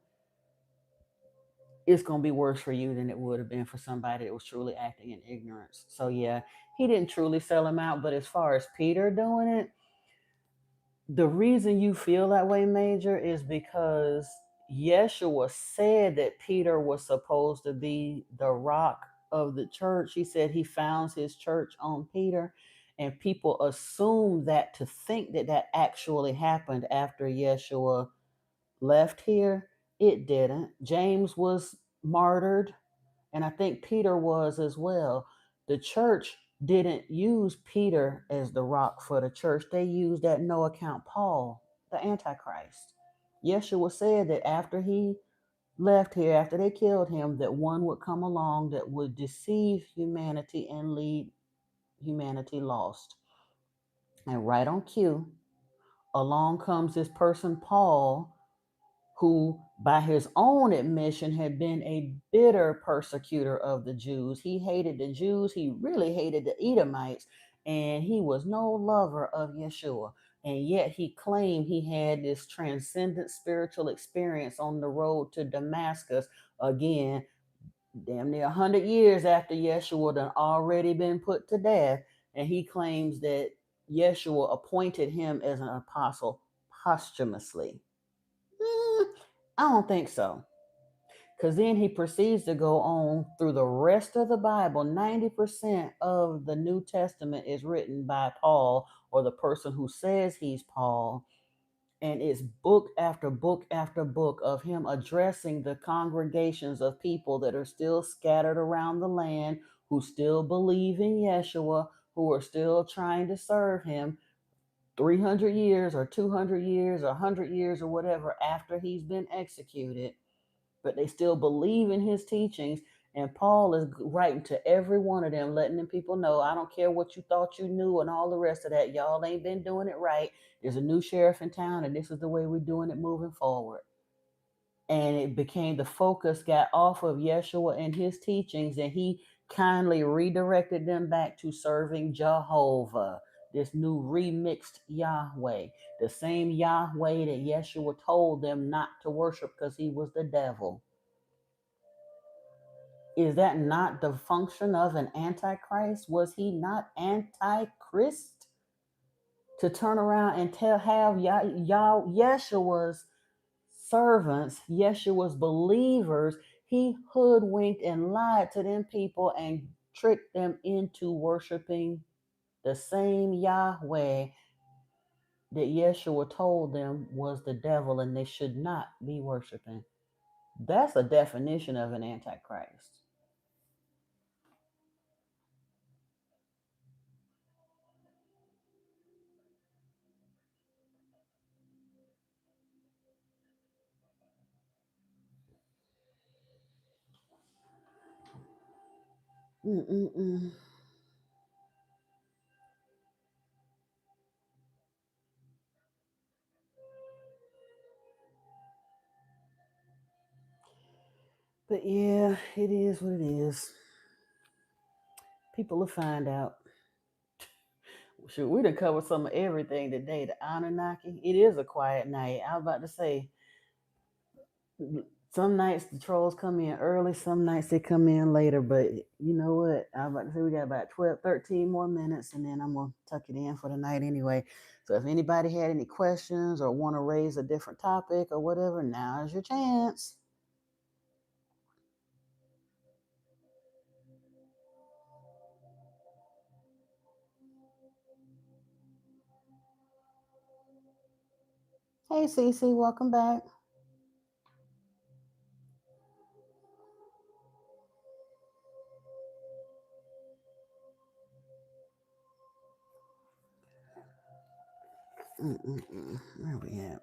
it's going to be worse for you than it would have been for somebody that was truly acting in ignorance. So yeah, he didn't truly sell him out. But as far as Peter doing it, the reason you feel that way, Major, is because Yeshua said that Peter was supposed to be the rock of the church. He said he founds his church on Peter, and people assume that, to think that that actually happened after Yeshua left here. It didn't. James was martyred, and I think Peter was as well. The church didn't use Peter as the rock for the church. They used at no account Paul, the Antichrist. Yeshua said that after he left here, after they killed him, that one would come along that would deceive humanity and lead humanity lost. And right on cue, along comes this person, Paul, who, by his own admission, had been a bitter persecutor of the Jews. He hated the Jews. He really hated the Edomites, and he was no lover of Yeshua. And yet he claimed he had this transcendent spiritual experience on the road to Damascus, again, damn near 100 years after Yeshua had already been put to death. And he claims that Yeshua appointed him as an apostle posthumously. I don't think so. Because then he proceeds to go on through the rest of the Bible. 90% of the New Testament is written by Paul, or the person who says he's Paul. And it's book after book after book of him addressing the congregations of people that are still scattered around the land, who still believe in Yeshua, who are still trying to serve him 300 years or 200 years or 100 years or whatever after he's been executed, but they still believe in his teachings. And Paul is writing to every one of them, letting them people know, I don't care what you thought you knew and all the rest of that. Y'all ain't been doing it right. There's a new sheriff in town, and this is the way we're doing it moving forward. And it became, the focus got off of Yeshua and his teachings, and he kindly redirected them back to serving Jehovah, this new remixed Yahweh, the same Yahweh that Yeshua told them not to worship because he was the devil. Is that not the function of an antichrist? Was he not antichrist? To turn around and have Yeshua's servants, Yeshua's believers, he hoodwinked and lied to them people and tricked them into worshiping the same Yahweh that Yeshua told them was the devil and they should not be worshiping. That's a definition of an antichrist. Mm-mm-mm. But yeah, it is what it is. People will find out. Sure, we done covered some of everything today. The Anunnaki. It is a quiet night. I was about to say, some nights the trolls come in early, some nights they come in later. But you know what? I was about to say we got about 12, 13 more minutes, and then I'm going to tuck it in for the night anyway. So if anybody had any questions or want to raise a different topic or whatever, now's your chance. Hey, Cece, welcome back. Mm-mm-mm. Where we at?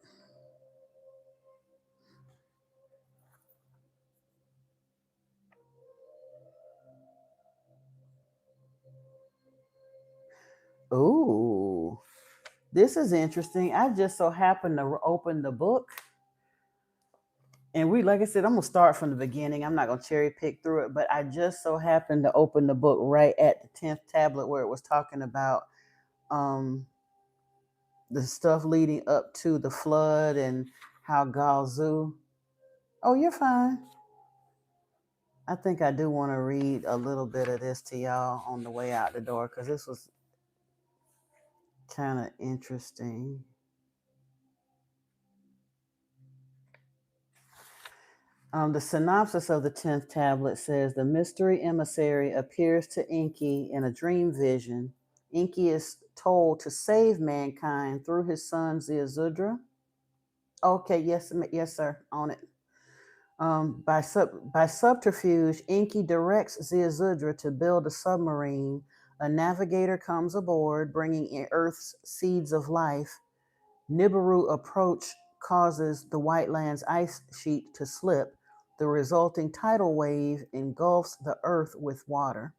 Ooh, this is interesting. I just so happened to open the book, and like I said, I'm gonna start from the beginning. I'm not gonna cherry pick through it, but I just so happened to open the book right at the 10th tablet where it was talking about um, the stuff leading up to the flood and how Galzu. Oh, you're fine. I think I do want to read a little bit of this to y'all on the way out the door because this was kind of interesting. The synopsis of the 10th tablet says the mystery emissary appears to Enki in a dream vision. Enki is told to save mankind through his son Ziusudra. Okay, yes, yes, sir, on it. By subterfuge, Enki directs Ziusudra to build a submarine. A navigator comes aboard, bringing in Earth's seeds of life. Nibiru approach causes the White Land's ice sheet to slip. The resulting tidal wave engulfs the Earth with water.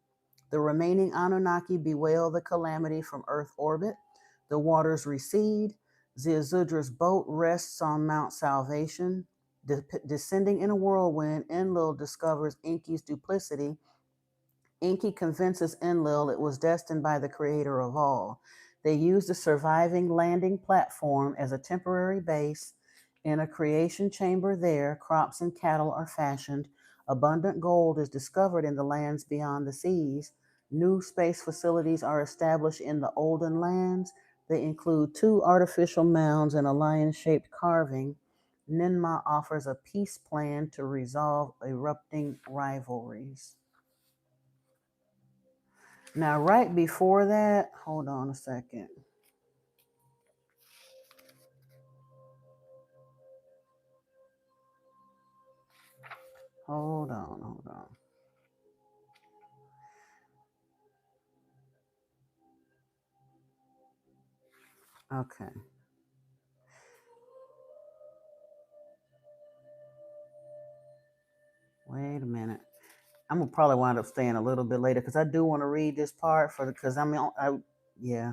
The remaining Anunnaki bewail the calamity from Earth orbit. The waters recede. Ziusudra's boat rests on Mount Salvation. Descending in a whirlwind, Enlil discovers Enki's duplicity. Enki convinces Enlil it was destined by the creator of all. They used the surviving landing platform as a temporary base. In a creation chamber there, crops and cattle are fashioned. Abundant gold is discovered in the lands beyond the seas. New space facilities are established in the olden lands. They include two artificial mounds and a lion shaped carving. Ninmah offers a peace plan to resolve erupting rivalries. Now, right before that, hold on a second. Hold on, hold on. Okay. Wait a minute. I'm gonna probably wind up staying a little bit later because I do want to read this part for the because yeah.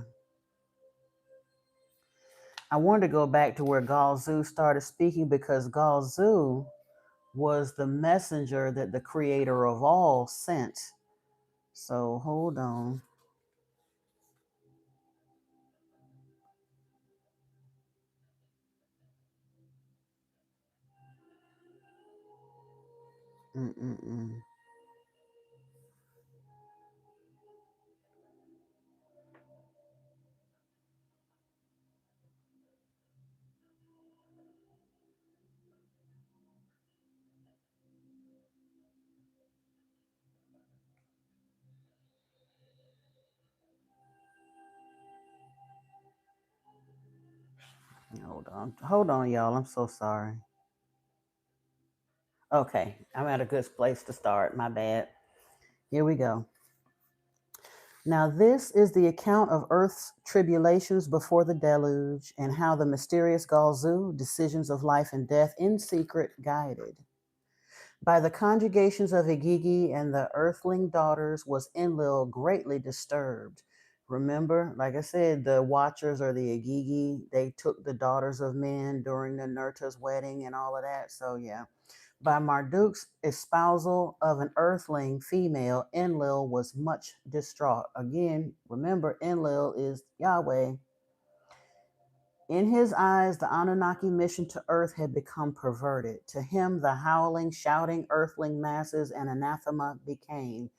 I wanted to go back to where Galzu started speaking because Galzu was the messenger that the creator of all sent. So hold on. Mm-mm-mm. Hold on, y'all. I'm so sorry. Okay, I'm at a good place to start. My bad. Here we go. Now, this is the account of Earth's tribulations before the deluge and how the mysterious Galzu, decisions of life and death in secret, guided. By the conjugations of Igigi and the earthling daughters was Enlil greatly disturbed. Remember, like I said, the Watchers or the Igigi, they took the daughters of men during the Nurta's wedding and all of that. So, yeah. By Marduk's espousal of an earthling female, Enlil was much distraught. Again, remember, Enlil is Yahweh. In his eyes, the Anunnaki mission to Earth had become perverted. To him, the howling, shouting earthling masses an anathema became.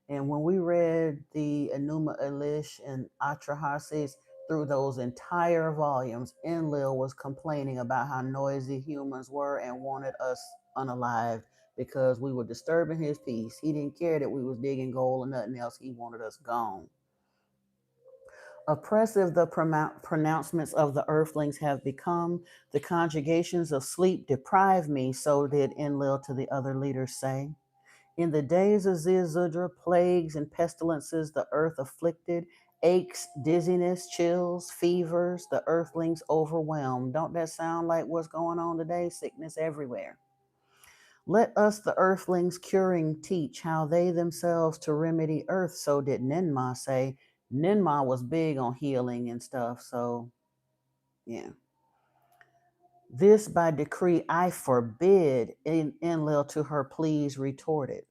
And when we read the Enuma Elish and Atrahasis through those entire volumes, Enlil was complaining about how noisy humans were and wanted us unalived because we were disturbing his peace. He didn't care that we was digging gold or nothing else. He wanted us gone. Oppressive the pronouncements of the earthlings have become. The conjugations of sleep deprive me, so did Enlil to the other leaders say. In the days of Ziuzudra, plagues and pestilences the earth afflicted, aches, dizziness, chills, fevers, the earthlings overwhelmed. Don't that sound like what's going on today? Sickness everywhere. Let us, the earthlings, curing teach how they themselves to remedy earth. So did Ninmah say. Ninmah was big on healing and stuff. So, yeah. This by decree I forbid, Enlil to her pleas retorted.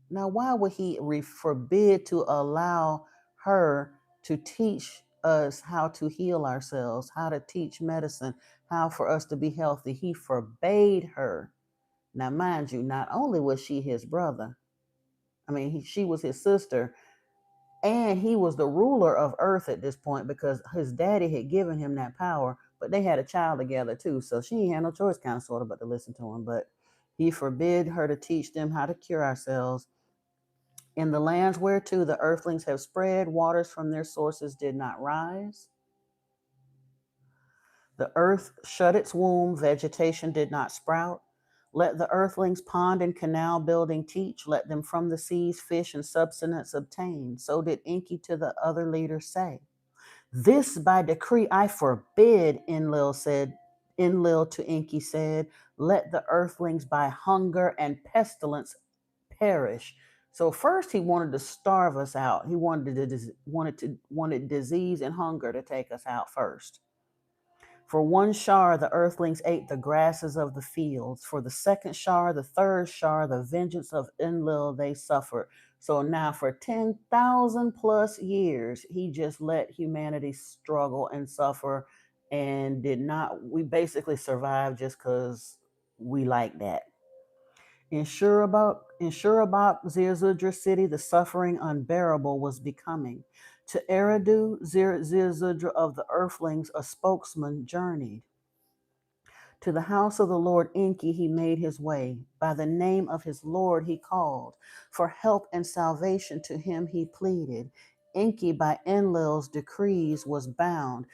Now, why would he forbid to allow her to teach us how to heal ourselves, how to teach medicine, how for us to be healthy? He forbade her. Now, mind you, not only was she his brother, she was his sister, and he was the ruler of Earth at this point because his daddy had given him that power, but they had a child together too. So she ain't had no choice, kind of, sort of, but to listen to him. But he forbid her to teach them how to cure ourselves. In the lands whereto the earthlings have spread, waters from their sources did not rise. The earth shut its womb, vegetation did not sprout. Let the earthlings pond and canal building teach, let them from the seas fish and subsistence obtain. So did Enki to the other leaders say. This by decree I forbid, Enlil to Enki said, let the earthlings by hunger and pestilence perish. So first he wanted to starve us out. He wanted disease and hunger to take us out first. For one shar, the earthlings ate the grasses of the fields. For the second shar, the third shar, the vengeance of Enlil they suffered. So now for 10,000 plus years, he just let humanity struggle and suffer and did not, we basically survived just because we like that. In Shurabak, Zirzudra city, the suffering unbearable was becoming. To Eridu, Zirzudra of the earthlings, a spokesman journeyed. To the house of the Lord Enki he made his way. By the name of his Lord he called. For help and salvation to him he pleaded. Enki by Enlil's decrees was bound.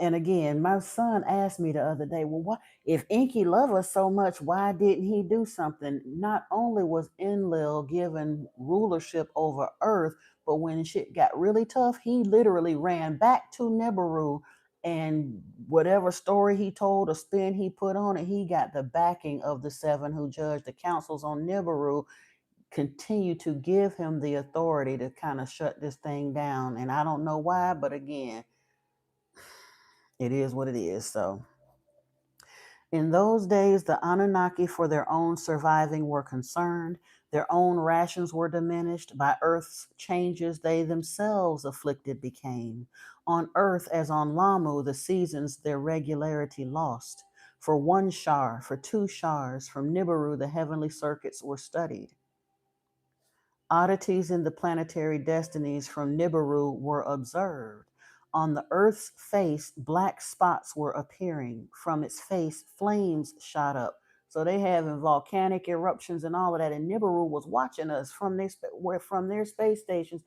And again, my son asked me the other day, well, what if Enki loved us so much, why didn't he do something? Not only was Enlil given rulership over earth, but when shit got really tough, he literally ran back to Nibiru, and whatever story he told or spin he put on it, he got the backing of the seven who judged the councils on Nibiru, continue to give him the authority to kind of shut this thing down. And I don't know why, but again, it is what it is. So in those days, the Anunnaki for their own surviving were concerned. Their own rations were diminished. By earth's changes, they themselves afflicted became. On earth, as on Lamu, the seasons their regularity lost. For one shar, for two shars, from Nibiru, the heavenly circuits were studied. Oddities in the planetary destinies from Nibiru were observed. On the Earth's face, black spots were appearing. From its face, flames shot up. So they having volcanic eruptions and all of that. And Nibiru was watching us from their space stations.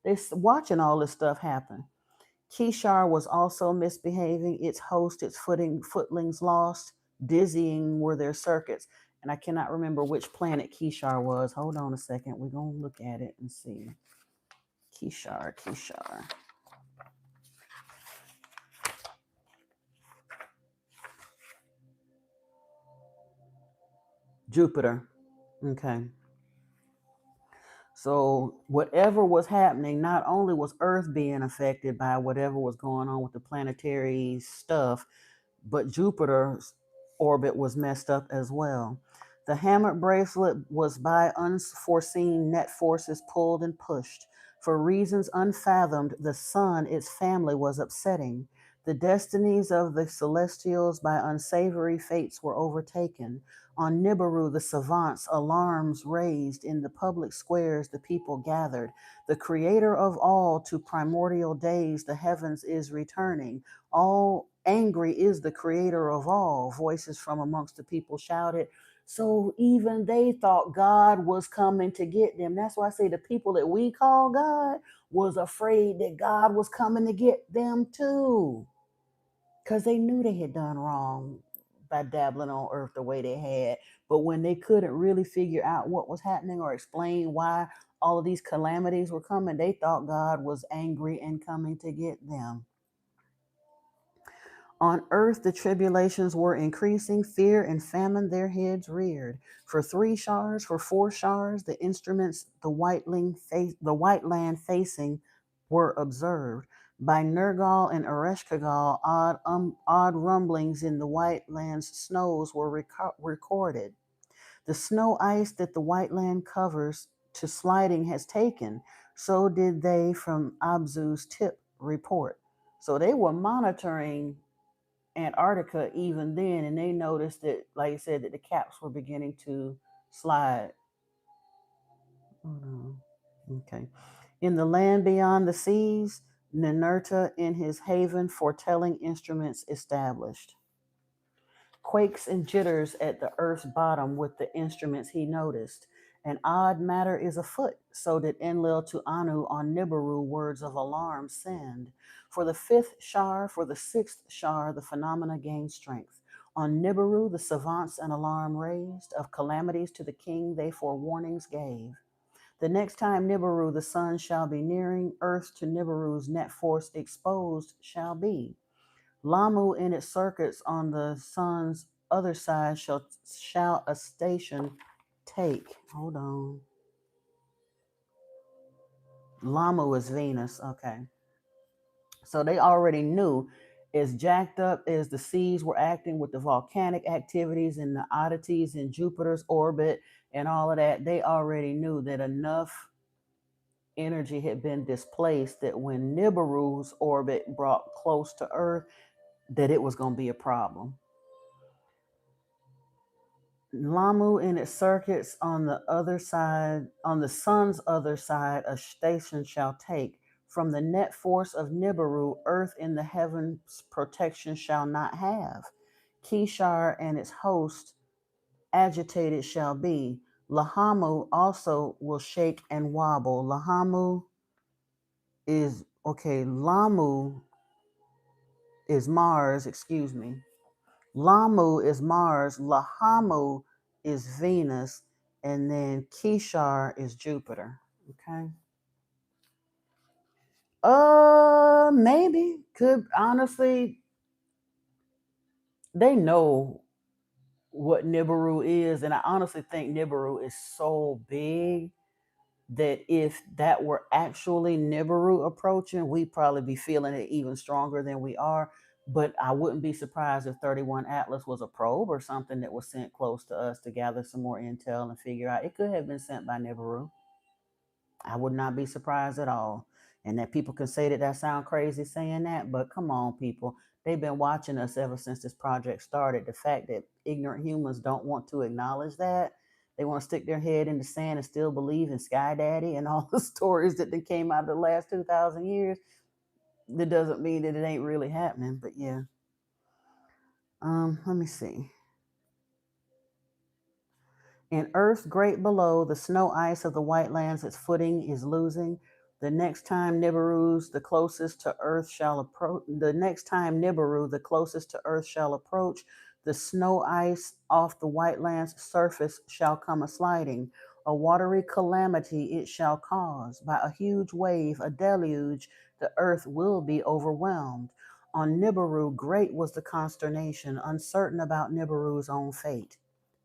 They're watching all this stuff happen. Kishar was also misbehaving. Its host, its footlings lost. Dizzying were their circuits. And I cannot remember which planet Kishar was. Hold on a second. We're going to look at it and see. Kishar. Jupiter. Okay. So whatever was happening, not only was Earth being affected by whatever was going on with the planetary stuff, but Jupiter's orbit was messed up as well. The hammered bracelet was by unforeseen net forces pulled and pushed. For reasons unfathomed, the sun, its family, was upsetting. The destinies of the celestials by unsavory fates were overtaken. On Nibiru, the savants, alarms raised. In the public squares, the people gathered. The creator of all to primordial days, the heavens is returning. All angry is the creator of all. Voices from amongst the people shouted. So even they thought God was coming to get them. That's why I say the people that we call God was afraid that God was coming to get them too. Because they knew they had done wrong by dabbling on earth the way they had. But when they couldn't really figure out what was happening or explain why all of these calamities were coming, they thought God was angry and coming to get them. On earth, the tribulations were increasing, fear and famine their heads reared. For 3 shars, for 4 shars, the instruments the white land facing were observed. By Nergal and Ereshkigal, odd rumblings in the white land's snows were recorded. The snow ice that the white land covers to sliding has taken, so did they from Abzu's tip report. So they were monitoring Antarctica even then, and they noticed that, like I said, that the caps were beginning to slide. Hold on. Okay. In the land beyond the seas, Ninurta in his haven foretelling instruments established. Quakes and jitters at the earth's bottom with the instruments he noticed. An odd matter is afoot, so did Enlil to Anu on Nibiru words of alarm send. For the 5th shar, for the 6th shar, the phenomena gained strength. On Nibiru, the savants an alarm raised, of calamities to the king they forewarnings gave. The next time Nibiru the sun shall be nearing, earth to Nibiru's net force exposed shall be. Lamu in its circuits on the sun's other side shall a station take. Hold on. Lamu is Venus. Okay. So they already knew As jacked up as the seas were acting with the volcanic activities and the oddities in Jupiter's orbit and all of that, they already knew that enough energy had been displaced that when Nibiru's orbit brought close to Earth, that it was going to be a problem. Lamu and its circuits on the other side, on the sun's other side, a station shall take. From the net force of Nibiru, earth in the heavens protection shall not have. Kishar and its host agitated shall be. Lahamu also will shake and wobble. Lahamu is, okay, Lamu is Mars, excuse me. Lamu is Mars, Lahamu is Venus, and then Kishar is Jupiter. Okay. Maybe. Could honestly, they know what Nibiru is, and I honestly think Nibiru is so big that if that were actually Nibiru approaching, we'd probably be feeling it even stronger than we are. But I wouldn't be surprised if 31 Atlas was a probe or something that was sent close to us to gather some more intel and figure out it could have been sent by Nibiru. I would not be surprised at all. And that people can say that sound crazy saying that, but come on, people. They've been watching us ever since this project started. The fact that ignorant humans don't want to acknowledge that, they want to stick their head in the sand and still believe in Sky Daddy and all the stories that came out of the last 2,000 years, that doesn't mean that it ain't really happening. But yeah. Let me see. In Earth's great below, the snow ice of the white lands its footing is losing. The next time Nibiru's the closest to Earth shall approach. The next time Nibiru, the closest to Earth, shall approach, the snow ice off the white land's surface shall come a sliding. A watery calamity it shall cause. By a huge wave, a deluge, the Earth will be overwhelmed. On Nibiru, great was the consternation, uncertain about Nibiru's own fate.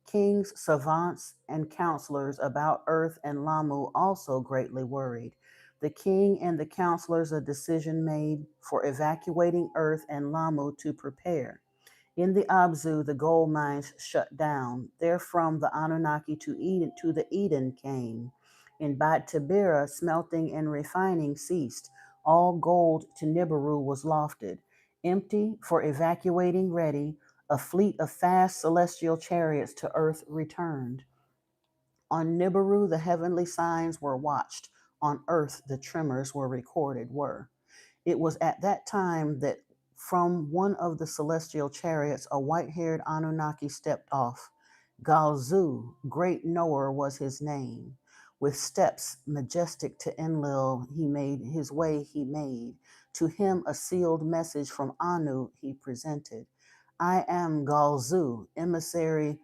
Kings, savants, and counselors about Earth and Lamu also greatly worried. The king and the counselors a decision made for evacuating Earth and Lamu to prepare. In the Abzu, the gold mines shut down. Therefrom, the Anunnaki to the Eden came. In Bat Tabira, smelting and refining ceased. All gold to Nibiru was lofted. Empty, for evacuating ready, a fleet of fast celestial chariots to earth returned. On Nibiru, the heavenly signs were watched. On earth, the tremors were recorded, were. It was at that time that from one of the celestial chariots a white haired Anunnaki stepped off. Galzu, great knower, was his name. With steps majestic to Enlil, he made his way, he made. To him a sealed message from Anu he presented. I am Galzu, emissary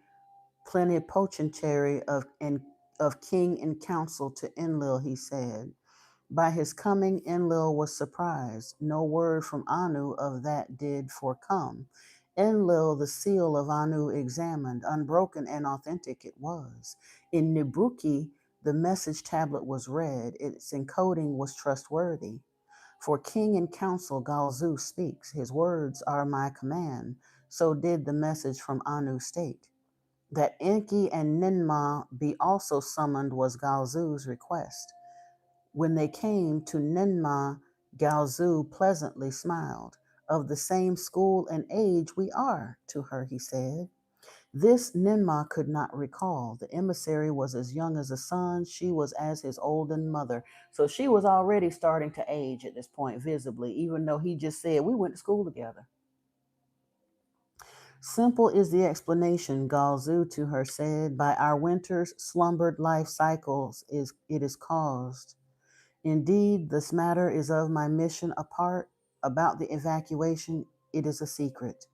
plenipotentiary of king and council to Enlil, he said. By his coming, Enlil was surprised. No word from Anu of that did forecome. Enlil, the seal of Anu, examined. Unbroken and authentic it was. In Nibruki, the message tablet was read. Its encoding was trustworthy. For king and council, Galzu speaks. His words are my command. So did the message from Anu state. That Enki and Ninmah be also summoned was Galzu's request. When they came to Ninmah, Galzu pleasantly smiled. Of the same school and age we are, to her he said. This Ninmah could not recall. The emissary was as young as a son. She was as his olden mother. So she was already starting to age at this point, visibly, even though he just said, we went to school together. Simple is the explanation, Galzu to her said. By our winters, slumbered life cycles it is caused. Indeed, this matter is of my mission apart. About the evacuation, it is a secret.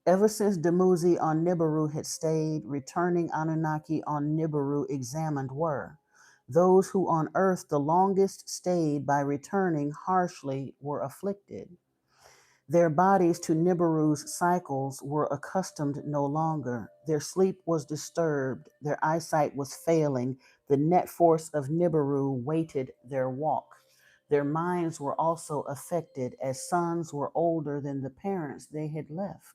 Ever since Dumuzi on Nibiru had stayed, returning Anunnaki on Nibiru examined were. Those who on earth the longest stayed by returning harshly were afflicted. Their bodies to Nibiru's cycles were accustomed no longer. Their sleep was disturbed. Their eyesight was failing. The net force of Nibiru weighted their walk. Their minds were also affected, as sons were older than the parents they had left.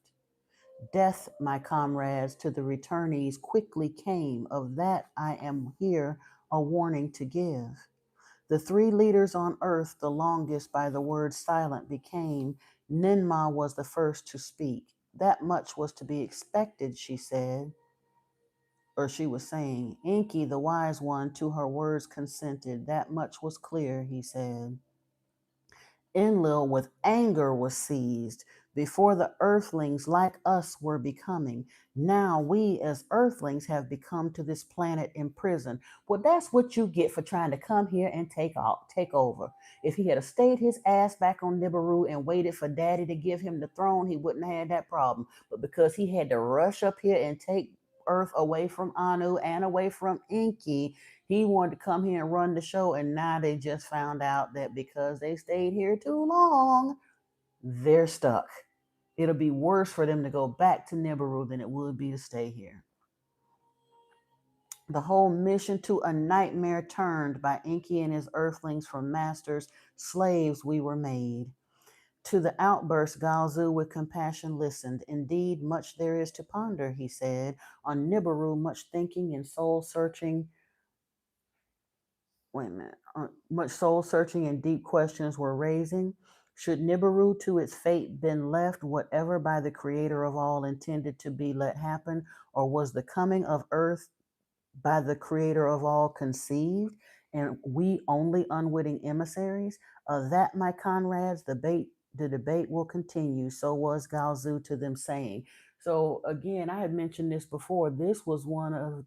Death, my comrades, to the returnees quickly came. Of that I am here a warning to give. The three leaders on earth, the longest by the word silent, became. Ninmah was the first to speak. That much was to be expected, she said, or she was saying. Enki, the wise one, to her words consented. That much was clear, he said. Enlil with anger was seized. Before the earthlings like us were becoming. Now we as earthlings have become to this planet imprisoned. Well, that's what you get for trying to come here and take over. If he had stayed his ass back on Nibiru and waited for daddy to give him the throne, he wouldn't have had that problem. But because he had to rush up here and take Earth away from Anu and away from Enki, he wanted to come here and run the show, and now they just found out that because they stayed here too long, they're stuck. It'll be worse for them to go back to Nibiru than it would be to stay here. The whole mission to a nightmare turned by Enki and his earthlings from masters, slaves we were made. To the outburst, Galzu with compassion listened. Indeed, much there is to ponder, he said. On Nibiru, much thinking and soul searching much soul searching and deep questions were raising. Should Nibiru to its fate been left, whatever by the creator of all intended to be let happen, or was the coming of earth by the creator of all conceived, and we only unwitting emissaries? Of that, my comrades, the debate will continue. So was Galzu to them saying. So again, I had mentioned this before. This was one of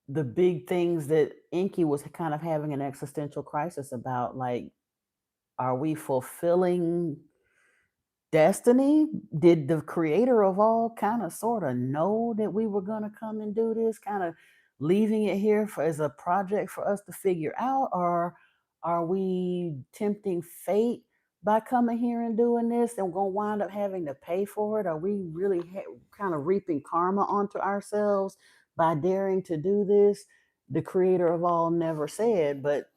the big things that Enki was kind of having an existential crisis about. Like, are we fulfilling destiny? Did the creator of all kind of sort of know that we were going to come and do this, kind of leaving it here as a project for us to figure out? Or are we tempting fate by coming here and doing this and we're going to wind up having to pay for it? Are we really kind of reaping karma onto ourselves by daring to do this? The creator of all never said, but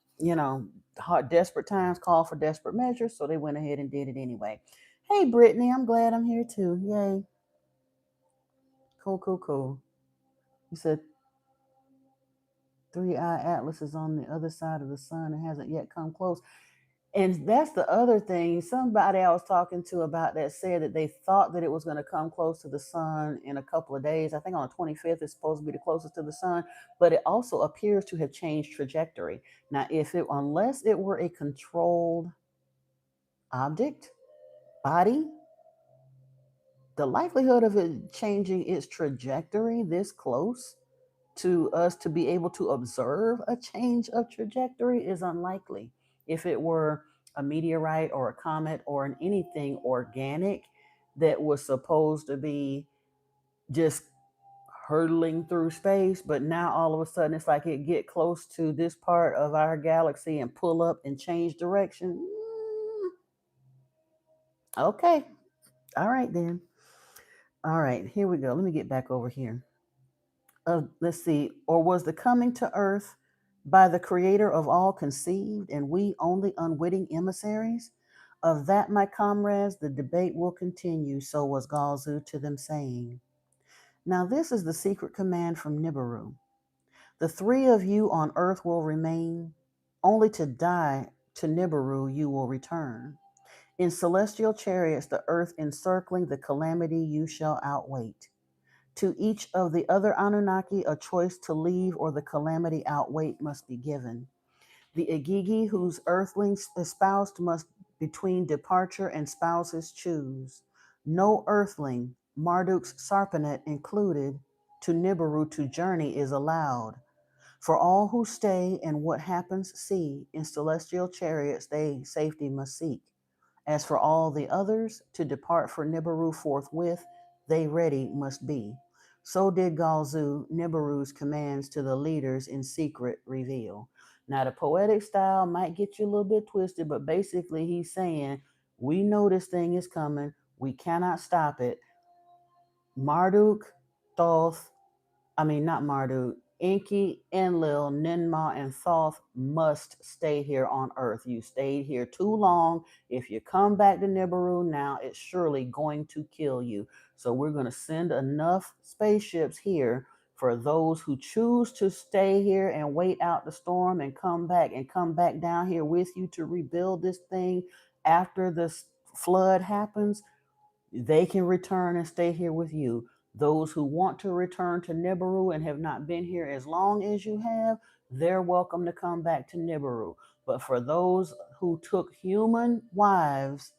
desperate times call for desperate measures, so they went ahead and did it anyway. Hey, Brittany, I'm glad I'm here too. Yay. Cool, cool, cool. You said Three-Eye Atlas is on the other side of the sun and hasn't yet come close. And that's the other thing. Somebody I was talking to about that said that they thought that it was going to come close to the sun in a couple of days. I think on the 25th it's supposed to be the closest to the sun, but it also appears to have changed trajectory. Now, unless it were a controlled object, body, the likelihood of it changing its trajectory this close to us to be able to observe a change of trajectory is unlikely. If it were a meteorite or a comet or anything organic that was supposed to be just hurtling through space, but now all of a sudden it's like it get close to this part of our galaxy and pull up and change direction. Okay. All right then. All right, here we go. Let me get back over here. Let's see. Or was the coming to earth by the creator of all conceived, and we only unwitting emissaries? Of that, my comrades, the debate will continue. So was Galzu to them, saying. Now, this is the secret command from Nibiru. The three of you on earth will remain, only to die. To Nibiru you will return. In celestial chariots, the earth encircling the calamity you shall outwait. To each of the other Anunnaki, a choice to leave or the calamity outwait must be given. The Igigi, whose earthlings espoused, must between departure and spouses choose. No earthling, Marduk's Sarpanet included, to Nibiru to journey is allowed. For all who stay and what happens see, in celestial chariots they safety must seek. As for all the others, to depart for Nibiru forthwith, they ready must be. So did Galzu Nibiru's commands to the leaders in secret reveal. Now, the poetic style might get you a little bit twisted, but basically he's saying, we know this thing is coming. We cannot stop it. Marduk, Thoth, not Marduk. Enki, Enlil, Ninmah, and Thoth must stay here on Earth. You stayed here too long. If you come back to Nibiru now, it's surely going to kill you. So we're going to send enough spaceships here for those who choose to stay here and wait out the storm and come back down here with you to rebuild this thing after the flood happens. They can return and stay here with you. Those who want to return to Nibiru and have not been here as long as you have, they're welcome to come back to Nibiru. But for those who took human wives,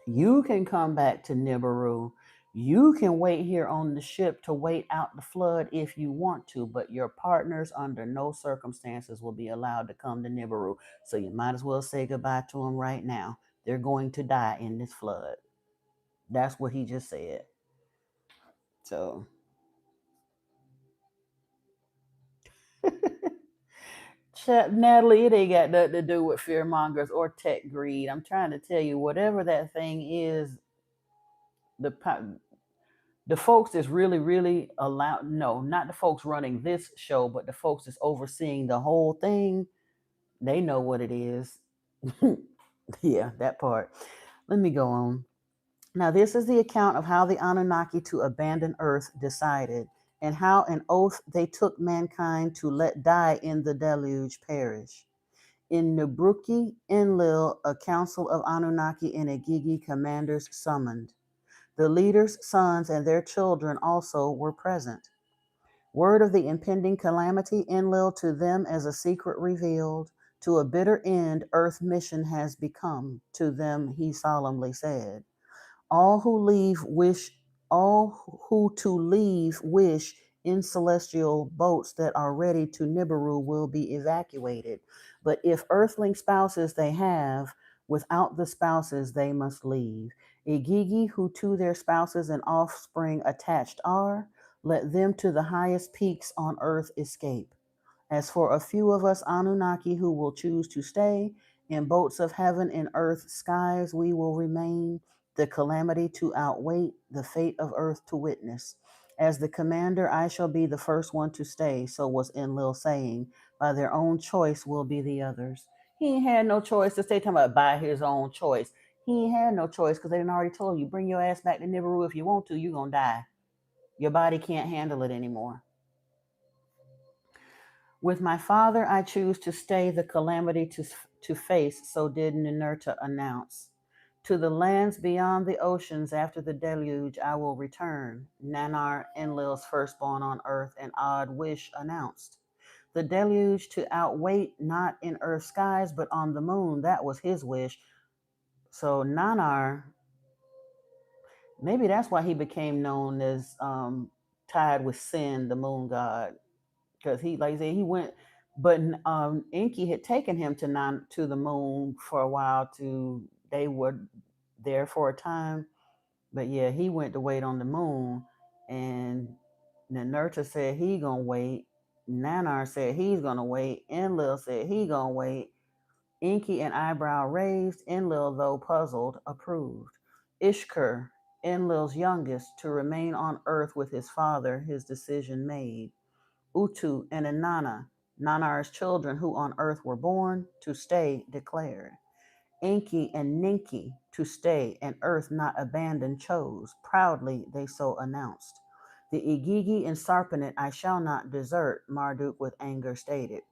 you can come back to Nibiru. You can wait here on the ship to wait out the flood if you want to, but your partners under no circumstances will be allowed to come to Nibiru. So you might as well say goodbye to them right now. They're going to die in this flood. That's what he just said. So, Natalie, it ain't got nothing to do with fear mongers or tech greed. I'm trying to tell you, whatever that thing is, the the folks that's really allowed, no, not the folks running this show, but the folks that's overseeing the whole thing, they know what it is. Yeah, that part. Let me go on. Now, this is the account of how the Anunnaki to abandon Earth decided, and how an oath they took mankind to let die in the deluge perish. In Nubruki Enlil, a council of Anunnaki and Igigi commanders summoned. The leaders' sons and their children also were present. Word of the impending calamity Enlil to them as a secret revealed. To a bitter end, Earth mission has become, to them he solemnly said. All who leave wish all who to leave wish in celestial boats that are ready to Nibiru will be evacuated. But if earthling spouses they have, without the spouses they must leave. Igigi, who to their spouses and offspring attached are, let them to the highest peaks on earth escape. As for a few of us Anunnaki who will choose to stay, in boats of heaven and earth skies we will remain, the calamity to outwait, the fate of earth to witness. As the commander, I shall be the first one to stay, so was Enlil saying. By their own choice will be the others. He ain't had no choice to stay, talking about by his own choice. He ain't had no choice because they didn't already told you, bring your ass back to Nibiru if you want to, you're going to die. Your body can't handle it anymore. With my father, I choose to stay the calamity to face, so did Ninurta announce. To the lands beyond the oceans after the deluge I will return, Nanar, Enlil's firstborn on earth, an odd wish announced. The deluge to outwait not in earth's skies, but on the moon, that was his wish. So Nanar, maybe that's why he became known as tied with Sin, the moon god, because he, like I said, he went, but Enki had taken him to the moon for a while. They were there for a time, but yeah, he went to wait on the moon, and Ninurta said he gonna wait. Nanar said he's gonna wait. Enlil said he gonna wait. Enki, an eyebrow raised. Enlil, though puzzled, approved. Ishkur, Enlil's youngest, to remain on earth with his father, his decision made. Utu and Inanna, Nanar's children who on earth were born, to stay declared. Enki and Ninki, to stay and earth not abandoned, chose. Proudly they so announced. The Igigi and Sarpanet I shall not desert, Marduk with anger stated.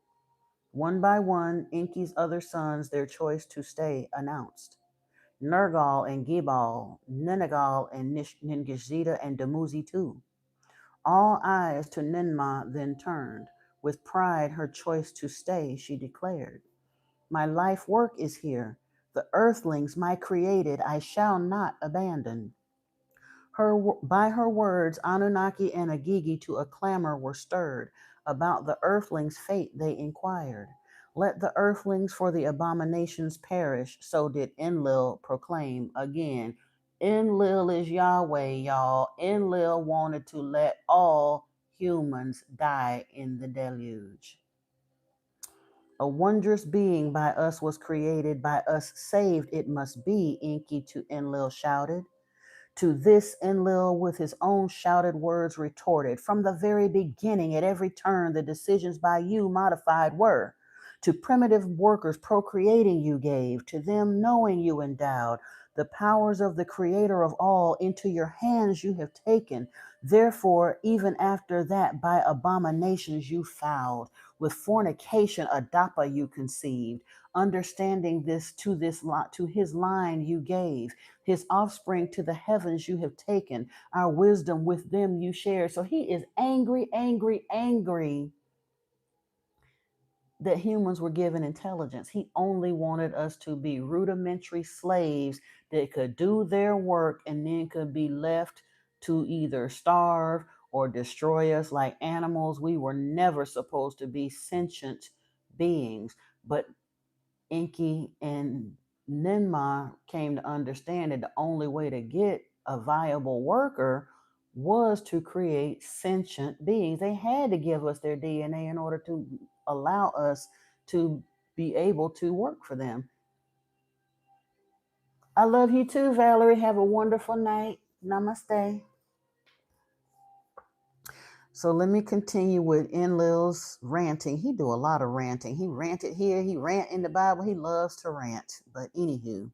One by one, Enki's other sons their choice to stay announced. Nergal and Gibal, Nenagal and Ningishzida and Dumuzi too. All eyes to Ninmah then turned. With pride her choice to stay, she declared. My life work is here. The earthlings, my created, I shall not abandon. By her words, Anunnaki and Agigi to a clamor were stirred. About the earthlings' fate they inquired. Let the earthlings for the abominations perish, so did Enlil proclaim again. Enlil is Yahweh, y'all. Enlil wanted to let all humans die in the deluge. A wondrous being by us was created, by us saved it must be, Enki to Enlil shouted. To this Enlil with his own shouted words retorted, from the very beginning, at every turn, the decisions by you modified were. To primitive workers procreating you gave, to them knowing you endowed, the powers of the creator of all into your hands you have taken. Therefore, even after that, by abominations you fouled, with fornication Adapa you conceived, understanding this lot to his line you gave, his offspring to the heavens you have taken, our wisdom with them you share. So he is angry, angry, angry that humans were given intelligence. He only wanted us to be rudimentary slaves that could do their work and then could be left to either starve or destroy us like animals. We were never supposed to be sentient beings. But Enki and Ninmah came to understand that the only way to get a viable worker was to create sentient beings. They had to give us their DNA in order to allow us to be able to work for them. I love you too, Valerie. Have a wonderful night. Namaste. So let me continue with Enlil's ranting. He do a lot of ranting. He ranted here, he rant in the Bible. He loves to rant. But anywho,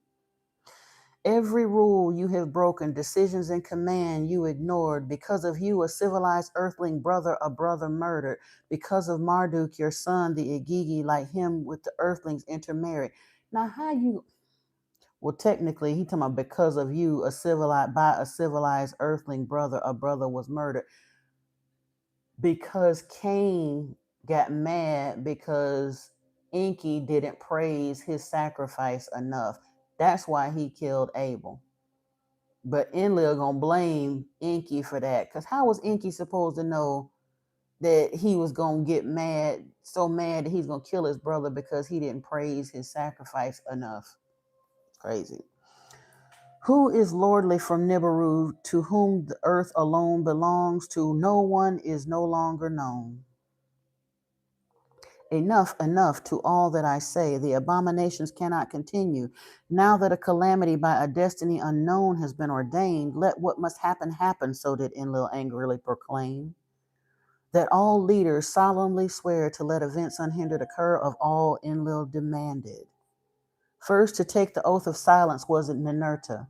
every rule you have broken, decisions and command you ignored. Because of you, a civilized earthling brother, a brother murdered. Because of Marduk, your son, the Igigi, like him with the earthlings intermarried. Now, how you? Well, technically, he talking about because of you, a civilized earthling brother, a brother was murdered. Because Cain got mad because Enki didn't praise his sacrifice enough. That's why he killed Abel. But Enlil gonna blame Enki for that. Because how was Enki supposed to know that he was gonna get mad, so mad that he's gonna kill his brother because he didn't praise his sacrifice enough? Crazy. Who is lordly from Nibiru, to whom the earth alone belongs, to no one is no longer known? Enough, enough to all that I say. The abominations cannot continue. Now that a calamity by a destiny unknown has been ordained, let what must happen happen, so did Enlil angrily proclaim. That all leaders solemnly swear to let events unhindered occur, of all Enlil demanded. First to take the oath of silence was Ninurta.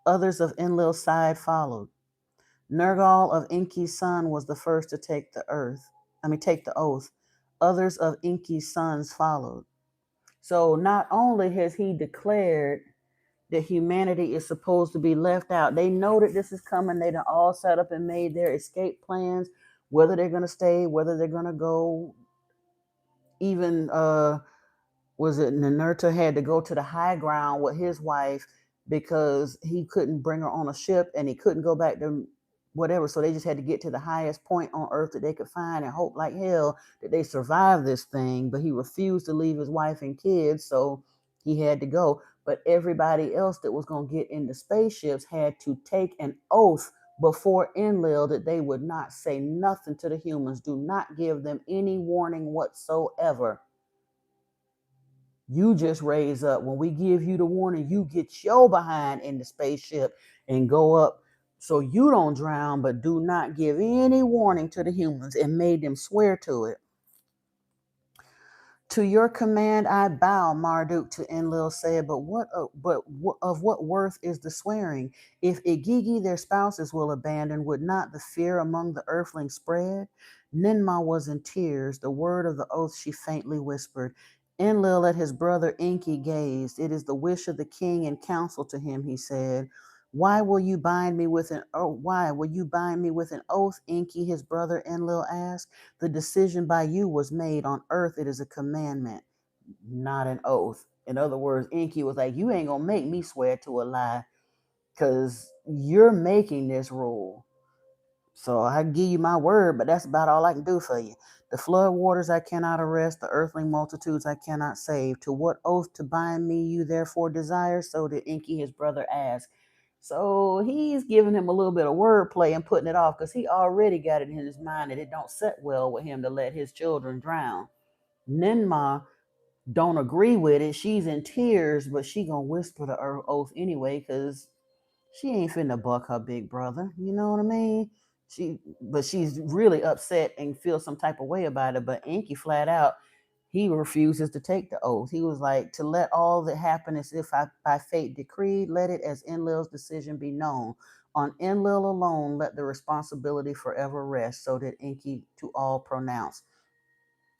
Others of Enlil's side followed. Nergal of Enki's son was the first to take the oath. Others of Enki's sons followed. So not only has he declared that humanity is supposed to be left out, they know that this is coming. They done all set up and made their escape plans, whether they're going to stay, whether they're going to go. Even was it Ninurta had to go to the high ground with his wife because he couldn't bring her on a ship and he couldn't go back to whatever. So they just had to get to the highest point on earth that they could find and hope like hell that they survive this thing. But he refused to leave his wife and kids, so he had to go. But everybody else that was going to get in the spaceships had to take an oath before Enlil that they would not say nothing to the humans, do not give them any warning whatsoever. You just raise up. When we give you the warning, you get your behind in the spaceship and go up so you don't drown, but do not give any warning to the humans, and made them swear to it. To your command I bow, Marduk to Enlil said, but of what worth is the swearing? If Igigi their spouses will abandon, would not the fear among the earthlings spread? Ninmah was in tears, the word of the oath she faintly whispered. Enlil at his brother Enki gazed. It is the wish of the king and counsel to him, he said. Why will you bind me with an oath? Enki, his brother Enlil asked. The decision by you was made on earth. It is a commandment, not an oath. In other words, Enki was like, you ain't gonna make me swear to a lie because you're making this rule. So I give you my word, but that's about all I can do for you. The flood waters I cannot arrest, the earthling multitudes I cannot save. To what oath to bind me you therefore desire? So did Enki, his brother, ask. So he's giving him a little bit of wordplay and putting it off because he already got it in his mind that it don't set well with him to let his children drown. Ninmah don't agree with it. She's in tears, but she gonna whisper the oath anyway because She ain't finna buck her big brother. You know what I mean? But she's really upset and feels some type of way about it. But Inky flat out, he refuses to take the oath. He was like, to let all that happen as if I by fate decreed, let it as Enlil's decision be known. On Enlil alone, let the responsibility forever rest, so that Inky to all pronounce.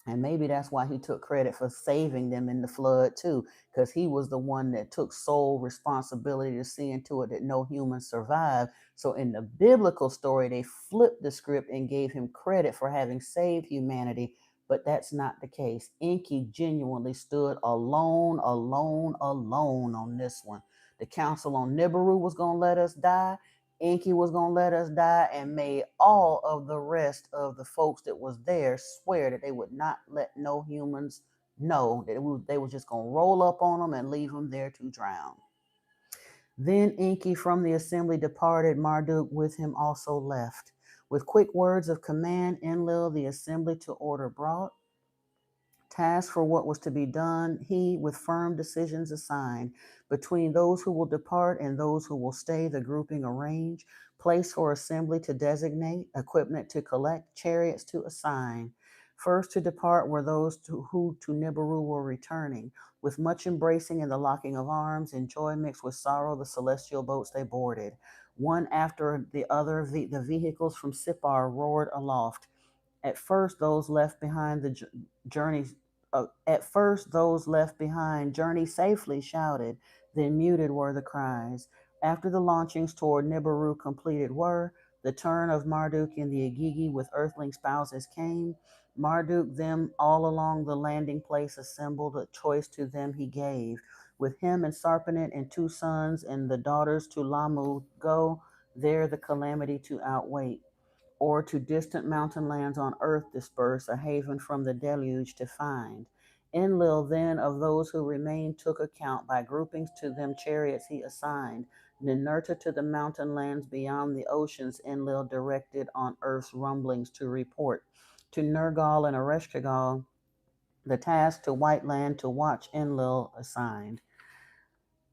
And maybe that's why he took credit for saving them in the flood too, because he was the one that took sole responsibility to see to it that no humans survived. So in the biblical story, they flipped the script and gave him credit for having saved humanity. But that's not the case. Enki genuinely stood alone, alone, alone on this one. The council on Nibiru was going to let us die. Enki was going to let us die, and made all of the rest of the folks that was there swear that they would not let no humans know that they were just going to roll up on them and leave them there to drown. Then Enki from the assembly departed, Marduk with him also left. With quick words of command, Enlil the assembly to order brought. Task for what was to be done, he with firm decisions assigned. Between those who will depart and those who will stay, the grouping arrange. Place for assembly to designate, equipment to collect, chariots to assign. First to depart were those who to Nibiru were returning. With much embracing and the locking of arms, and joy mixed with sorrow, the celestial boats they boarded. One after the other, the vehicles from Sippar roared aloft. At first, those left behind the journey. At first, those left behind journey safely shouted. Then muted were the cries. After the launchings toward Nibiru completed were, the turn of Marduk and the Agigi with earthling spouses came. Marduk them all along the landing place assembled. A choice to them he gave. With him and Sarpanet and two sons and the daughters to Lamu go, there the calamity to outwait, or to distant mountain lands on earth disperse, a haven from the deluge to find. Enlil then of those who remained took account, by groupings to them chariots he assigned. Ninurta to the mountain lands beyond the oceans, Enlil directed on earth's rumblings to report. To Nergal and Ereshkigal, the task to White Land to watch, Enlil assigned.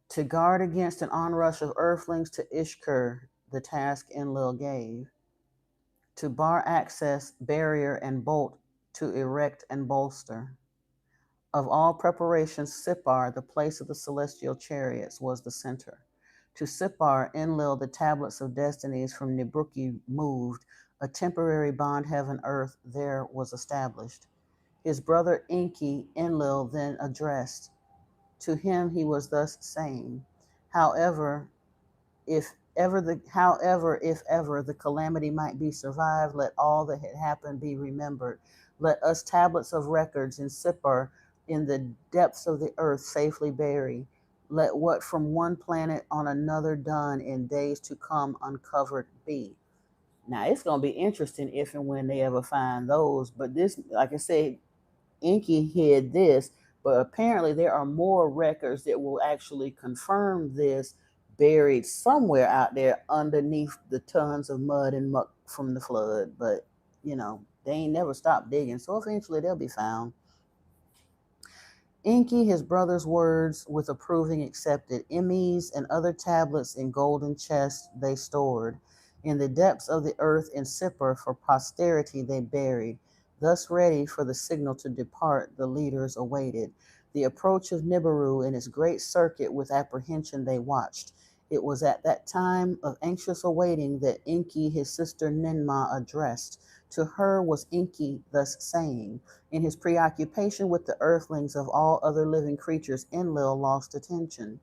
To guard against an onrush of earthlings to Ishkur, the task Enlil gave. To bar access, barrier, and bolt, to erect and bolster. Of all preparations, Sippar, the place of the celestial chariots, was the center. To Sippar, Enlil, the tablets of destinies from Nibruki moved, a temporary bond heaven earth there was established. His brother Enki, Enlil, then addressed. To him he was thus saying, However, if ever the calamity might be survived, let all that had happened be remembered. Let us tablets of records in Sippar in the depths of the earth safely bury. Let what from one planet on another done in days to come uncovered be. Now it's gonna be interesting if and when they ever find those. But this, like I said, Inky hid this, but apparently there are more records that will actually confirm this buried somewhere out there underneath the tons of mud and muck from the flood. But, they ain't never stopped digging, so eventually they'll be found. Enki, his brother's words with approving accepted. Emmies and other tablets in golden chests they stored. In the depths of the earth in Sippar for posterity they buried. Thus ready for the signal to depart, the leaders awaited. The approach of Nibiru in its great circuit with apprehension they watched. It was at that time of anxious awaiting that Enki his sister Ninmah addressed. To her was Enki thus saying, in his preoccupation with the earthlings of all other living creatures, Enlil lost attention.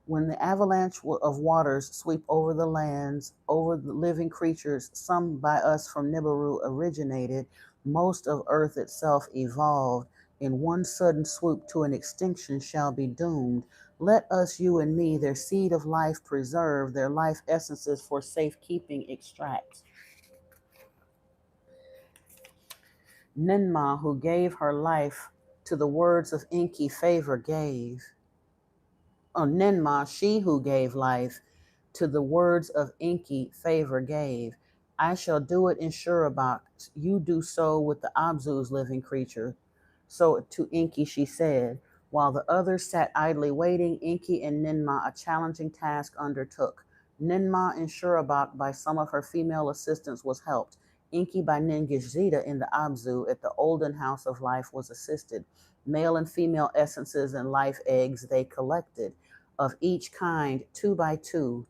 When the avalanche of waters sweep over the lands, over the living creatures, some by us from Nibiru originated, most of earth itself evolved, in one sudden swoop to an extinction shall be doomed. Let us, you and me, their seed of life preserve, their life essences for safekeeping extract. Ninmah, who gave her life to the words of Enki, favor gave. Ninmah, she who gave life to the words of Enki, favor gave. I shall do it in Shurabak. You do so with the Abzu's living creature. So to Enki she said. While the others sat idly waiting, Enki and Ninmah a challenging task undertook. Ninma in Shurabak by some of her female assistants was helped. Inki by Ningishzida in the Abzu at the Olden House of Life was assisted. Male and female essences and life eggs they collected. Of each kind, two by two,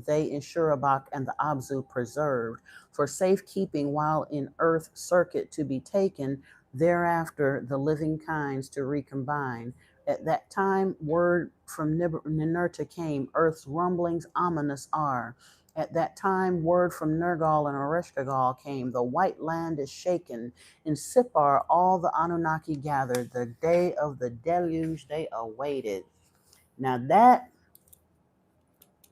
they in Shurabak and the Abzu preserved, for safekeeping while in earth circuit to be taken, thereafter the living kinds to recombine. At that time, word from Ninurta came, earth's rumblings ominous are. At that time, word from Nergal and Ereshkigal came, the white land is shaken. In Sippar, all the Anunnaki gathered, the day of the deluge they awaited. Now that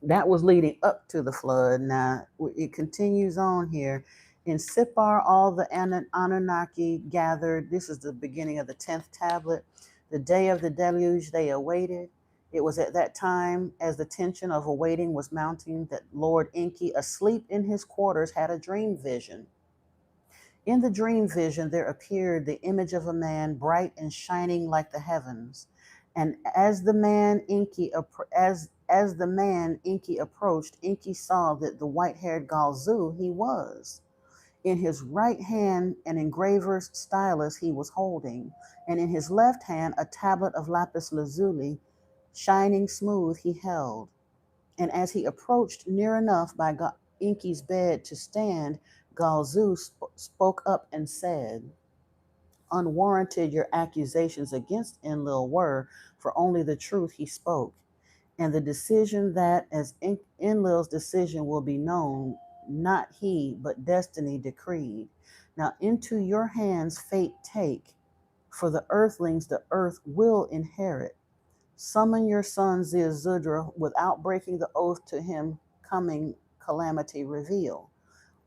was leading up to the flood. Now it continues on here. In Sippar, all the Anunnaki gathered. This is the beginning of the 10th tablet. The day of the deluge they awaited. It was at that time, as the tension of awaiting was mounting, that Lord Enki, asleep in his quarters, had a dream vision. In the dream vision, there appeared the image of a man, bright and shining like the heavens. And as the man Enki approached, Enki saw that the white-haired Galzu he was. In his right hand, an engraver's stylus he was holding, and in his left hand, a tablet of lapis lazuli, shining smooth, he held. And as he approached near enough by Enki's bed to stand, Galzu spoke up and said, "Unwarranted your accusations against Enlil were, for only the truth he spoke. And the decision that, as Enlil's decision will be known, not he, but destiny decreed. Now into your hands fate take, for the earthlings the earth will inherit. Summon your son Ziazudra without breaking the oath to him coming calamity reveal.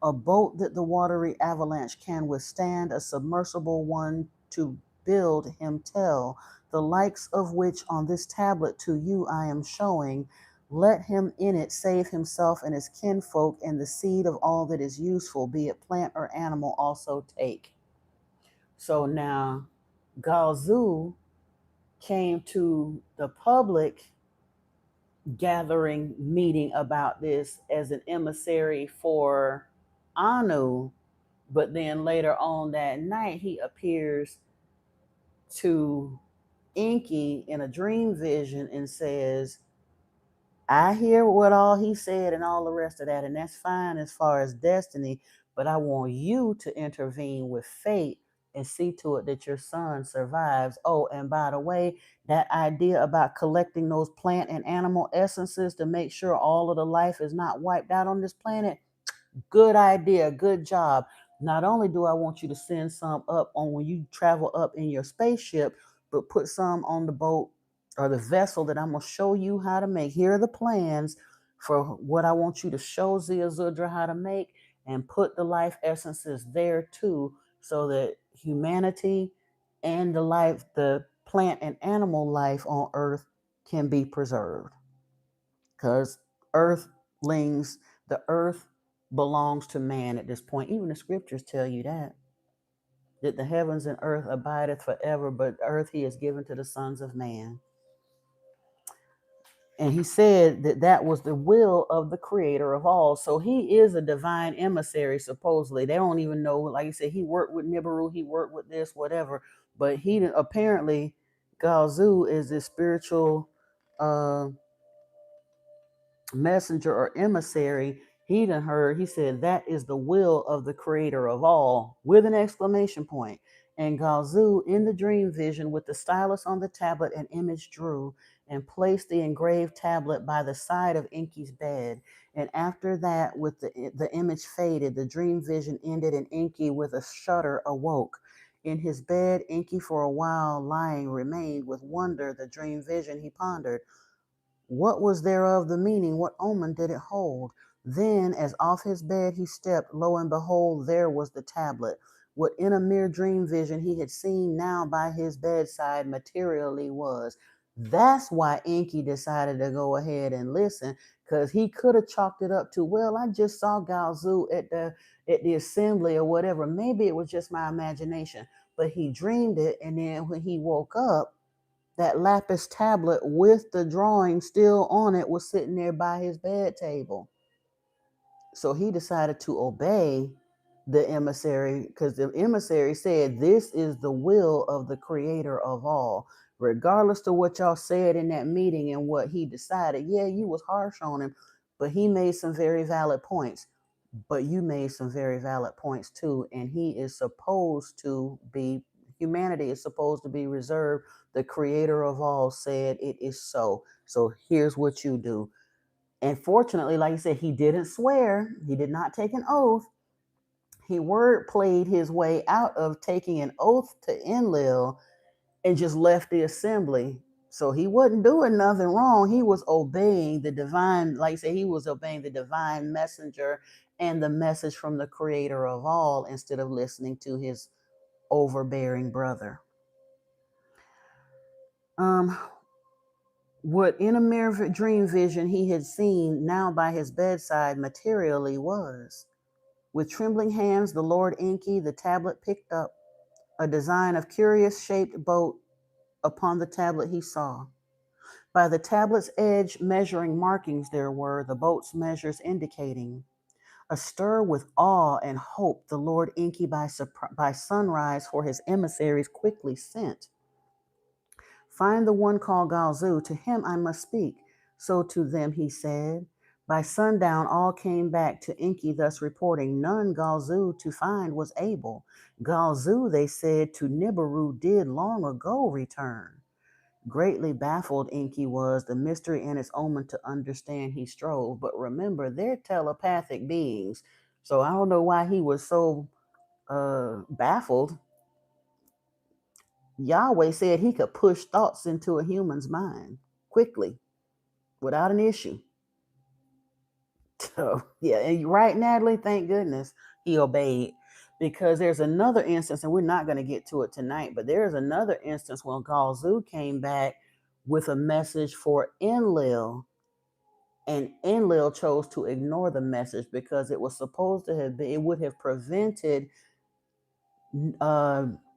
A boat that the watery avalanche can withstand, a submersible one to build him tell, the likes of which on this tablet to you I am showing. Let him in it save himself and his kinfolk, and the seed of all that is useful, be it plant or animal, also take." So now Galzu came to the public gathering meeting about this as an emissary for Anu, but then later on that night he appears to Enki in a dream vision and says, "I hear what all he said and all the rest of that, and that's fine as far as destiny, but I want you to intervene with fate and see to it that your son survives. Oh, and by the way, that idea about collecting those plant and animal essences to make sure all of the life is not wiped out on this planet, good idea, good job. Not only do I want you to send some up on when you travel up in your spaceship, but put some on the boat or the vessel that I'm going to show you how to make. Here are the plans for what I want you to show Ziazudra how to make, and put the life essences there too, so that humanity and the plant and animal life on Earth can be preserved. Because Earthlings, the Earth belongs to man at this point. Even the scriptures tell you that the heavens and earth abideth forever, but earth he has given to the sons of man. And he said that that was the will of the creator of all. So he is a divine emissary, supposedly. They don't even know, like you said, he worked with Nibiru, he worked with this, whatever. But he apparently, Galzu is this spiritual messenger or emissary. He done heard, he said, that is the will of the creator of all, with an exclamation point. And Galzu, in the dream vision, with the stylus on the tablet, an image drew and placed the engraved tablet by the side of Enki's bed. And after that, with the image faded, the dream vision ended, and Enki, with a shudder, awoke. In his bed, Enki, for a while lying, remained with wonder the dream vision he pondered. What was thereof the meaning? What omen did it hold? Then, as off his bed he stepped, lo and behold, there was the tablet. What in a mere dream vision he had seen now by his bedside materially was. That's why Enki decided to go ahead and listen, because he could have chalked it up to, well, I just saw Galzu at the assembly or whatever. Maybe it was just my imagination. But he dreamed it, and then when he woke up, that lapis tablet with the drawing still on it was sitting there by his bed table. So he decided to obey the emissary because the emissary said, "This is the will of the creator of all." Regardless of what y'all said in that meeting and what he decided, yeah, you was harsh on him, but he made some very valid points. But you made some very valid points too. And he is supposed to be, humanity is supposed to be reserved. The creator of all said it is so. So here's what you do. And fortunately, like you said, he didn't swear. He did not take an oath. He word played his way out of taking an oath to Enlil and just left the assembly. So he wasn't doing nothing wrong. He was obeying the divine, like I say, he was obeying the divine messenger and the message from the creator of all instead of listening to his overbearing brother. What in a mere dream vision he had seen now by his bedside materially was. With trembling hands, the Lord Enki the tablet picked up, a design of curious shaped boat upon the tablet he saw. By the tablet's edge, measuring markings there were, the boat's measures indicating. Astir with awe and hope, the Lord Enki by sunrise for his emissaries quickly sent. Find the one called Galzu, to him I must speak. So to them he said. By sundown all came back to Enki, thus reporting, none Galzu to find was able. Galzu, they said, to Nibiru did long ago return. Greatly baffled Enki was, the mystery and its omen to understand he strove. But remember, they're telepathic beings. So I don't know why he was so baffled. Yahweh said he could push thoughts into a human's mind quickly without an issue. So, yeah, and you're right, Natalie, thank goodness he obeyed. Because there's another instance, and we're not going to get to it tonight, but there's another instance when Galzu came back with a message for Enlil, and Enlil chose to ignore the message because it was supposed to have been, it would have prevented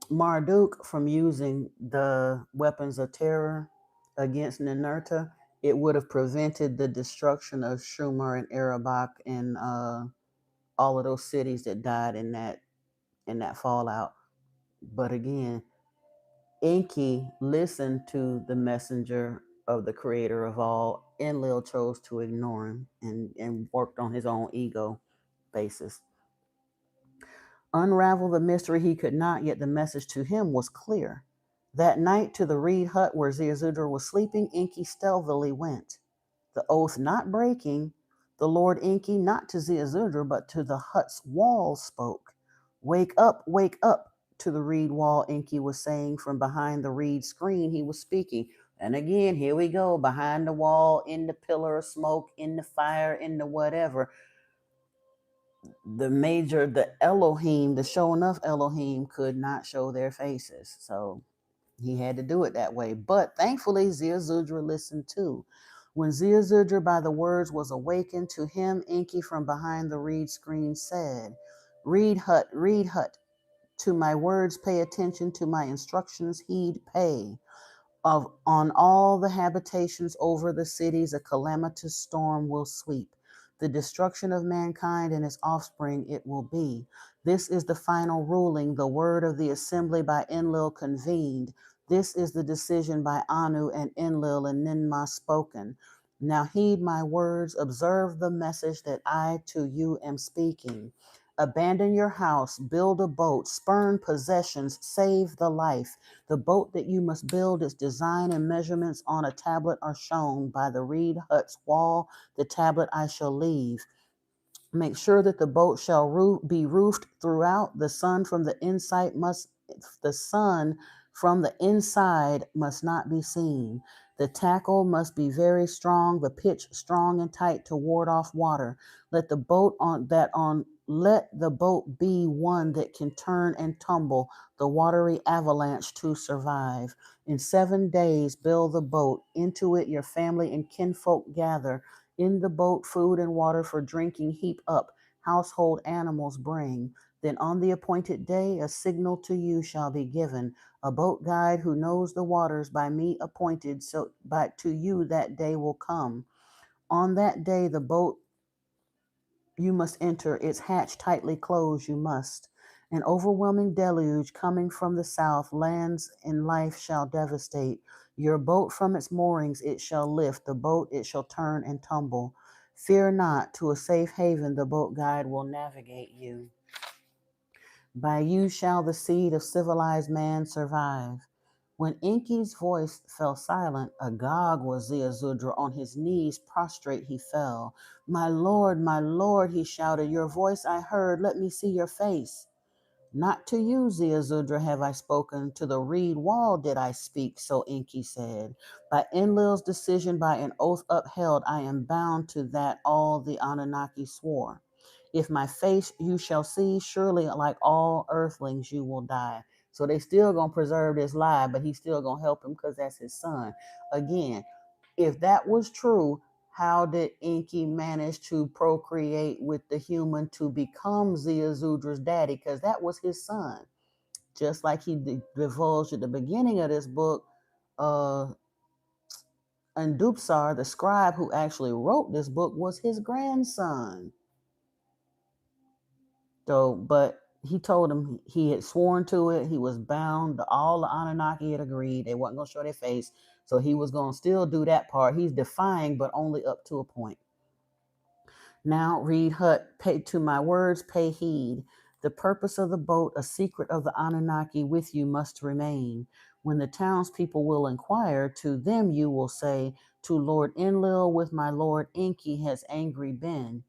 Marduk from using the weapons of terror against Ninurta. It would have prevented the destruction of Shumar and Erebak and all of those cities that died in that fallout. But again, Enki listened to the messenger of the creator of all. Enlil chose to ignore him and worked on his own ego basis. Unravel the mystery he could not, yet the message to him was clear. That night to the reed hut where Ziusudra was sleeping, Enki stealthily went. The oath not breaking, the Lord Enki not to Ziusudra but to the hut's wall spoke. Wake up, to the reed wall, Enki was saying from behind the reed screen he was speaking. And again, here we go, behind the wall, in the pillar of smoke, in the fire, in the whatever. The Elohim, the show enough Elohim could not show their faces. So he had to do it that way. But thankfully, Ziusudra listened too. When Ziusudra by the words was awakened, to him Enki from behind the reed screen said, reed hut, to my words pay attention, to my instructions heed pay. On all the habitations over the cities a calamitous storm will sweep. The destruction of mankind and its offspring it will be. This is the final ruling, the word of the assembly by Enlil convened. This is the decision by Anu and Enlil and Ninmah spoken. Now heed my words, observe the message that I to you am speaking. Abandon your house, build a boat, spurn possessions, save the life. The boat that you must build, its design and measurements on a tablet are shown by the reed hut's wall. The tablet I shall leave. Make sure that the boat shall be roofed throughout. The sun from the inside must not be seen. The tackle must be very strong, the pitch strong and tight to ward off water. Let the boat be one that can turn and tumble the watery avalanche to survive. In 7 days build the boat. Into it your family and kinfolk gather. In the boat food and water for drinking heap up. Household animals bring. Then on the appointed day, a signal to you shall be given. A boat guide who knows the waters by me appointed, so by to you that day will come. On that day, the boat you must enter, its hatch tightly closed you must. An overwhelming deluge coming from the south, lands and life shall devastate. Your boat from its moorings it shall lift, the boat it shall turn and tumble. Fear not, to a safe haven the boat guide will navigate you. By you shall the seed of civilized man survive. When Enki's voice fell silent, agog was Ziazudra. On his knees, prostrate he fell. My Lord, he shouted, your voice I heard, let me see your face. Not to you, Ziazudra, have I spoken, to the reed wall did I speak, so Enki said. By Enlil's decision, by an oath upheld, I am bound to that all the Anunnaki swore. If my face you shall see, surely like all earthlings you will die. So they still gonna preserve this lie, but he's still gonna help him because that's his son. Again, if that was true, how did Enki manage to procreate with the human to become Ziazudra's daddy? Because that was his son. Just like he divulged at the beginning of this book, Andupsar, the scribe who actually wrote this book, was his grandson. So, but he told him he had sworn to it. He was bound. All the Anunnaki had agreed. They wasn't going to show their face. So he was going to still do that part. He's defying, but only up to a point. Now read Hut, pay to my words, pay heed. The purpose of the boat, a secret of the Anunnaki with you must remain. When the townspeople will inquire, to them you will say, to Lord Enlil with my Lord Enki has angry been.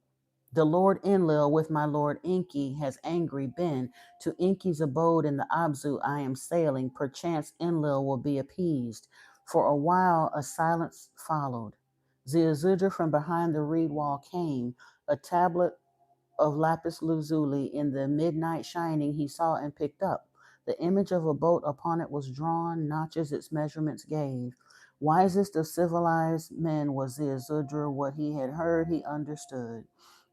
The Lord Enlil with my Lord Enki has angry been. To Enki's abode in the Abzu I am sailing. Perchance Enlil will be appeased. For a while a silence followed. Ziazudra from behind the reed wall came. A tablet of lapis lazuli in the midnight shining he saw and picked up. The image of a boat upon it was drawn, notches its measurements gave. Wisest of civilized men was Ziazudra. What he had heard he understood.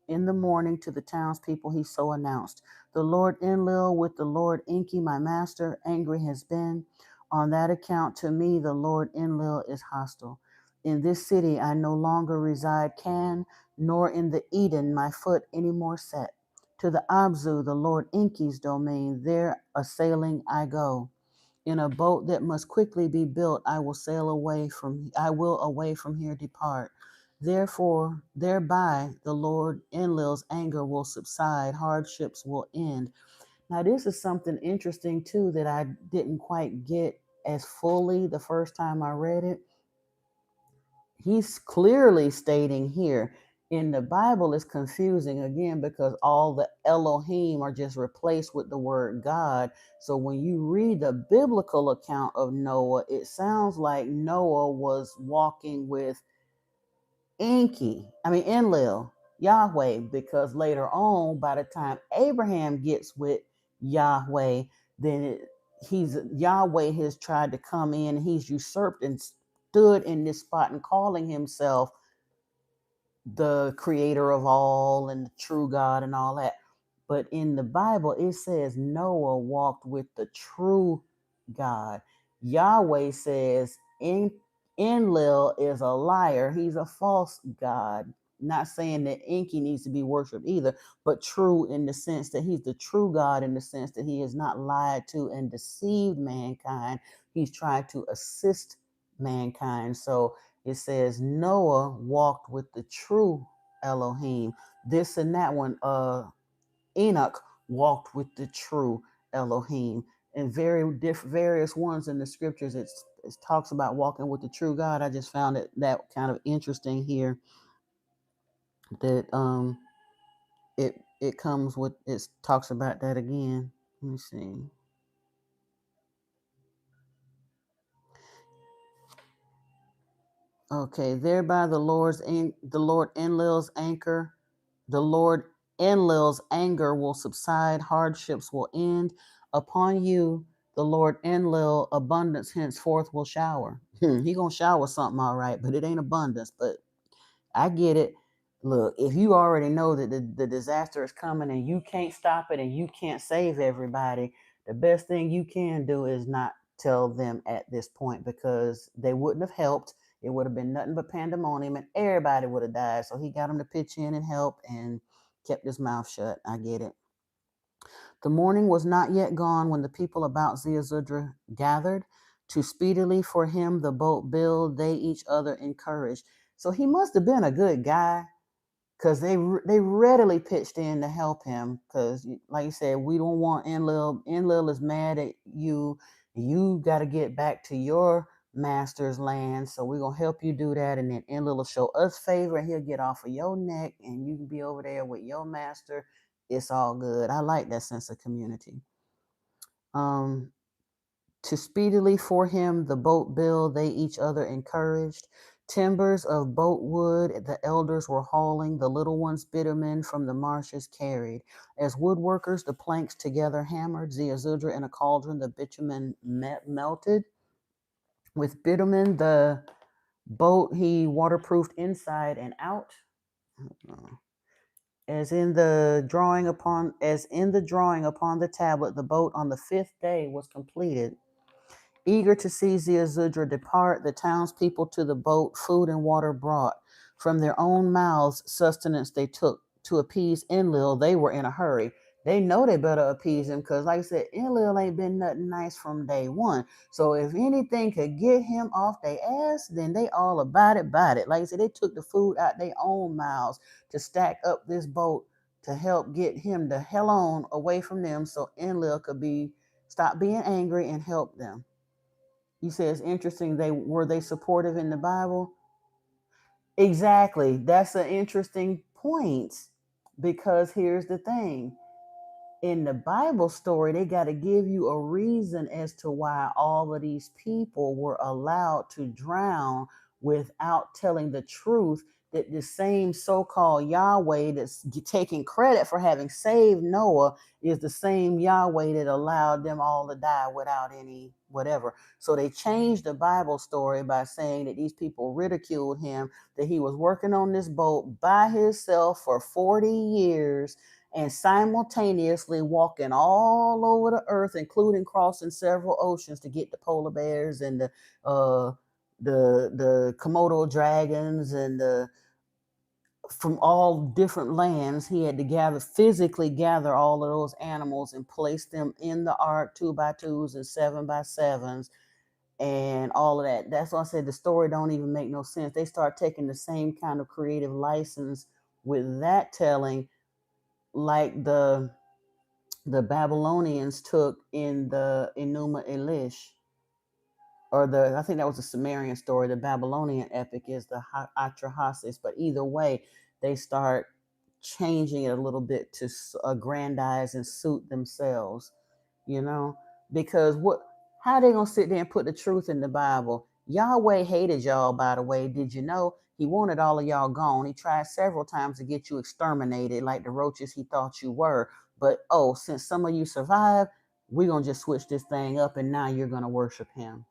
In the morning to the townspeople he so announced, the Lord Enlil with the Lord Enki, my master, angry has been. On that account to me the Lord Enlil is hostile. In this city I no longer reside can, nor in the Eden my foot any more set. To the Abzu, the Lord Enki's domain, there a sailing I go. In a boat that must quickly be built, I will away from here depart. Therefore, thereby the Lord Enlil's anger will subside, hardships will end. Now, this is something interesting too that I didn't quite get as fully the first time I read it. He's clearly stating here in the Bible is confusing again because all the Elohim are just replaced with the word God. So when you read the biblical account of Noah, it sounds like Noah was walking with Enlil, Yahweh, because later on, by the time Abraham gets with Yahweh, then he's Yahweh has tried to come in, he's usurped and stood in this spot and calling himself the creator of all and the true God and all that. But in the Bible, it says Noah walked with the true God. Yahweh says Enlil is a liar. He's a false God. Not saying that Enki needs to be worshipped either, but true in the sense that he's the true God in the sense that he has not lied to and deceived mankind. He's tried to assist mankind. So it says Noah walked with the true Elohim. This and that one, Enoch walked with the true Elohim. And various ones in the scriptures, it talks about walking with the true God. I just found that kind of interesting here. That it comes with it talks about that again. Let me see. Okay, thereby the Lord Enlil's anchor, the Lord Enlil's anger will subside, hardships will end. Upon you, the Lord Enlil abundance henceforth will shower. He gonna shower something all right, but it ain't abundance. But I get it. Look, if you already know that the disaster is coming and you can't stop it and you can't save everybody, the best thing you can do is not tell them at this point, because they wouldn't have helped. It would have been nothing but pandemonium and everybody would have died. So he got him to pitch in and help and kept his mouth shut. I get it. The morning was not yet gone when the people about Ziazudra gathered. To speedily for him the boat build, they each other encouraged. So he must have been a good guy, because they readily pitched in to help him. Because like you said, we don't want Enlil. Enlil is mad at you. You got to get back to your master's land, so we're gonna help you do that. And then Enlil will show us favor, and he'll get off of your neck, and you can be over there with your master. It's all good. I like that sense of community. Um, to speedily for him the boat build, they each other encouraged. Timbers of boat wood the elders were hauling, the little ones bitumen from the marshes carried. As woodworkers the planks together hammered, Ziazudra in a cauldron the bitumen melted. With bitumen the boat he waterproofed inside and out. As in the drawing upon the tablet, the boat on the fifth day was completed. Eager to see Ziazudra depart, the townspeople to the boat food and water brought. From their own mouths sustenance they took. To appease Enlil, they were in a hurry. They know they better appease him, because, like I said, Enlil ain't been nothing nice from day one. So if anything could get him off their ass, then they all about it. Like I said, they took the food out their own mouths to stack up this boat to help get him the hell on away from them, so Enlil could stop being angry and help them. You say it's interesting. They supportive in the Bible? Exactly. That's an interesting point, because here's the thing. In the Bible story, they got to give you a reason as to why all of these people were allowed to drown without telling the truth. That the same so-called Yahweh that's taking credit for having saved Noah is the same Yahweh that allowed them all to die without any whatever. So they changed the Bible story by saying that these people ridiculed him, that he was working on this boat by himself for 40 years and simultaneously walking all over the earth, including crossing several oceans to get the polar bears and the Komodo dragons and the from all different lands. He had to physically gather all of those animals and place them in the ark, 2x2s and 7x7s, and all of that. That's why I said the story don't even make no sense. They start taking the same kind of creative license with that telling, like the Babylonians took in the Enuma Elish, or I think that was a Sumerian story. The Babylonian epic is the Atrahasis, but either way, they start changing it a little bit to aggrandize and suit themselves, you know, because how they gonna sit there and put the truth in the Bible? Yahweh hated y'all, by the way. Did you know he wanted all of y'all gone? He tried several times to get you exterminated like the roaches he thought you were. But since some of you survived, we're gonna just switch this thing up, and now you're gonna worship him,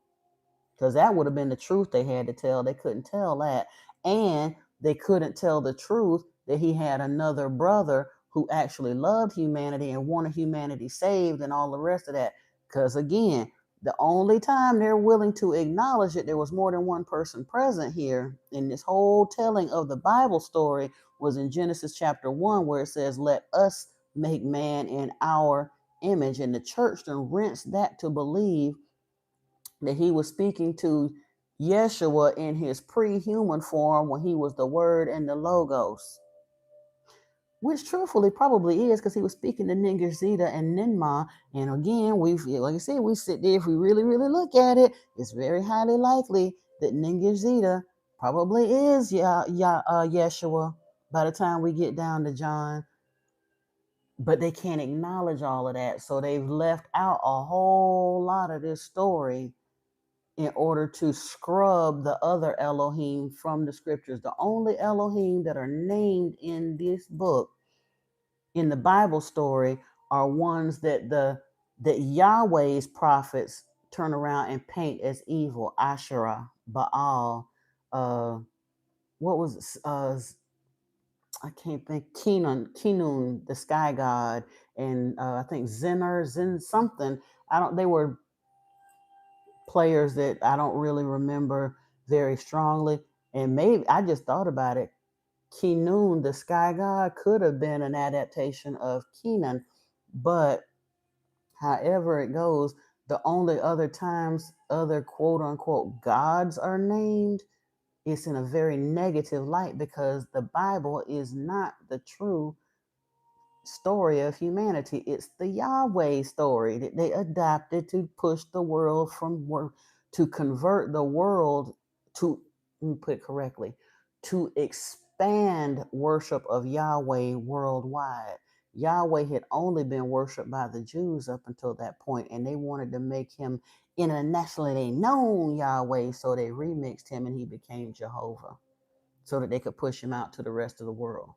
because that would have been the truth they had to tell. They couldn't tell that. And they couldn't tell the truth that he had another brother who actually loved humanity and wanted humanity saved and all the rest of that. Because again, the only time they're willing to acknowledge that there was more than one person present here in this whole telling of the Bible story was in Genesis chapter 1, where it says, let us make man in our image. And the church then rinsed that to believe that he was speaking to Yeshua in his pre-human form when he was the Word and the Logos, which truthfully probably is, because he was speaking to Ningishzida and Ninmah. And again, like I said, we sit there, if we really, really look at it, it's very highly likely that Ningishzida probably is Yeshua by the time we get down to John. But they can't acknowledge all of that, so they've left out a whole lot of this story in order to scrub the other Elohim from the scriptures. The only Elohim that are named in this book, in the Bible story, are ones that Yahweh's prophets turn around and paint as evil: Asherah, Baal, what was I can't think, Kinun, the sky god, and I think Zen something. I don't. They were players that I don't really remember very strongly. And maybe I just thought about it. Kinun, the sky god, could have been an adaptation of Kenan, but however it goes, the only other times other quote unquote gods are named, it's in a very negative light because the Bible is not the true story of humanity. It's the Yahweh story that they adapted to push the world from work, to convert the world to, let me put it correctly, to expand worship of Yahweh worldwide. Yahweh had only been worshiped by the Jews up until that point, and they wanted to make him internationally known Yahweh, so they remixed him and he became Jehovah so that they could push him out to the rest of the world.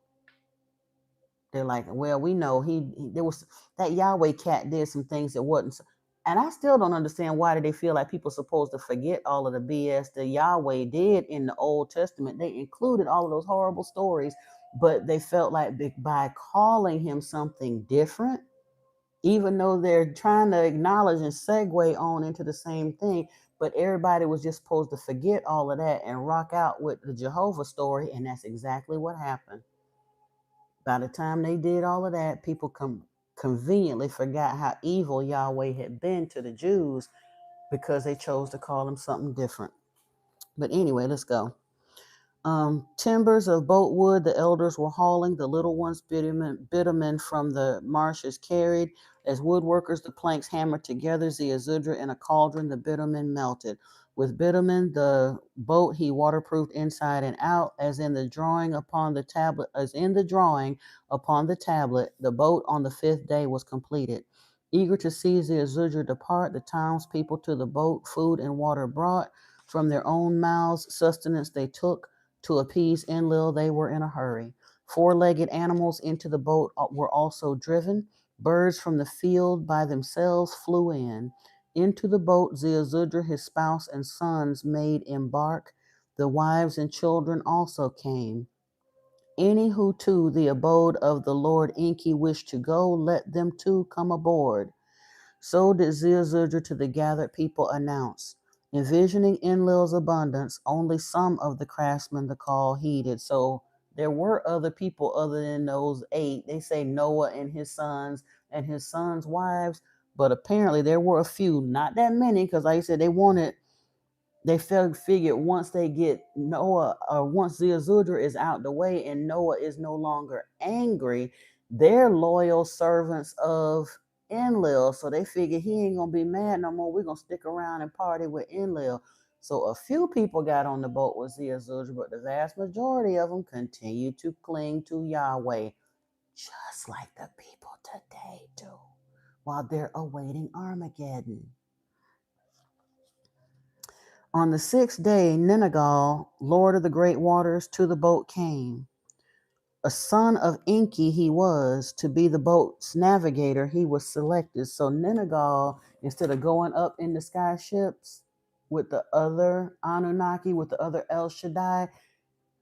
They're like, well, we know he there was that Yahweh cat did some things that wasn't. And I still don't understand why do they feel like people supposed to forget all of the BS that Yahweh did in the Old Testament. They included all of those horrible stories, but they felt like by calling him something different, even though they're trying to acknowledge and segue on into the same thing, but everybody was just supposed to forget all of that and rock out with the Jehovah story, and that's exactly what happened. By the time they did all of that, people conveniently forgot how evil Yahweh had been to the Jews because they chose to call him something different. But anyway, let's go. Timbers of boat wood the elders were hauling, the little ones bitumen from the marshes carried. As woodworkers, the planks hammered together, Ziazudra in a cauldron, the bitumen melted. With bitumen, the boat he waterproofed inside and out, as in the drawing upon the tablet, the boat on the fifth day was completed. Eager to see Ziazudra depart, the townspeople to the boat, food and water brought. From their own mouths, sustenance they took. To appease Enlil, they were in a hurry. Four-legged animals into the boat were also driven. Birds from the field by themselves flew in. Into the boat Ziazudra, his spouse, and sons made embark. The wives and children also came. Any who to the abode of the Lord Enki wish to go, let them too come aboard. So did Ziazudra to the gathered people announce. Envisioning Enlil's abundance, only some of the craftsmen the call heeded. So there were other people other than those 8. They say Noah and his sons' wives, but apparently there were a few, not that many, because like I said, they figured once they get Noah, or once Ziazudra is out the way and Noah is no longer angry, they're loyal servants of Enlil. So they figure he ain't gonna be mad no more. We're gonna stick around and party with Enlil. So a few people got on the boat with Ziazudra, but the vast majority of them continue to cling to Yahweh, just like the people today do, while they're awaiting Armageddon. On the 6th day, Ningal, lord of the great waters, to the boat came. A son of Enki he was, to be the boat's navigator he was selected. So Ningal, instead of going up in the sky ships with the other Anunnaki, with the other El Shaddai,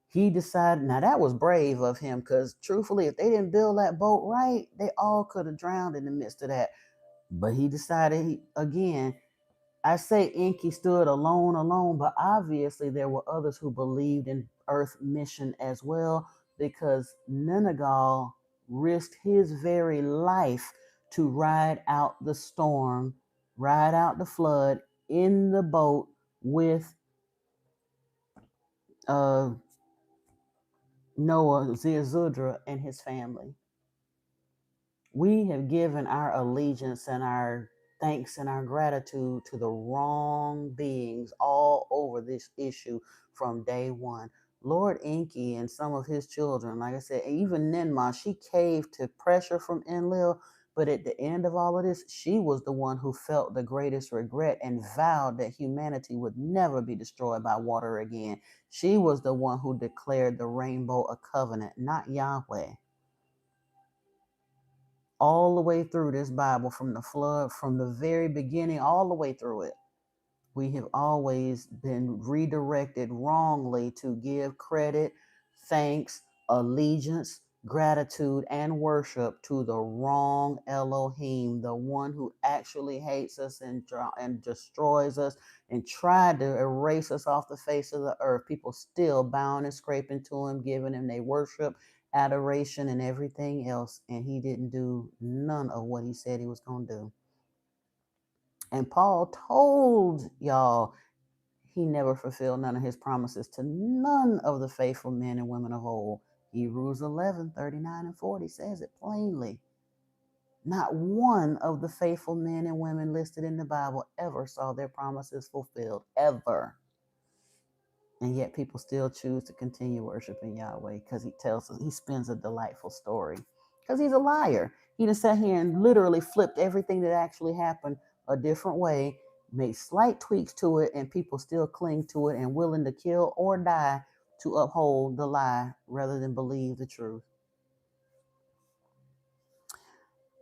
he decided, now that was brave of him, because truthfully, if they didn't build that boat right, they all could have drowned in the midst of that. But he decided, again, I say Enki stood alone, but obviously there were others who believed in Earth mission as well, because Ningal risked his very life to ride out the storm, ride out the flood in the boat with Noah, Ziazudra, and his family. We have given our allegiance and our thanks and our gratitude to the wrong beings all over this issue from day one. Lord Enki and some of his children, like I said, even Ninmah, she caved to pressure from Enlil, but at the end of all of this, she was the one who felt the greatest regret and vowed that humanity would never be destroyed by water again. She was the one who declared the rainbow a covenant, not Yahweh. All the way through this Bible, from the flood, from the very beginning, all the way through it, we have always been redirected wrongly to give credit, thanks, allegiance, gratitude, and worship to the wrong Elohim, the one who actually hates us and destroys us and tried to erase us off the face of the earth. People still bowing and scraping to him, giving him their worship, adoration, and everything else. And he didn't do none of what he said he was going to do. And Paul told y'all he never fulfilled none of his promises to none of the faithful men and women of old. Hebrews 11:39 and 40 says it plainly. Not one of the faithful men and women listed in the Bible ever saw their promises fulfilled, ever. And yet people still choose to continue worshiping Yahweh because he tells us, he spins a delightful story. Because he's a liar. He just sat here and literally flipped everything that actually happened a different way, made slight tweaks to it, and people still cling to it and willing to kill or die to uphold the lie rather than believe the truth.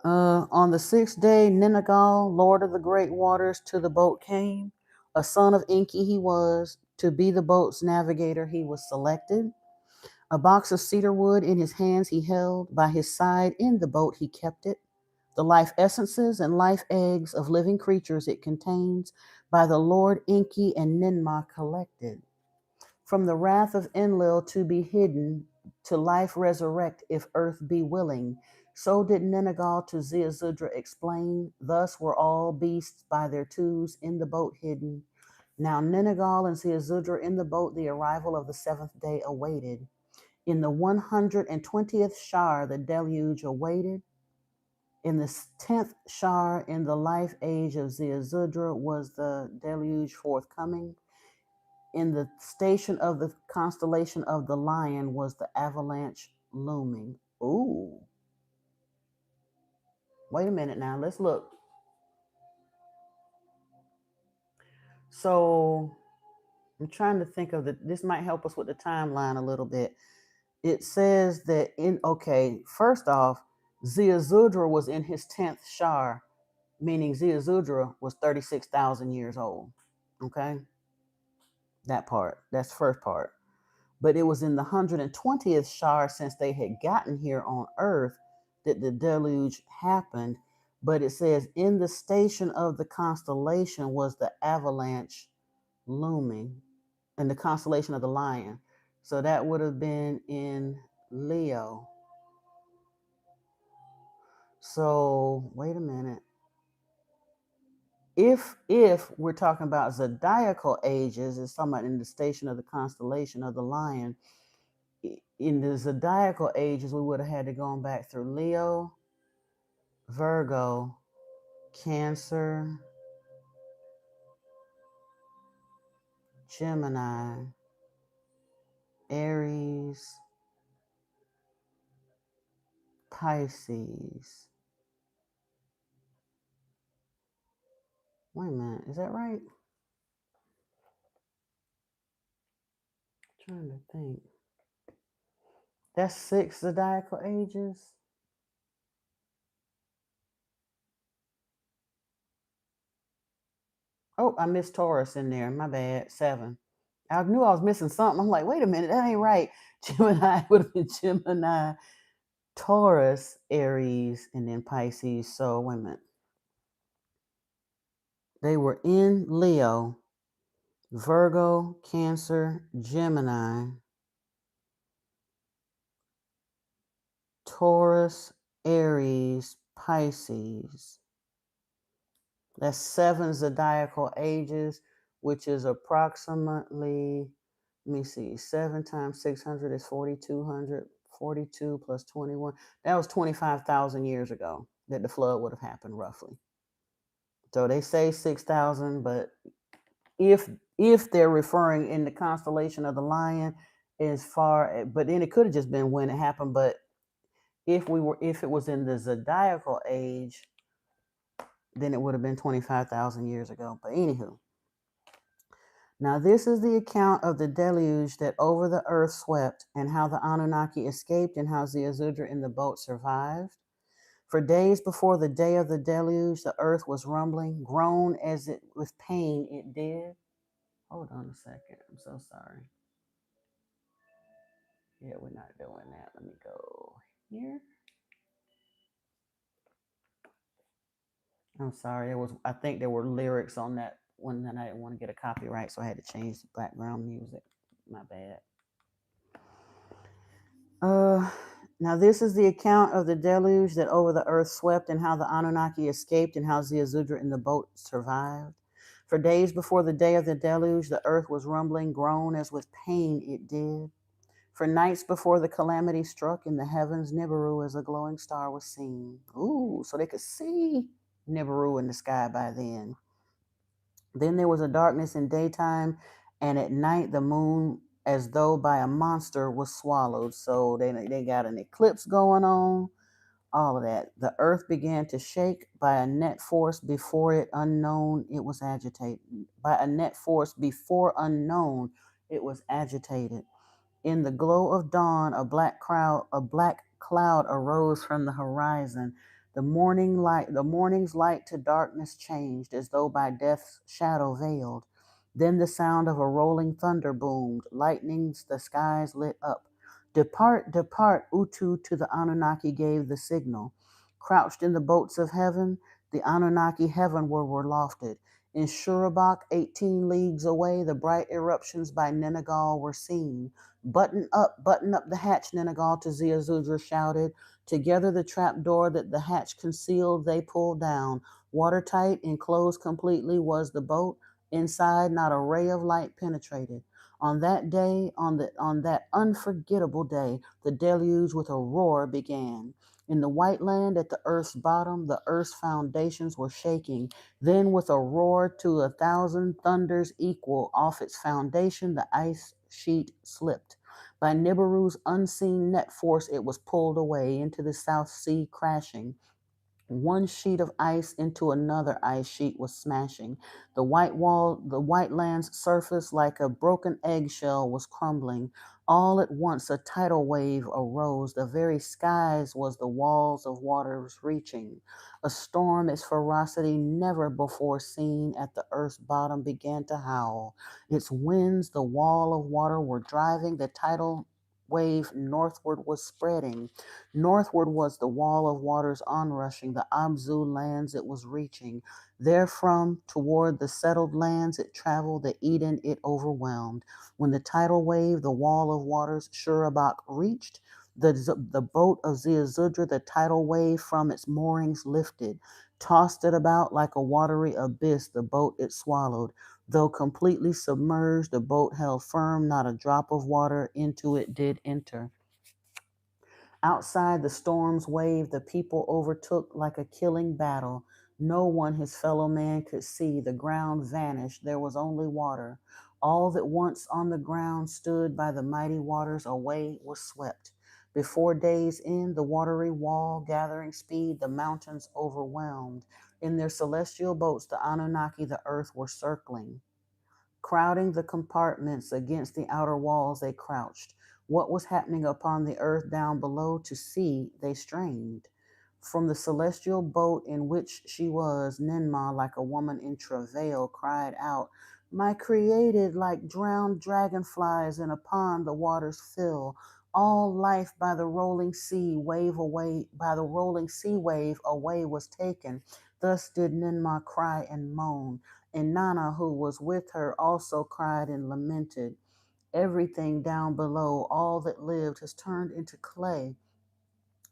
On the sixth day, Ningal, Lord of the great waters, to the boat came. A son of Enki he was. To be the boat's navigator he was selected. A box of cedar wood in his hands he held. By his side in the boat he kept it. The life essences and life eggs of living creatures it contains, by the Lord Enki and Ninmah collected. From the wrath of Enlil to be hidden, to life resurrect if earth be willing. So did Ningal to Ziazudra explain. Thus were all beasts by their twos in the boat hidden. Now Ningal and Ziazudra in the boat the arrival of the seventh day awaited. In the 120th Shar the deluge awaited. In the 10th Shar in the life age of Ziazudra was the deluge forthcoming. In the station of the constellation of the Lion was the avalanche looming. Ooh. Wait a minute now. Let's look. So I'm trying to think of this might help us with the timeline a little bit. It says that first off, Ziazudra was in his 10th Shar, meaning Ziazudra was 36,000 years old. Okay? That part. That's the first part. But it was in the 120th Shar since they had gotten here on Earth that the deluge happened. But it says, in the station of the constellation was the avalanche looming, and the constellation of the Lion. So that would have been in Leo. So wait a minute. If we're talking about zodiacal ages, it's talking about in the station of the constellation of the Lion. In the zodiacal ages, we would have had to go back through Leo, Virgo, Cancer, Gemini, Aries, Pisces. Wait a minute, is that right? I'm trying to think. That's 6 zodiacal ages. Oh, I missed Taurus in there. My bad. 7. I knew I was missing something. I'm like, wait a minute, that ain't right. Gemini would have been Gemini, Taurus, Aries, and then Pisces. So wait a minute. They were in Leo, Virgo, Cancer, Gemini, Taurus, Aries, Pisces. That's 7 zodiacal ages, which is approximately, let me see, 7 times 600 is 4,200. 42 plus 21. That was 25,000 years ago that the flood would have happened, roughly. So they say 6,000, but if they're referring in the constellation of the Lion, but then it could have just been when it happened. But if it was in the zodiacal age, then it would have been 25,000 years ago. But anywho, now this is the account of the deluge that over the earth swept, and how the Anunnaki escaped, and how Ziazudra in the boat survived. For days before the day of the deluge, the earth was rumbling, groan as it with pain it did. Hold on a second. I'm so sorry. Yeah, we're not doing that. Let me go here. I'm sorry. I think there were lyrics on that one that I didn't want to get a copyright, so I had to change the background music. My bad. Uh, Now this is the account of the deluge that over the earth swept, and how the Anunnaki escaped, and how Ziazudra in the boat survived. For days before the day of the deluge, the earth was rumbling, groan as with pain it did. For nights before the calamity struck, in the heavens Nibiru as a glowing star was seen. Ooh, so they could see Nibiru in the sky by then. Then there was a darkness in daytime, and at night the moon, as though by a monster, was swallowed. So they got an eclipse going on, all of that. The earth began to shake by a net force before it unknown. It was agitated by a net force before unknown. It was agitated. In the glow of dawn, a black cloud arose from the horizon. The morning's light to darkness changed, as though by death's shadow veiled. Then the sound of a rolling thunder boomed, lightnings the skies lit up. Depart, depart, Utu to the Anunnaki gave the signal. Crouched in the boats of heaven, the Anunnaki heavenward were lofted. In Shurabak, 18 leagues away, the bright eruptions by Nenagal were seen. Button up the hatch, Nenagal to Ziazudra shouted. Together the trap door that the hatch concealed they pulled down. Watertight, enclosed completely was the boat. Inside not a ray of light penetrated. On that day, on that unforgettable day, the deluge with a roar began. In the white land at the earth's bottom, the earth's foundations were shaking. Then with a roar to 1,000 thunders equal, off its foundation the ice sheet slipped. By Nibiru's unseen net force, it was pulled away into the South Sea, crashing. One sheet of ice into another ice sheet was smashing. The white land's surface, like a broken eggshell, was crumbling. All at once a tidal wave arose. The very skies was the walls of waters reaching. A storm, its ferocity never before seen at the earth's bottom, began to howl. Its winds, the wall of water, were driving. The tidal wave northward was spreading. Northward was the wall of waters onrushing, the Abzu lands it was reaching. Therefrom toward the settled lands it traveled, the Eden it overwhelmed. When the tidal wave, the wall of waters, Shurabak reached, the boat of Ziazudra, the tidal wave from its moorings lifted, tossed it about like a watery abyss, the boat it swallowed. Though completely submerged, the boat held firm, not a drop of water into it did enter. Outside the storm's wave, the people overtook like a killing battle. No one his fellow man could see. The ground vanished. There was only water. All that once on the ground stood by the mighty waters away was swept. Before day's end, the watery wall gathering speed, the mountains overwhelmed. In their celestial boats, the Anunnaki, the earth, were circling. Crowding the compartments against the outer walls, they crouched. What was happening upon the earth down below to see, they strained. From the celestial boat in which she was, Ninmah, like a woman in travail, cried out, "My created, like drowned dragonflies in a pond the waters fill. All life by the rolling sea wave away, by the rolling sea wave away was taken." Thus did Ninmah cry and moan. And Nana, who was with her, also cried and lamented. Everything down below, all that lived, has turned into clay.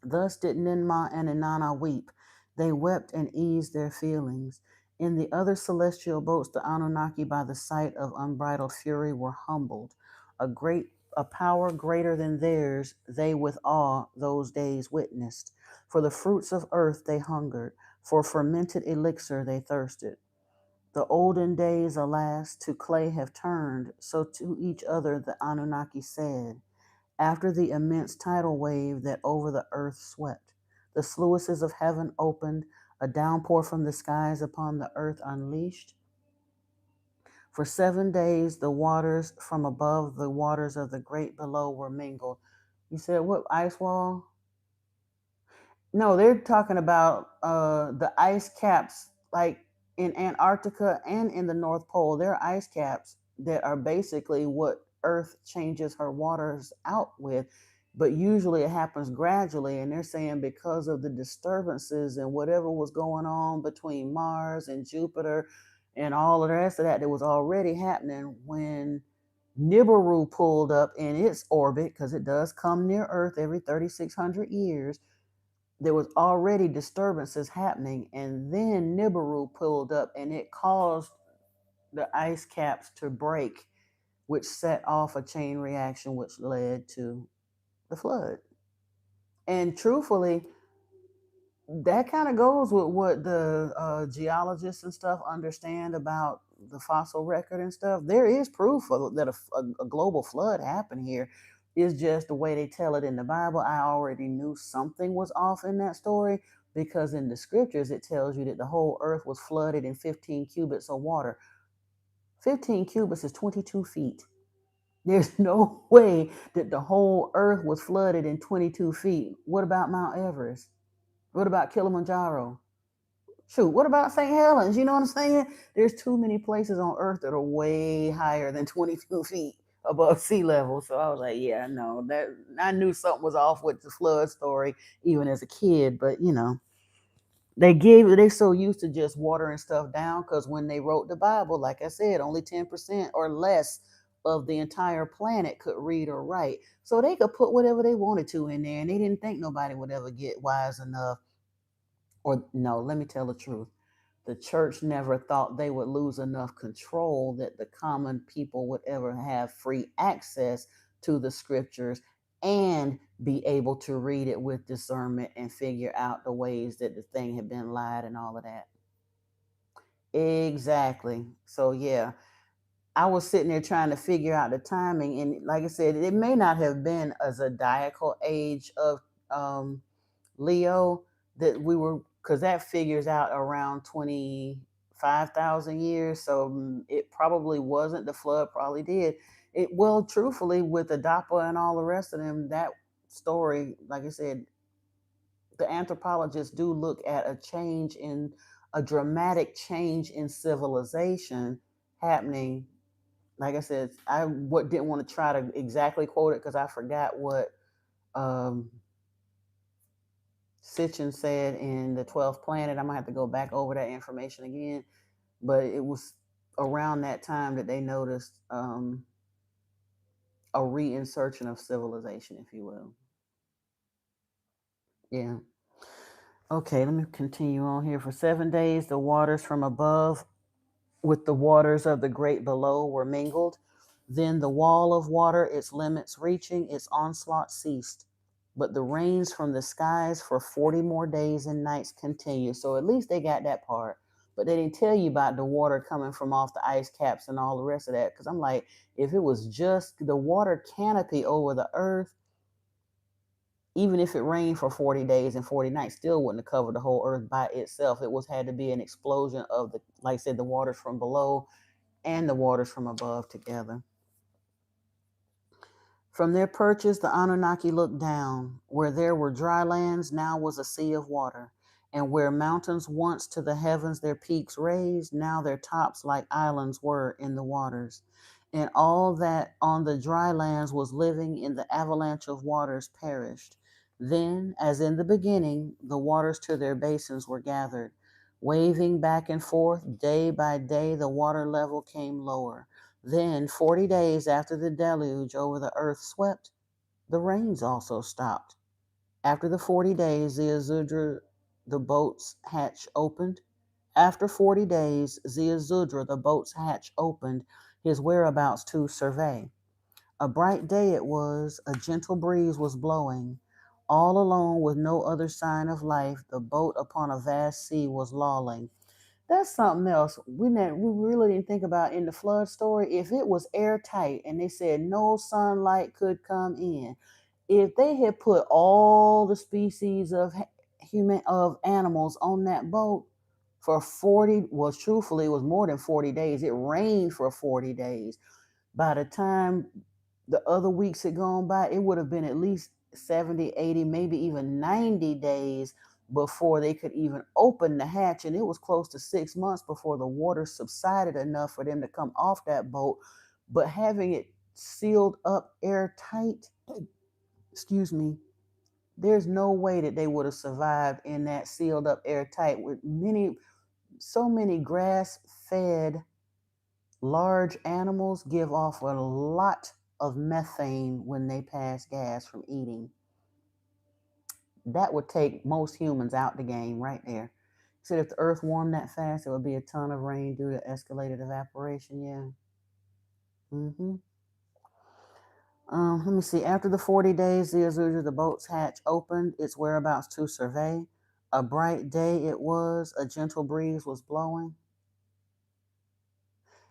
Thus did Ninmah and Inanna weep. They wept and eased their feelings. In the other celestial boats, the Anunnaki, by the sight of unbridled fury, were humbled. A power greater than theirs, they with awe those days witnessed. For the fruits of earth they hungered, for fermented elixir they thirsted. The olden days, alas, to clay have turned, so to each other the Anunnaki said, after the immense tidal wave that over the earth swept. The sluices of heaven opened, a downpour from the skies upon the earth unleashed. For 7 days the waters from above the waters of the great below were mingled. You said what, ice wall? No, they're talking about the ice caps, like in Antarctica and in the North Pole. There are ice caps that are basically what earth changes her waters out with, but usually it happens gradually. And they're saying because of the disturbances and whatever was going on between Mars and Jupiter and all of the rest of that that was already happening when Nibiru pulled up in its orbit, because it does come near Earth every 3,600 years. There was already disturbances happening, and then Nibiru pulled up and it caused the ice caps to break, which set off a chain reaction, which led to the flood. And truthfully, that kind of goes with what the geologists and stuff understand about the fossil record and stuff. There is proof that a global flood happened here. It's just the way they tell it in the Bible. I already knew something was off in that story because in the scriptures it tells you that the whole earth was flooded in 15 cubits of water. 15 cubits is 22 feet. There's no way that the whole earth was flooded in 22 feet. What about Mount Everest? What about Kilimanjaro? Shoot, what about St. Helens? You know what I'm saying? There's too many places on earth that are way higher than 22 feet above sea level. So I was like, yeah, no, that I knew something was off with the flood story even as a kid, but they so used to just watering stuff down because when they wrote the Bible, like I said, only 10% or less of the entire planet could read or write. So they could put whatever they wanted to in there, and they didn't think nobody would ever get wise enough. Or, no, let me tell the truth. The church never thought they would lose enough control that the common people would ever have free access to the scriptures and be able to read it with discernment and figure out the ways that the thing had been lied and all of that. Exactly. So, yeah, I was sitting there trying to figure out the timing. And like I said, it may not have been a zodiacal age of um, Leo that we were, because that figures out around 25,000 years. So it probably wasn't. The flood probably did. It, well, truthfully, with Adapa and all the rest of them, that story, like I said, the anthropologists do look at a dramatic change in civilization happening. Like I said, I didn't want to try to exactly quote it because I forgot what um, Sitchin said in the 12th Planet. I'm gonna have to go back over that information again, but it was around that time that they noticed a reinsertion of civilization, if you will. Yeah. Okay, let me continue on here. For 7 days, the waters from above with the waters of the great below were mingled. Then the wall of water, its limits reaching, its onslaught ceased. But the rains from the skies for 40 more days and nights continued. So at least they got that part. But they didn't tell you about the water coming from off the ice caps and all the rest of that. Because I'm like, if it was just the water canopy over the earth, even if it rained for 40 days and 40 nights, still wouldn't have covered the whole earth by itself. It was had to be an explosion of the, like I said, the waters from below and the waters from above together. From their perches, the Anunnaki looked down. Where there were dry lands, now was a sea of water. And where mountains once to the heavens their peaks raised, now their tops like islands were in the waters. And all that on the dry lands was living in the avalanche of waters perished. Then, as in the beginning, the waters to their basins were gathered. Waving back and forth, day by day, the water level came lower. Then, 40 days after the deluge over the earth swept, the rains also stopped. After the 40 days, Ziazudra, the boat's hatch opened. After 40 days, Ziazudra, the boat's hatch opened, his whereabouts to survey. A bright day it was, a gentle breeze was blowing. All alone with no other sign of life, the boat upon a vast sea was lolling. That's something else we really didn't think about in the flood story. If it was airtight and they said no sunlight could come in, if they had put all the species of human of animals on that boat for 40, well, truthfully, it was more than 40 days. It rained for 40 days. By the time the other weeks had gone by, it would have been at least 70, 80, maybe even 90 days before they could even open the hatch. And it was close to 6 months before the water subsided enough for them to come off that boat. But having it sealed up airtight, excuse me, there's no way that they would have survived in that sealed up airtight with so many grass fed large animals give off a lot of methane when they pass gas from eating. That would take most humans out the game right there. He said if the earth warmed that fast, it would be a ton of rain due to escalated evaporation. Yeah. Mm-hmm. Let me see. After the 40 days, the Azusa, the boat's hatch opened its whereabouts to survey. A bright day it was. A gentle breeze was blowing.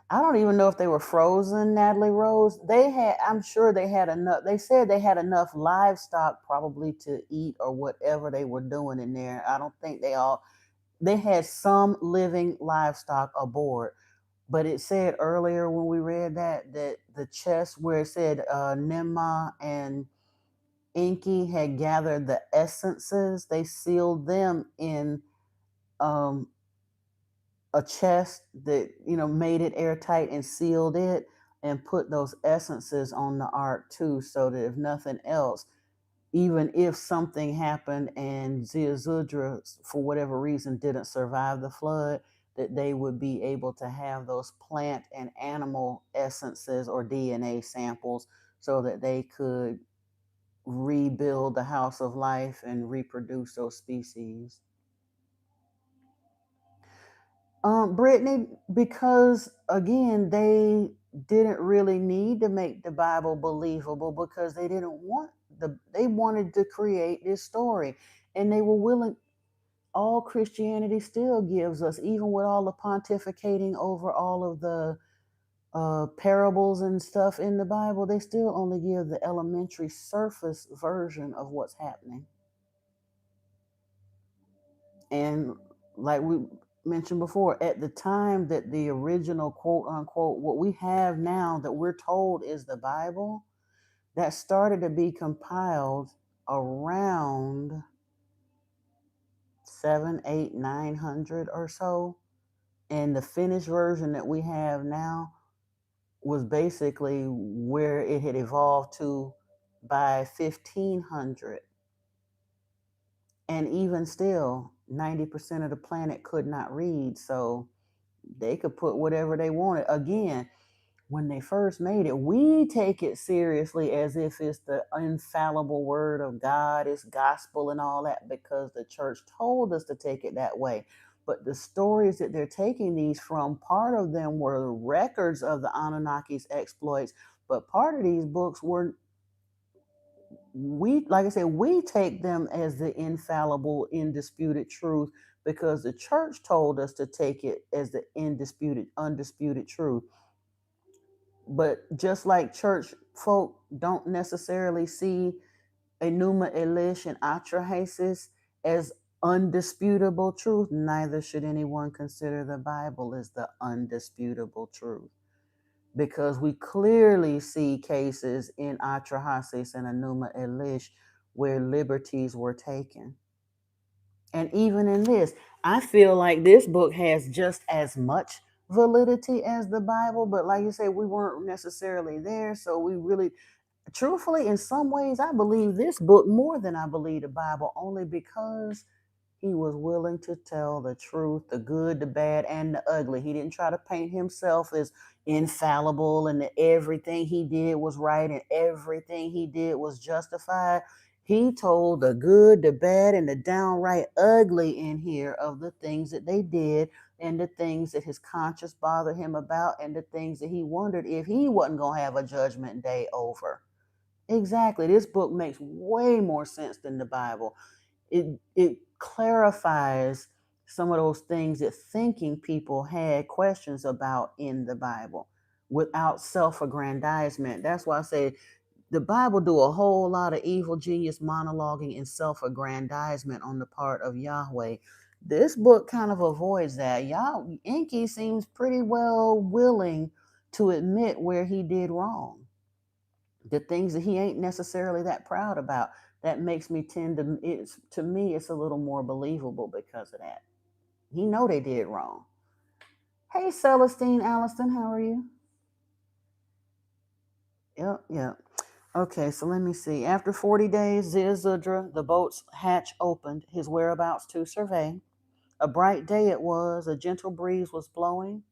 I don't even know if they were frozen, Natalie Rose. I'm sure they had enough. They said they had enough livestock probably to eat or whatever they were doing in there. I don't think they had some living livestock aboard. But it said earlier when we read that the chest where it said Nimma and Enki had gathered the essences, they sealed them in um, a chest that made it airtight and sealed it and put those essences on the ark too, so that if nothing else, even if something happened and Ziazudra for whatever reason didn't survive the flood, that they would be able to have those plant and animal essences or DNA samples so that they could rebuild the house of life and reproduce those species. Brittany, because again, they didn't really need to make the Bible believable because they didn't want they wanted to create this story and they were willing. All Christianity still gives us, even with all the pontificating over all of the parables and stuff in the Bible, they still only give the elementary surface version of what's happening. And like we mentioned before, at the time that the original quote unquote, what we have now that we're told is the Bible, that started to be compiled around 7, 8, 900 or so. And the finished version that we have now was basically where it had evolved to by 1500. And even still, 90% of the planet could not read. So they could put whatever they wanted. Again, when they first made it, we take it seriously as if it's the infallible word of God, it's gospel and all that because the church told us to take it that way. But the stories that they're taking these from, part of them were records of the Anunnaki's exploits, but part of these books were, we, like I said, we take them as the infallible, indisputed truth because the church told us to take it as the undisputed truth. But just like church folk don't necessarily see Enuma Elish and Atrahasis as undisputable truth, neither should anyone consider the Bible as the undisputable truth. Because we clearly see cases in Atrahasis and Enuma Elish where liberties were taken. And even in this, I feel like this book has just as much validity as the Bible, but like you said, we weren't necessarily there. So we really, truthfully, in some ways, I believe this book more than I believe the Bible, only because he was willing to tell the truth, the good, the bad, and the ugly. He didn't try to paint himself as infallible and that everything he did was right and everything he did was justified. He told the good, the bad, and the downright ugly in here of the things that they did and the things that his conscience bothered him about and the things that he wondered if he wasn't going to have a judgment day over. Exactly. This book makes way more sense than the Bible. It clarifies some of those things that thinking people had questions about in the Bible without self-aggrandizement. That's why I say the Bible do a whole lot of evil genius monologuing and self-aggrandizement on the part of Yahweh. This book kind of avoids that. Enki seems pretty well willing to admit where he did wrong, the things that he ain't necessarily that proud about. That makes me tend to, it's, to me it's a little more believable because of that. He know they did wrong. Hey, Celestine Alliston, how are you? Yep, yep. Okay, so let me see. After 40 days, Ziazudra, the boat's hatch opened, his whereabouts to survey. A bright day it was, a gentle breeze was blowing.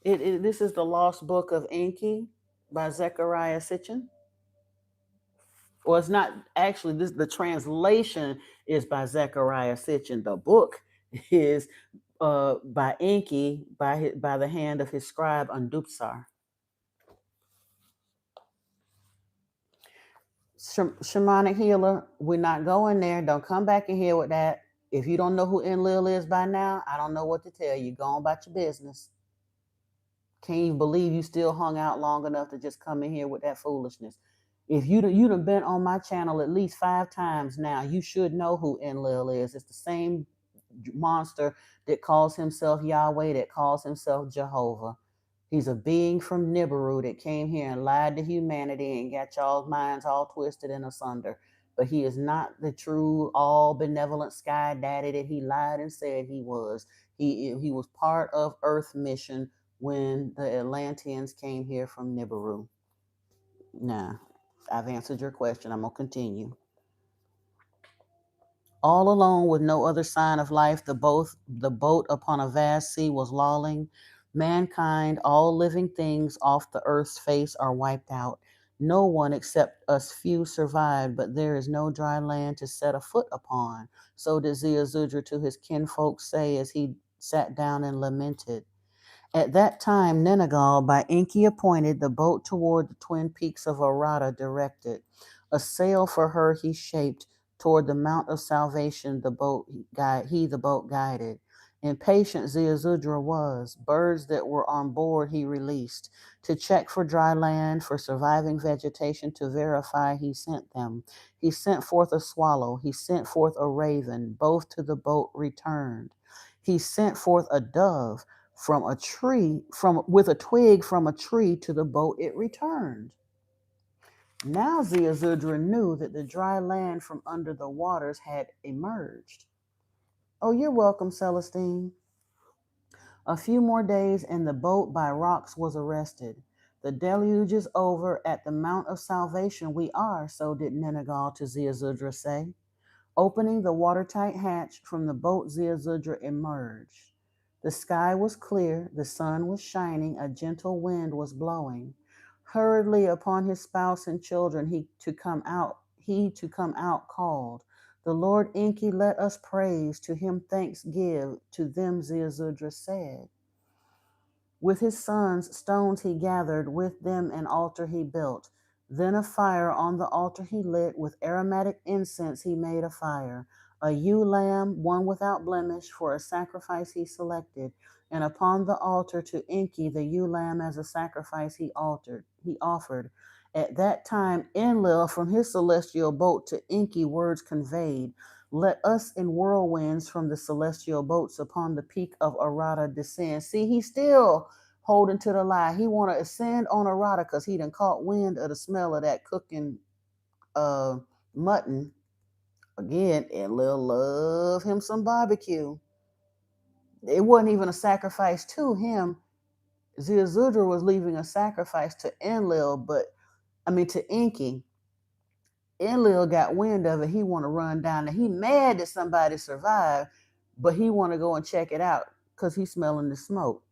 This is the Lost Book of Enki by Zechariah Sitchin. Well, it's not actually this. The translation is by Zechariah Sitchin. The book is by Enki by the hand of his scribe Andupsar. Shamanic healer, we're not going there. Don't come back in here with that. If you don't know who Enlil is by now, I don't know what to tell you. Go on about your business. Can't even believe you still hung out long enough to just come in here with that foolishness. If you'd have been on my channel at least 5 times now, you should know who Enlil is. It's the same monster that calls himself Yahweh, that calls himself Jehovah. He's a being from Nibiru that came here and lied to humanity and got y'all's minds all twisted and asunder. But he is not the true, all benevolent sky daddy that he lied and said he was. He was part of Earth mission when the Atlanteans came here from Nibiru. Now, I've answered your question. I'm going to continue. All alone with no other sign of life, the boat upon a vast sea was lolling. Mankind, all living things off the earth's face are wiped out. No one except us few survived, but there is no dry land to set a foot upon. So did Ziazudra to his kinfolk say as he sat down and lamented. At that time, Nenagal, by Enki appointed, the boat toward the twin peaks of Arata directed. A sail for her he shaped, toward the Mount of Salvation the boat guided. Impatient Ziazudra was. Birds that were on board he released. To check for dry land, for surviving vegetation, to verify he sent them. He sent forth a swallow, he sent forth a raven, both to the boat returned. He sent forth a dove from a tree, from with a twig from a tree to the boat it returned. Now Ziazudra knew that the dry land from under the waters had emerged. Oh, you're welcome, Celestine. A few more days and the boat by rocks was arrested. The deluge is over. At the Mount of Salvation we are, so did Nenagal to Ziazudra say. Opening the watertight hatch, from the boat Ziazudra emerged. The sky was clear, the sun was shining, a gentle wind was blowing. Hurriedly upon his spouse and children he to come out called. The Lord Enki let us praise, to him thanks give, to them Ziazudra said. With his sons stones he gathered, with them an altar he built. Then a fire on the altar he lit, with aromatic incense he made a fire. A ewe lamb, one without blemish, for a sacrifice he selected, and upon the altar to Enki the ewe lamb as a sacrifice he offered. At that time Enlil from his celestial boat to Enki words conveyed. Let us in whirlwinds from the celestial boats upon the peak of Arata descend. See, he's still holding to the lie. He want to ascend on Arata because he done caught wind of the smell of that cooking mutton. Again, Enlil love him some barbecue. It wasn't even a sacrifice to him. Ziazudra was leaving a sacrifice to Enlil, to Enki. Enlil got wind of it. He want to run down there. He mad that somebody survived, but he want to go and check it out because he's smelling the smoke.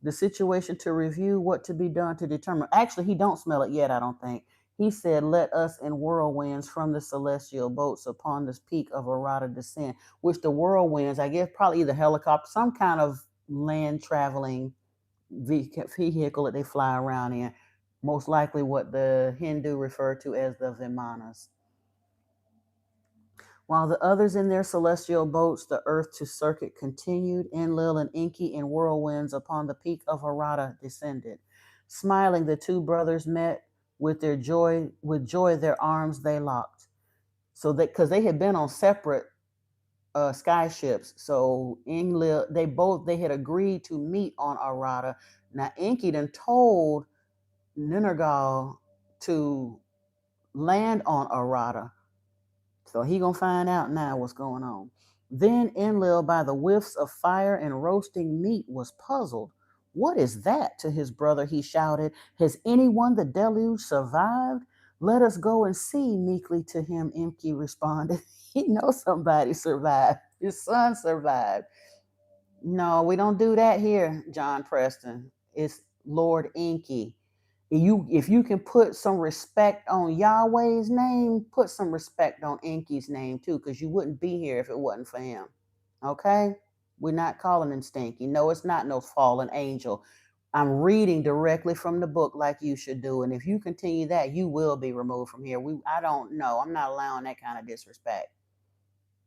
The situation to review what to be done to determine. Actually, he don't smell it yet, I don't think. He said, let us in whirlwinds from the celestial boats upon this peak of Arata descend, which the whirlwinds, I guess probably either helicopter, some kind of land traveling vehicle that they fly around in. Most likely what the Hindu referred to as the Vimanas. While the others in their celestial boats, the earth to circuit continued, Enlil and Enki in whirlwinds upon the peak of Harada descended. Smiling, the two brothers met with joy their arms they locked. So because they had been on separate sky ships, so Enlil, they had agreed to meet on Arata. Now Enki then told Ninurgal to land on Arata. So he gonna find out now what's going on. Then Enlil, by the whiffs of fire and roasting meat, was puzzled. What is that? To his brother he shouted. Has anyone the deluge survived? Let us go and see, meekly to him Enki responded. He knows somebody survived. His son survived. No, we don't do that here, John Preston. It's Lord Enki. If you can put some respect on Yahweh's name, put some respect on Enki's name too, because you wouldn't be here if it wasn't for him. Okay? We're not calling him Stinky. No, it's not no fallen angel. I'm reading directly from the book like you should do. And if you continue that, you will be removed from here. I don't know. I'm not allowing that kind of disrespect.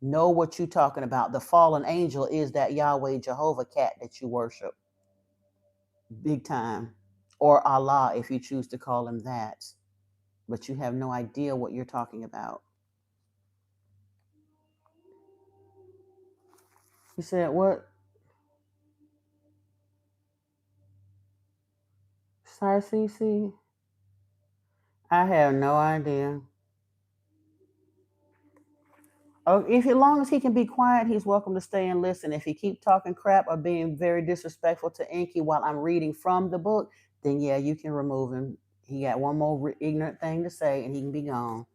Know what you're talking about. The fallen angel is that Yahweh Jehovah cat that you worship. Big time. Or Allah, if you choose to call him that. But you have no idea what you're talking about. He said, what? Sorry, CC? I have no idea. Oh, if as long as he can be quiet, he's welcome to stay and listen. If he keep talking crap or being very disrespectful to Enki while I'm reading from the book, then yeah, you can remove him. He got one more ignorant thing to say, and he can be gone.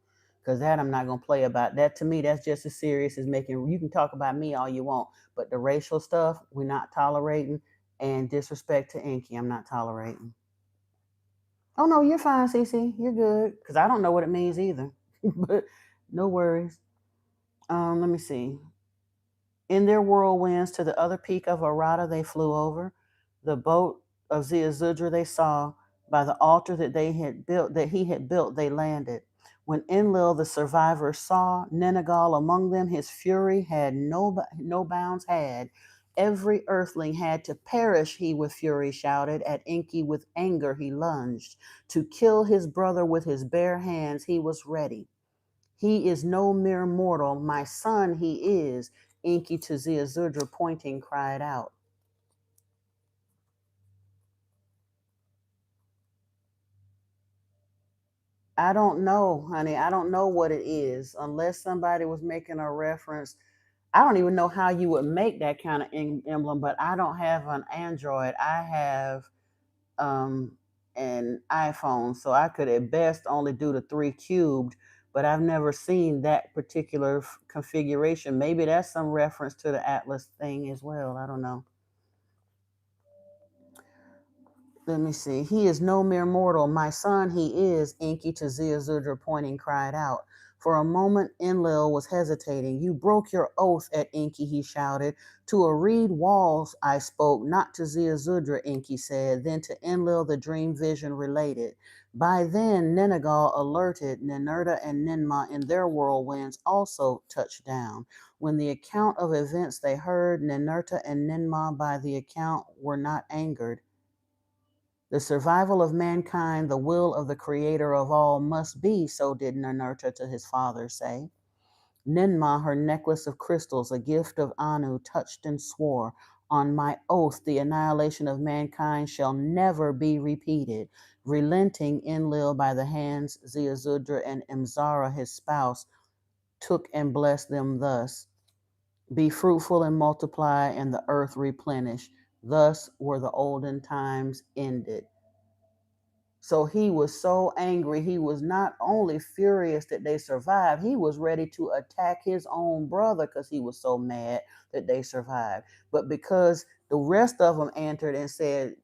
Because that I'm not gonna play about. That to me, that's just as serious as making. You can talk about me all you want, but the racial stuff we're not tolerating, and disrespect to Enki, I'm not tolerating. Oh no, you're fine, Cece. You're good. Because I don't know what it means either. But no worries. Let me see. In their whirlwinds to the other peak of Arata they flew over. The boat of Ziazudra they saw. By the altar that he had built, they landed. When Enlil the survivor saw Nenagal among them, his fury had no bounds had. Every earthling had to perish, he with fury shouted. At Enki with anger he lunged. To kill his brother with his bare hands he was ready. He is no mere mortal, my son he is, Enki to Ziazudra pointing cried out. I don't know, honey. I don't know what it is unless somebody was making a reference. I don't even know how you would make that kind of emblem, but I don't have an Android. I have um, an iPhone, so I could at best only do the 3 cubed, but I've never seen that particular configuration. Maybe that's some reference to the Atlas thing as well. I don't know. Let me see. He is no mere mortal. My son he is, Enki to Ziazudra pointing cried out. For a moment Enlil was hesitating. You broke your oath at Enki, he shouted. To a reed walls I spoke, not to Ziazudra, Enki said. Then to Enlil the dream vision related. By then Nenagal alerted Ninurta and Ninmah in their whirlwinds also touched down. When the account of events they heard, Ninurta and Ninmah by the account were not angered. The survival of mankind, the will of the creator of all must be, so did Ninurta to his father say. Ninmah, her necklace of crystals, a gift of Anu, touched and swore, on my oath the annihilation of mankind shall never be repeated. Relenting Enlil by the hands, Ziazudra and Imzara, his spouse, took and blessed them thus. Be fruitful and multiply, and the earth replenish. Thus were the olden times ended. So he was so angry. He was not only furious that they survived, he was ready to attack his own brother because he was so mad that they survived. But because the rest of them entered and said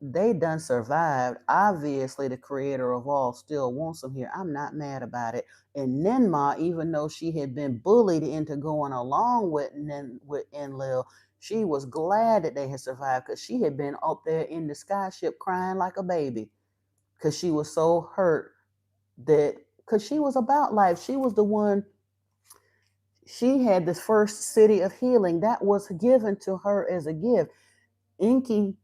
they done survived, obviously the creator of all still wants them here. I'm not mad about it. And Ninmah, even though she had been bullied into going along with Enlil, she was glad that they had survived because she had been up there in the skyship crying like a baby because she was so hurt that because she was about life. She was the one, she had the first city of healing that was given to her as a gift. Enki,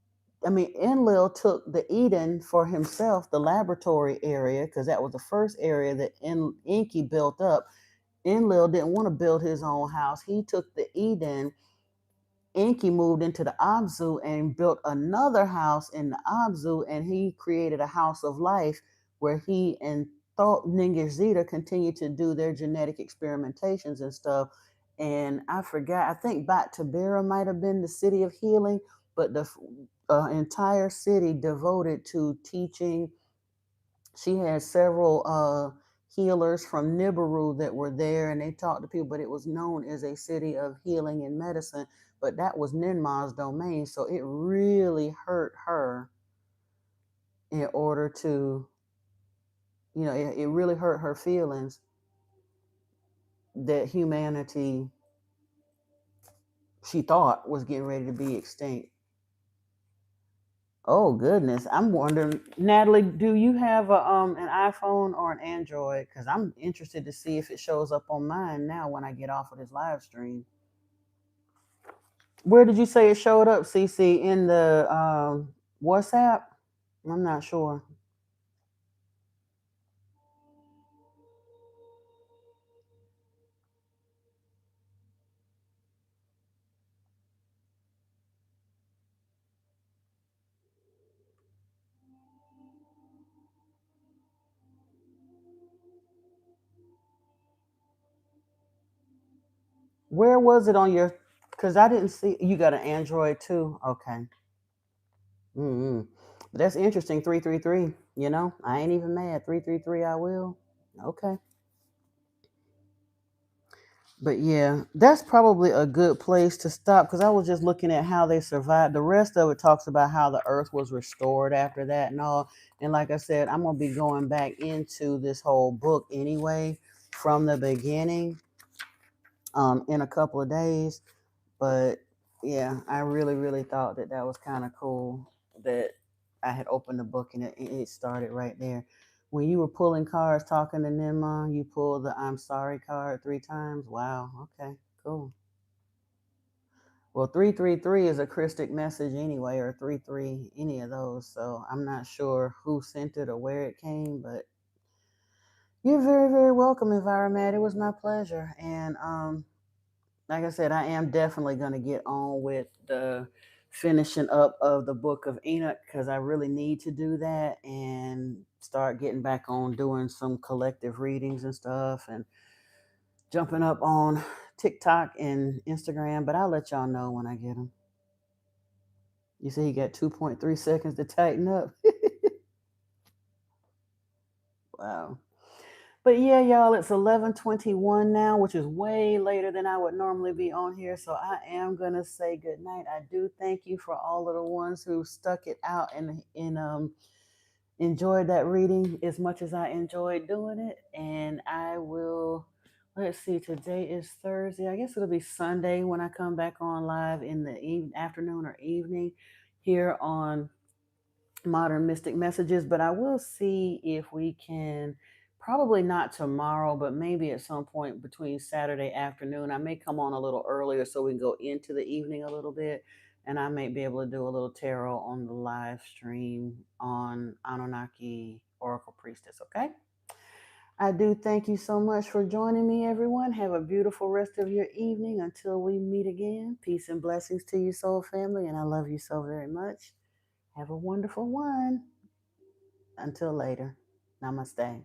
Enlil took the Eden for himself, the laboratory area, because that was the first area that Enki built up. Enlil didn't want to build his own house. He took the Eden. Enki moved into the Abzu and built another house in the Abzu, and he created a house of life where he and Thought Ningishzida continued to do their genetic experimentations and stuff. And I forgot, I think Bat Tabera might have been the city of healing, but an entire city devoted to teaching. She had several healers from Nibiru that were there, and they talked to people. But it was known as a city of healing and medicine. But that was Ninma's domain, so it really hurt her in order to, it really hurt her feelings that humanity, she thought, was getting ready to be extinct. Oh goodness, I'm wondering, Natalie, do you have an iPhone or an Android? Because I'm interested to see if it shows up on mine now when I get off of this live stream. Where did you say it showed up, CC? In the WhatsApp? I'm not sure. Where was it on your? Because I didn't see. You got an Android too. Okay. Mm-hmm. But that's interesting. 333. I ain't even mad. 333. I will. Okay. But yeah, that's probably a good place to stop because I was just looking at how they survived. The rest of it talks about how the earth was restored after that and all. And like I said, I'm going to be going back into this whole book anyway from the beginning in a couple of days. But yeah, I really, really thought that was kind of cool that I had opened the book and it started right there. When you were pulling cards talking to Ninma, you pulled the I'm sorry card 3 times. Wow. Okay, cool. Well, 333 is a Christic message anyway, or 33, any of those. So I'm not sure who sent it or where it came, but you're very, very welcome, Environment. It was my pleasure. And like I said, I am definitely going to get on with the finishing up of the Book of Enoch because I really need to do that and start getting back on doing some collective readings and stuff and jumping up on TikTok and Instagram. But I'll let y'all know when I get them. You say you got 2.3 seconds to tighten up. Wow. But yeah, y'all, it's 11:21 now, which is way later than I would normally be on here. So I am gonna say good night. I do thank you for all of the ones who stuck it out and enjoyed that reading as much as I enjoyed doing it. And I will, let's see, today is Thursday. I guess it'll be Sunday when I come back on live in the afternoon or evening here on Modern Mystic Messages, but I will see if we can, probably not tomorrow, but maybe at some point between Saturday afternoon. I may come on a little earlier so we can go into the evening a little bit, and I may be able to do a little tarot on the live stream on Anunnaki Oracle Priestess, okay? I do thank you so much for joining me, everyone. Have a beautiful rest of your evening until we meet again. Peace and blessings to you, soul family, and I love you so very much. Have a wonderful one. Until later, namaste.